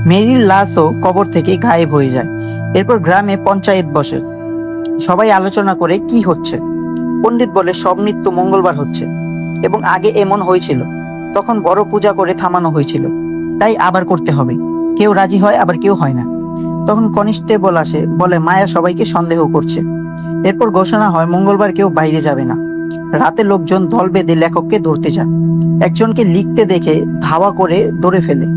মেরির লাশও কবর থেকে গায়েব হয়ে যায়। এরপর গ্রামে পঞ্চায়েত বসে। সবাই আলোচনা করে কি হচ্ছে। পণ্ডিত বলে সব নৃত্য মঙ্গলবার হচ্ছে এবং আগে এমন হয়েছিল, তখন বড় পূজা করে থামানো হয়েছিল, তাই আবার করতে হবে। কেউ রাজি হয়, আবার কেউ হয় না। তখন কনস্টেবল আসে, বলে মায়া সবাইকে সন্দেহ করছে। এরপর ঘোষণা হয় মঙ্গলবার কেউ বাইরে যাবে না। রাতে লোকজন দল বেঁধে লেখককে ধরতে যায়। একজনকে লিখতে দেখে ধাওয়া করে ধরে ফেলে।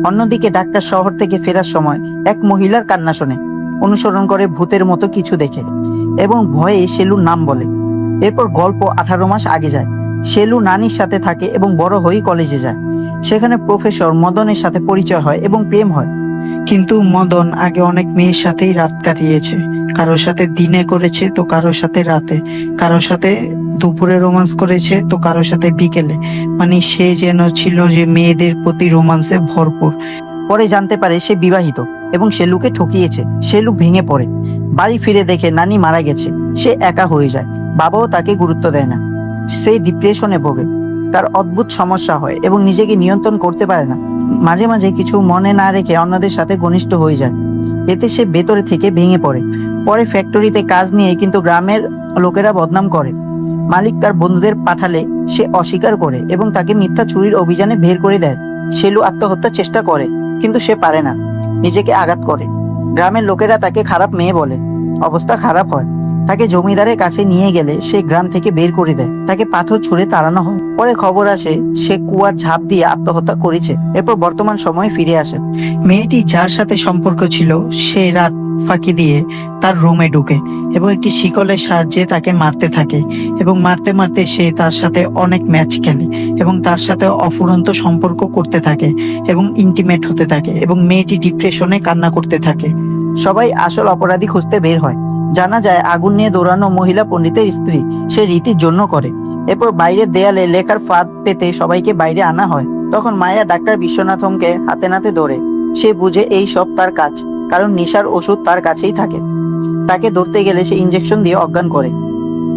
অন্যদিকে ডাক্তার শহর থেকে ফেরার সময় এক মহিলার কান্না শোনে। অনুসরণ করে ভূতের মতো কিছু দেখে এবং ভয়ে শেলুর নাম বলে। এরপর গল্প 18 মাস আগে যায়। শেলু নানির সাথে থাকে এবং বড় হয়ে কলেজে যায়। সেখানে প্রফেসর মদনের সাথে পরিচয় হয় এবং প্রেম হয়। কিন্তু মদন আগে অনেক মেয়ের সাথেই রাত কাটিয়েছে। কারোর সাথে দিনে করেছে, তো কারোর সাথে রাতে, কারোর সাথে দুপুরে রোমান্স করেছে, তো কারোর সাথে বিকেলে। মানে সে যেন ছিল যে মেয়েদের প্রতি রোমান্সে ভরপুর। পরে জানতে পারে সে বিবাহিত এবং শেলুকে ঠকিয়েছে। শেলু ভেঙে পড়ে। বাড়ি ফিরে দেখে নানি মারা গেছে। সে একা হয়ে যায়। বাবাও তাকে গুরুত্ব দেয় না। সে ডিপ্রেশনে ভোগে। তার অদ্ভুত সমস্যা হয় এবং নিজেকে নিয়ন্ত্রণ করতে পারে না। মাঝে মাঝে কিছু মনে না রেখে অন্যদের সাথে ঘনিষ্ঠ হয়ে যায়। এতে সে ভেতরে থেকে ভেঙে পড়ে। পরে ফ্যাক্টরিতে কাজ নিয়ে কিন্তু গ্রামের লোকেরা বদনাম করে। মালিক তার বন্ধুদের পাঠালে সে অস্বীকার করে এবং তাকে মিথ্যা চুরির অভিযানে বের করে দেয়। শেলু আত্মহত্যার চেষ্টা করে, কিন্তু সে পারে না, নিজেকে আঘাত করে। গ্রামের লোকেরা তাকে খারাপ মেয়ে বলে। অবস্থা খারাপ হয়। তাকে জমিদারের কাছে নিয়ে গেলে সে গ্রাম থেকে বের করে দেয়। তাকে পাথর ছুঁড়ে তাড়ানো হয়। পরে খবর আসে সে কুয়ার ঝাঁপ দিয়ে আত্মহত্যা করেছে। এরপর বর্তমান সময়ে ফিরে আসে। মেয়েটি যার সাথে সম্পর্ক ছিল সে রাত ফাঁকি দিয়ে তার রুমে ঢুকে এবং একটি শিকলের সাহায্যে তাকে মারতে থাকে এবং মারতে মারতে সে তার সাথে অনেক ম্যাচ খেলে এবং তার সাথে অফুরন্ত সম্পর্ক করতে থাকে এবং ইন্টিমেট হতে থাকে এবং মেয়েটি ডিপ্রেশনে কান্না করতে থাকে। সবাই আসল অপরাধী খুঁজতে বের হয়। জানা যায় আগুন নিয়ে দৌড়ানো মহিলা পণ্ডিতের স্ত্রী। সে রীতির জন্য করে। এরপর বাইরের দেয়ালে লেখার ফাঁদ পেতে সবাইকে বাইরে আনা হয়। তখন মায়া ডাক্তার বিশ্বনাথমকে হাতে নাতে ধরে। সে বুঝে এই সব তার কাজ, কারণ নেশার ওষুধ তার কাছেই থাকে। তাকে ধরতে গেলে সে ইঞ্জেকশন দিয়ে অজ্ঞান করে।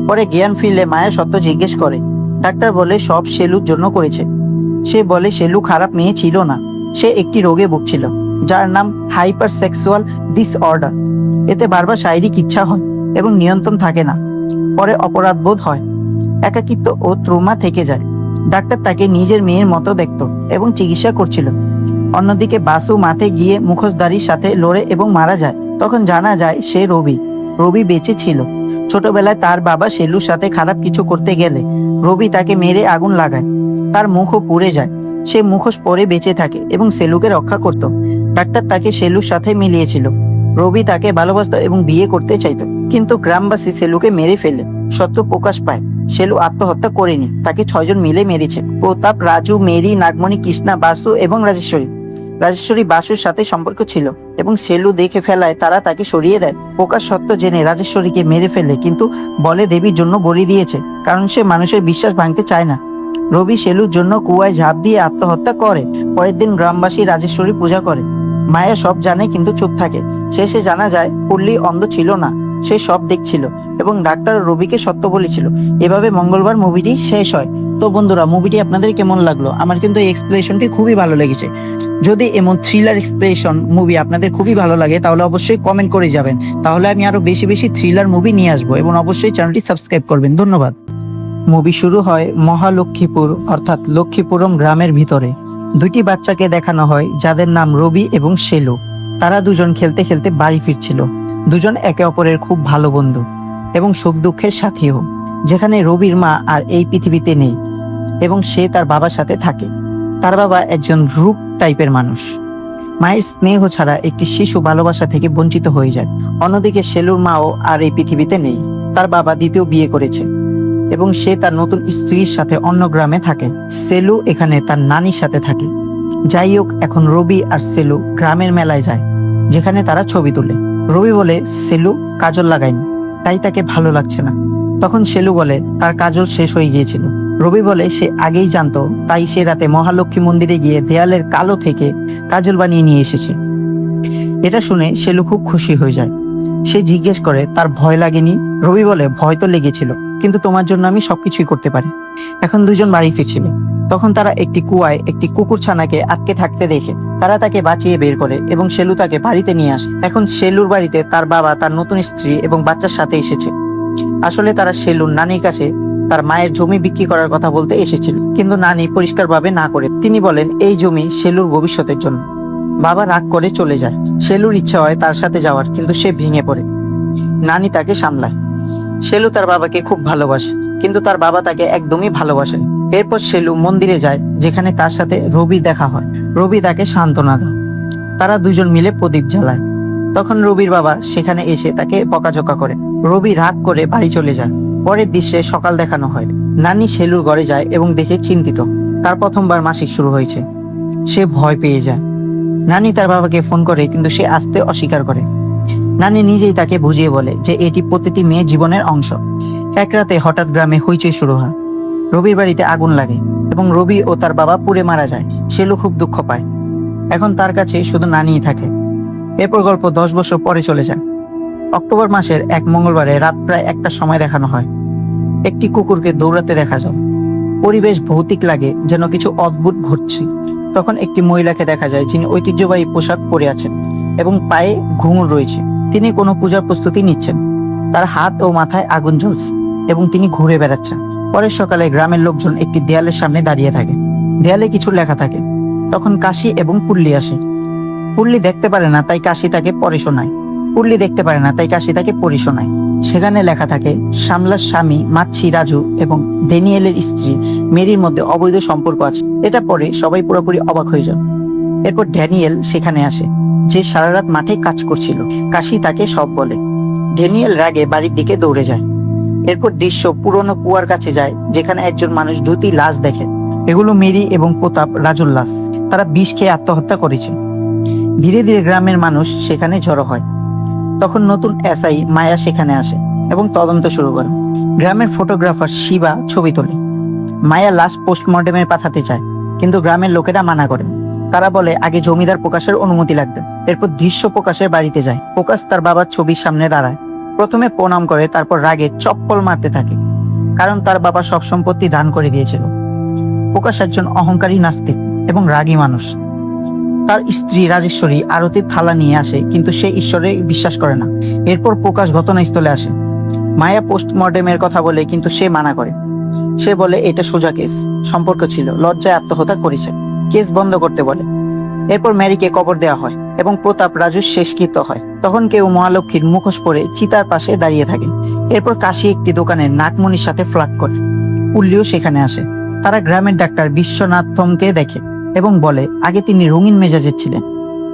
পরে জ্ঞান ফিরলে মায়া সত্য জিজ্ঞেস করে। ডাক্তার বলে সব শেলুর জন্য করেছে। সে বলে শেলু খারাপ মেয়ে ছিল না, সে একটি রোগে ভুগছিল যার নাম হাইপার সেক্সুয়াল ডিসঅর্ডার। এতে বারবার শারীরিক ইচ্ছা হয় এবং নিয়ন্ত্রণ থাকে না। পরে অপরাধ বোধ হয়, একাকিত্ব ও ট্রমা থেকে যায়। ডাক্তার তাকে নিজের মেয়ের মতো দেখত এবং চিকিৎসা করছিল। অন্যদিকে বাসু মাঠে গিয়ে মুখোশধারীর সাথে লড়ে এবং মারা যায়। তখন জানা যায় সে রবি বেঁচে ছিল। ছোটবেলায় তার বাবা শেলুর সাথে খারাপ কিছু করতে গেলে রবি তাকে মেরে আগুন লাগায়। তার মুখও পুড়ে যায়। সে মুখোশ পরে বেঁচে থাকে এবং শেলুকে রক্ষা করত। ডাক্তার তাকে শেলুর সাথে মিলিয়েছিল। রবি তাকে ভালোবাসত এবং বিয়ে করতে চাইত, কিন্তু গ্রামবাসী শেলুকে মেরে ফেলে। সত্য প্রকাশ পায়, শেলু আত্মহত্যা করেনি, তাকে 6 জন মিলে মেরেছে। প্রতাপ, রাজু, মেরি, নাগমণি, কৃষ্ণা, বাসু এবং রাজেশ্বরী বাসুর সাথে সম্পর্ক ছিল এবং শেলু দেখে ফেলায় তারা তাকে সরিয়ে দেয়। প্রকাশ সত্য জেনে রাজেশ্বরীকে মেরে ফেলে, কিন্তু বলে দেবীর জন্য বলি দিয়েছে, কারণ সে মানুষের বিশ্বাস ভাঙতে চায় না। রবি শেলুর জন্য কুয়ায় ঝাঁপ দিয়ে আত্মহত্যা করে। পরের দিন গ্রামবাসী রাজেশ্বরী পূজা করে। মায়া সব জানে কিন্তু চুপ থাকে। শেষে জানা যায় পল্লী অন্ধ ছিল না, সে সব দেখছিল এবং ডাক্তার রবিকে সত্য বলেছিল। এভাবে মঙ্গলবার মুভিটি শেষ হয়। তো বন্ধুরা, মুভিটি আপনাদের কেমন লাগলো? আমার কিন্তু এই এক্সপ্লেনেশনটি খুবই ভালো লেগেছে। যদি এমন থ্রিলার এক্সপ্লেনেশন মুভি আপনাদের খুবই ভালো লাগে তাহলে অবশ্যই কমেন্ট করে যাবেন। তাহলে আমি আরো বেশি বেশি থ্রিলার মুভি নিয়ে আসবো এবং অবশ্যই চ্যানেলটি সাবস্ক্রাইব করবেন। ধন্যবাদ। মুভি শুরু হয় মহালক্ষ্মীপুর অর্থাৎ লক্ষ্মীপুরম গ্রামের ভিতরে। দুটি বাচ্চাকে দেখানো হয় যাদের নাম রবি এবং শেলু। তারা দুজন খেলতে খেলতে বাড়ি ফিরছিল। দুজন একে অপরের খুব ভালো বন্ধু এবং সুখ দুঃখের সাথীও। যেখানে রবির মা আর এই পৃথিবীতে নেই এবং সে তার বাবার সাথে থাকে। তার বাবা একজন রূপ টাইপের মানুষ। মায়ের স্নেহ ছাড়া একটি শিশু ভালোবাসা থেকে বঞ্চিত হয়ে যায়। অন্যদিকে শেলুর মাও আর এই পৃথিবীতে নেই। তার বাবা দ্বিতীয় বিয়ে করেছে এবং সে তার নতুন স্ত্রীর সাথে অন্য গ্রামে থাকে। সেলু এখানে তার নানির সাথে থাকে। যাই হোক, এখন রবি আর সেলু গ্রামের মেলায় যায়, যেখানে তারা ছবি তোলে। রবি বলে সেলু কাজল লাগায়নি, তাই তাকে ভালো লাগছে না। তখন সেলু বলে তার কাজল শেষ হয়ে গিয়েছিল। রবি বলে সে আগেই জানতো, তাই সে রাতে মহালক্ষ্মী মন্দিরে গিয়ে দেয়ালের কালো থেকে কাজল বানিয়ে নিয়ে এসেছে। এটা শুনে সেলু খুব খুশি হয়ে যায়। সে জিজ্ঞেস করে তার ভয় লাগেনি। রবি বলে ভয় তো লেগেছিল, কিন্তু তোমার জন্য আমি সবকিছুই করতে পারি। এখন দুজন বাড়ি ফিরছিল। তখন তারা একটি কুয়ায় একটি কুকুর ছানাকে আটকে থাকতে দেখে তারা তাকে বাঁচিয়ে বের করে এবং সেলু তাকে বাড়িতে নিয়ে আসে। এখন সেলুর বাড়িতে তার বাবা, তার নতুন স্ত্রী এবং বাচ্চার সাথে এসেছে। আসলে তারা সেলুর নানির কাছে তার মায়ের জমি বিক্রি করার কথা বলতে এসেছিল, কিন্তু নানি পরিষ্কারভাবে না করে তিনি বলেন এই জমি সেলুর ভবিষ্যতের জন্য। বাবা রাগ করে চলে যায়। সেলুর ইচ্ছা হয় তার সাথে যাওয়ার, কিন্তু সে ভেঙে পড়ে। নানি তাকে সামলায়। সেলু তার বাবাকে খুব ভালোবাসে, কিন্তু তার বাবা তাকে একদমই ভালোবাসেন। এরপর সেলু মন্দিরে যায়, যেখানে তার সাথে রবি দেখা হয়। রবি তাকে সান্ত্বনা দেয়। তারা দুজন মিলে প্রদীপ জ্বালায়। তখন রবির বাবা সেখানে এসে তাকে বকাঝকা করে। রবি রাগ করে বাড়ি চলে যায়। পরের দৃশ্যে সকাল দেখানো হয়। নানি সেলুর ঘরে যায় এবং দেখে চিন্তিত। তার প্রথমবার মাসিক শুরু হয়েছে। সে ভয় পেয়ে যায়। নানি তার বাবাকে ফোন করে, কিন্তু সে আসতে অস্বীকার করে। নানি নিজেই তাকে বুঝিয়ে বলে যে এটি প্রতিটি মেয়ের জীবনের অংশ। এক রাতে হঠাৎ গ্রামে হইচই শুরু হয়। রবির বাড়িতে আগুন লাগে এবং রবি ও তার বাবা পুড়ে মারা যায়। সেলু খুব দুঃখ পায়। এখন তার কাছে শুধু নানিই থাকে। এরপর গল্প 10 বছর পরে চলে যায়। অক্টোবর মাসের এক মঙ্গলবারে রাত প্রায় 1টার সময় দেখানো হয়। একটি কুকুরকে দৌড়াতে দেখা যায়। পরিবেশ ভৌতিক লাগে, যেন কিছু অদ্ভুত ঘটছে। তখন একটি মহিলাকে দেখা যায়, যিনি ঐতিহ্যবাহী পোশাক পরে আছেন এবং পায়ে ঘুঙুর রয়েছে। তিনি কোনো পূজার প্রস্তুতি নিচ্ছেন। তার হাত ও মাথায় আগুন জ্বলছে এবং তিনি ঘুরে বেড়াচ্ছেন। পরের সকালে গ্রামের লোকজন একটি দেয়ালের সামনে দাঁড়িয়ে থাকে। দেয়ালে কিছু লেখা থাকে। তখন কাশি এবং পুল্লি আসে। পুল্লি দেখতে পারে না, তাই কাশি তাকে পড়ে শোনায়। পুল্লি দেখতে পারে না, তাই কাশি তাকে পড়ে শোনায়। সেখানে লেখা থাকে শামলার স্বামী মাচ্ছি রাজু এবং ড্যানিয়েলের স্ত্রী মেরির মধ্যে অবৈধ সম্পর্ক আছে। এটা পরে সবাই পুরোপুরি অবাক হয়ে যান। এরপর ড্যানিয়েল সেখানে আসে, যে সারা রাত মাঠে কাজ করছিল। কাশি তাকে সব বলে। ড্যানিয়েল রাগে বাড়ির দিকে দৌড়ে যায়। এরপর দৃশ্য পুরনো কুয়ার কাছে যায়, যেখানে একজন মানুষ 2টি লাশ দেখে। এগুলো মেরি এবং প্রতাপ রাজুর লাশ। তারা বিষ খেয়ে আত্মহত্যা করেছে। ধীরে ধীরে গ্রামের মানুষ সেখানে জড়ো হয়। তখন নতুন এসআই মায়া সেখানে আসে এবং তদন্ত শুরু করে। গ্রামের ফটোগ্রাফার শিবা ছবি তোলে। মায়া লাশ পোস্টমর্টেমে পাঠাতে চায়, কিন্তু গ্রামের লোকেরা মানা করে। তারা বলে আগে জমিদার প্রকাশের অনুমতি লাগবে। এরপর দৃশ্য প্রকাশের বাড়িতে যায়। প্রকাশ তার বাবার ছবির সামনে দাঁড়ায়। প্রথমে প্রণাম করে, তারপর রাগে চপ্পল মারতে থাকে, কারণ তার বাবা সব সম্পত্তি দান করে দিয়েছিল। প্রকাশ একজন অহংকারী নাস্তিক এবং রাগী মানুষ। তার স্ত্রী রাজেশ্বরী আরতির থালা নিয়ে আসে, কিন্তু সে ঈশ্বরে বিশ্বাস করে না। এরপর প্রকাশ ঘটনাস্থলে আসে। মায়া পোস্টমর্টেমের কথা বলে, কিন্তু সে মানা করে। সে বলে এটা সোজা কেস, সম্পর্ক ছিল, লজ্জায় আত্মহত্যা করেছে, কেস বন্ধ করতে বলে। এরপর ম্যারিকে কবর দেওয়া হয় এবং প্রতাপ রাজুর শেষকৃত্য হয়। তখন কেউ মহালক্ষ্মীর মুখোশ পরে চিতার পাশে দাঁড়িয়ে থাকে। এরপর কাশি একটি দোকানে নাগমণির সাথে ফ্লার্ট করে। পুল্লিও সেখানে আসে। তারা গ্রামের ডাক্তার বিশ্বনাথমকে দেখে এবং বলে আগে তিনি রঙিন মেজাজের ছিলেন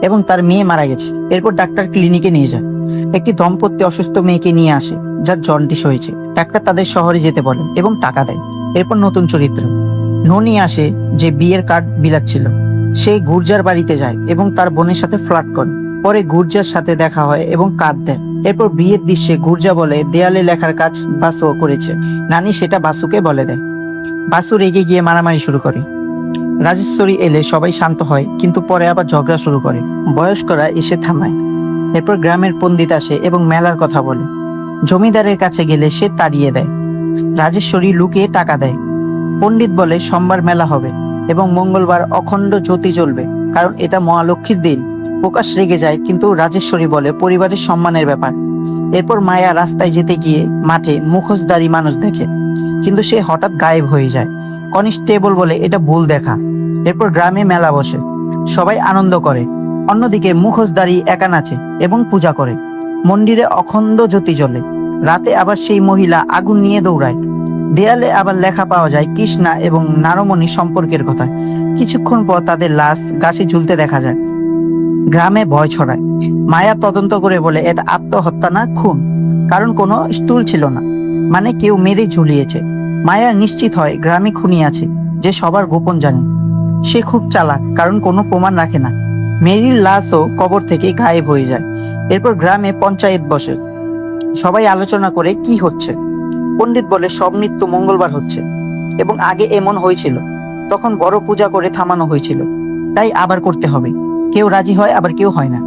এবং তার মেয়ে মারা গেছে। এরপর ডাক্তার ক্লিনিকে নিয়ে যায়। একটি দম্পতি অসুস্থ মেয়েকে নিয়ে আসে, যার জন্ডিস হয়েছে। ডাক্তার তাদের শহরে যেতে বলেন এবং টাকা দেয়। এরপর নতুন চরিত্র ননি আসে, যে বিয়ের কার্ড বিলাচ্ছিল। সে গুর্জার বাড়িতে যায় এবং তার বোনের সাথে ফ্লার্ট করে। পরে গুর্জার সাথে দেখা হয় এবং কার্ড দেয়। এরপর বিয়ের দৃশ্যে গুর্জা বলে দেয়ালে লেখার কাজ বাসু করেছে। নানি সেটা বাসুকে বলে দেয়। বাসু রেগে গিয়ে মারামারি শুরু করে। রাজেশ্বরী এলে সবাই শান্ত হয়, কিন্তু পরে আবার ঝগড়া শুরু করে। বয়স্করা এসে থামায়। এরপর গ্রামের পণ্ডিত আসে এবং মেলার কথা বলে। জমিদারের কাছে গেলে সে তাড়িয়ে দেয়। রাজেশ্বরী লুকিয়ে টাকা দেয়। পণ্ডিত বলে সোমবার মেলা হবে এবং মঙ্গলবার অখণ্ড জ্যোতি জ্বলবে, কারণ এটা মহালক্ষ্মীর দিন। প্রকাশ রেগে যায়, কিন্তু রাজেশ্বরী বলে পরিবারের সম্মানের ব্যাপার। এরপর মায়া রাস্তায় যেতে গিয়ে মাঠে মুখোশধারী মানুষ দেখে, কিন্তু সে হঠাৎ গায়েব হয়ে যায়। কনস্টেবল বলে এটা ভুল দেখা। এরপর গ্রামে মেলা বসে, সবাই আনন্দ করে। অন্যদিকে মুখোশধারী একা নাচে এবং পূজা করে। মন্দিরে অখণ্ড জ্যোতি জ্বলে। রাতে আবার সেই মহিলা আগুন নিয়ে দৌড়ায়। দেয়ালে আবার লেখা পাওয়া যায় কৃষ্ণা এবং নারমণি সম্পর্কের কথা। কিছুক্ষণ পর তাদের লাশ গাছে ঝুলতে দেখা যায়। গ্রামে ভয় ছড়ায়। মায়া তদন্ত করে বলে এটা আত্মহত্যা না, খুন। কারণ কোনো স্টুল ছিল না, মানে কেউ মেরে ঝুলিয়েছে। মায়া নিশ্চিত হয় গ্রামে খুনি আছে, যে সবার গোপন জানে। সে খুব চালাক, কারণ কোনো প্রমাণ রাখে না। মেরির লাশও কবর থেকে গায়েব হয়ে যায়। এরপর গ্রামে পঞ্চায়েত বসে। সবাই আলোচনা করে কি হচ্ছে। পণ্ডিত বলে সব নৃত্য মঙ্গলবার হচ্ছে এবং আগে এমন হয়েছিল, তখন বড় পূজা করে থামানো হয়েছিল, তাই আবার করতে হবে। কেউ রাজি হয়, আবার কেউ হয় না।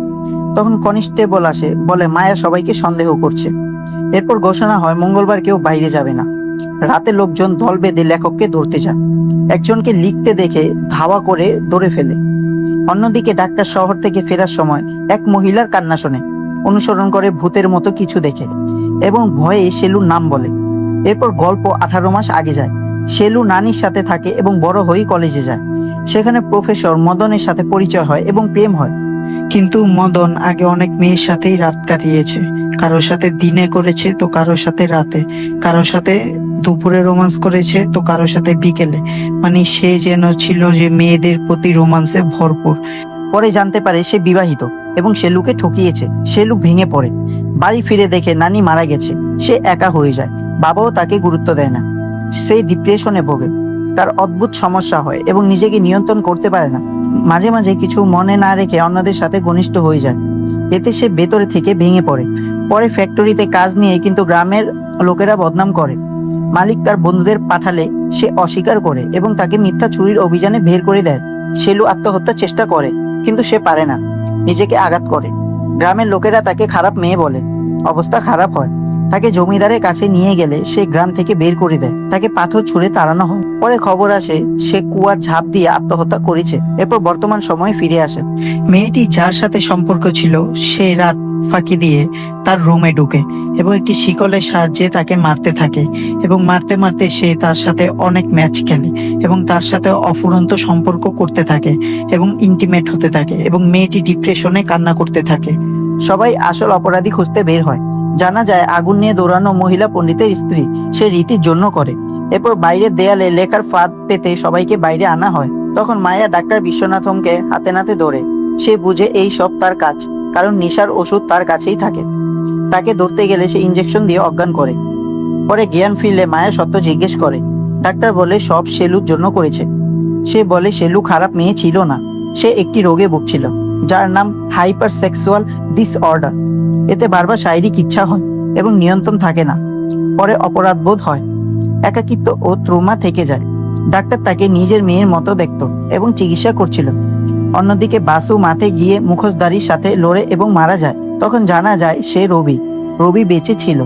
তখন কনস্টেবল আসে, বলে মায়া সবাইকে সন্দেহ করছে। এরপর ঘোষণা হয় মঙ্গলবার কেউ বাইরে যাবে না। রাতে লোকজন দল বেঁধে লেখককে ধরতে যায়। একজনকে লিখতে দেখে ধাওয়া করে ধরে ফেলে। অন্যদিকে ডাক্তার শহর থেকে ফেরার সময় এক মহিলার কান্না শোনে। অনুসরণ করে ভূতের মতো কিছু দেখে এবং ভয়ে শেলুর নাম বলে। এরপর গল্প 18 মাস আগে যায়। শেলু নানির সাথে থাকে এবং বড় হয়ে কলেজে যায়। সেখানে প্রফেসর মদনের সাথে পরিচয় হয় এবং প্রেম হয়। কিন্তু মদন আগে অনেক মেয়ের সাথেই রাত কাটিয়েছে। কারোর সাথে দিনে করেছে, তো কারোর সাথে রাতে। কারোর সাথে দুপুরে রোমান্স করেছে, তো কারোর সাথে বিকেলে। মানে সে যেন ছিল যে মেয়েদের প্রতি রোমান্সে ভরপুর। পরে জানতে পারে সে বিবাহিত এবং শেলুকে ঠকিয়েছে। শেলু ভেঙে পড়ে। বাড়ি ফিরে দেখে নানি মারা গেছে। সে একা হয়ে যায়। বাবাও তাকে গুরুত্ব দেয় না। সে ডিপ্রেশনে ভোগে। তার অদ্ভুত সমস্যা হয় এবং নিজেকে নিয়ন্ত্রণ করতে পারে না। মাঝে মাঝে কিছু মনে না রেখে অন্যদের সাথে ঘনিষ্ঠ হয়ে যায়। এতে সে ভেতরে থেকে ভেঙে পড়ে। পরে ফ্যাক্টরিতে কাজ নিয়ে কিন্তু গ্রামের লোকেরা বদনাম করে। মালিক তার বন্ধুদের পাঠালে সে অস্বীকার করে এবং তাকে মিথ্যা চুরির অভিযানে বের করে দেয়। শেলু আত্মহত্যার চেষ্টা করে, কিন্তু সে পারে না। নিজেকে আঘাত করে। গ্রামের লোকেরা তাকে খারাপ মেয়ে বলে। অবস্থা খারাপ হয়। তাকে জমিদারের কাছে নিয়ে গেলে সে গ্রাম থেকে বের করে দেয়। তাকে পাথর ছুঁড়ে তাড়ানো হয়। পরে খবর আসে সে কুয়ার ঝাঁপ দিয়ে আত্মহত্যা করেছে। এরপর বর্তমান সময়ে ফিরে আসে। মেয়েটি যার সাথে সম্পর্ক ছিল সে রাত ফাঁকি দিয়ে তার রুমে ঢুকে এবং একটি শিকলের সাহায্যে তাকে মারতে থাকে এবং মারতে মারতে সে তার সাথে অনেক ম্যাচ খেলে এবং তার সাথে অফুরন্ত সম্পর্ক করতে থাকে এবং ইন্টিমেট হতে থাকে এবং মেয়েটি ডিপ্রেশনে কান্না করতে থাকে। সবাই আসল অপরাধী খুঁজতে বের হয়। জানা যায় আগুন নিয়ে দৌড়ানো মহিলা পণ্ডিতের স্ত্রী। সে রীতির জন্য করে। এরপর বাইরের দেয়ালে লেখার ফাঁদ পেতে সবাইকে বাইরে আনা হয়। তখন মায়া ডাক্তার বিশ্বনাথমকে হাতে নাতে ধরে। সে বুঝে এই সব তার কাজ, কারণ নেশার ওষুধ তার কাছেই থাকে। তাকে ধরতে গেলে সে ইঞ্জেকশন দিয়ে অজ্ঞান করে। পরে জ্ঞান ফিরলে মায়া সত্য জিজ্ঞেস করে। ডাক্তার বলে সব শেলুর জন্য করেছে। সে বলে শেলু খারাপ মেয়ে ছিল না, সে একটি রোগে ভুগছিল যার নাম হাইপার সেক্সুয়াল ডিসঅর্ডার। এতে বারবার শারীরিক ইচ্ছা হয় এবং নিয়ন্ত্রণ থাকে না। পরে অপরাধ বোধ হয়, একাকিত্ব ও ট্রমা থেকে যায়। ডাক্তার তাকে নিজের মেয়ের মতো দেখত এবং চিকিৎসা করছিল। অন্যদিকে বাসু মাঠে গিয়ে মুখোশধারীর সাথে লড়ে এবং মারা যায়। তখন জানা যায় সে রবি বেঁচে ছিল।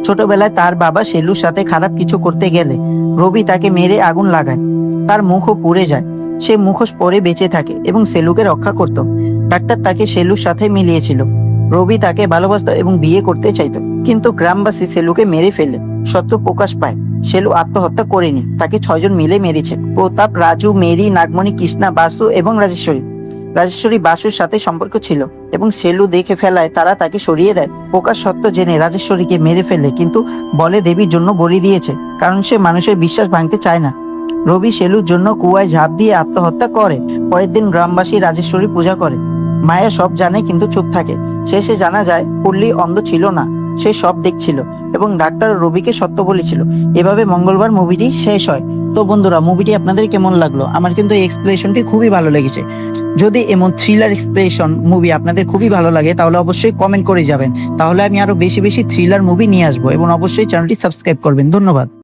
ছোটবেলায় তার বাবা শেলুর সাথে খারাপ কিছু করতে গেলে রবি তাকে মেরে আগুন লাগায়। তার মুখও পুড়ে যায়। সে মুখোশ পরে বেঁচে থাকে এবং শেলুকে রক্ষা করত। ডাক্তার তাকে শেলুর সাথে মিলিয়েছিল। রবি তাকে ভালোবাসত এবং বিয়ে করতে চাইত, কিন্তু গ্রামবাসী শেলুকে মেরে ফেলে। সত্য প্রকাশ পায়, শেলু আত্মহত্যা করেনি, তাকে 6 জন মিলে মেরেছে। প্রতাপ, রাজু, মেরি, নাগমণি, কৃষ্ণা, বাসু এবং রাজেশ্বরী বাসুর সাথে সম্পর্ক ছিল এবং শেলু দেখে ফেলায় তারা তাকে সরিয়ে দেয়। প্রকাশ সত্য জেনে রাজেশ্বরীকে মেরে ফেলে, কিন্তু বলে দেবীর জন্য বলি দিয়েছে, কারণ সে মানুষের বিশ্বাস ভাঙতে চায় না। রবি শেলুর জন্য কুয়ায় ঝাঁপ দিয়ে আত্মহত্যা করে। পরের দিন গ্রামবাসী রাজেশ্বরী পূজা করে। মায়া সব জানে কিন্তু চুপ থাকে। শেষে জানা যায় পল্লী অন্ধ ছিল না, সে সব দেখছিল এবং ডাক্তার রবিকে সত্য বলেছিল। এভাবে মঙ্গলবার মুভিটি শেষ হয়। তো বন্ধুরা, মুভিটি আপনাদের কেমন লাগলো? আমার কিন্তু এই এক্সপ্লেনেশনটি খুবই ভালো লেগেছে। যদি এমন থ্রিলার এক্সপ্রেশন মুভি আপনাদের খুবই ভালো লাগে তাহলে অবশ্যই কমেন্ট করে যাবেন। তাহলে আমি আরো বেশি বেশি থ্রিলার মুভি নিয়ে আসবো এবং অবশ্যই চ্যানেলটি সাবস্ক্রাইব করবেন। ধন্যবাদ।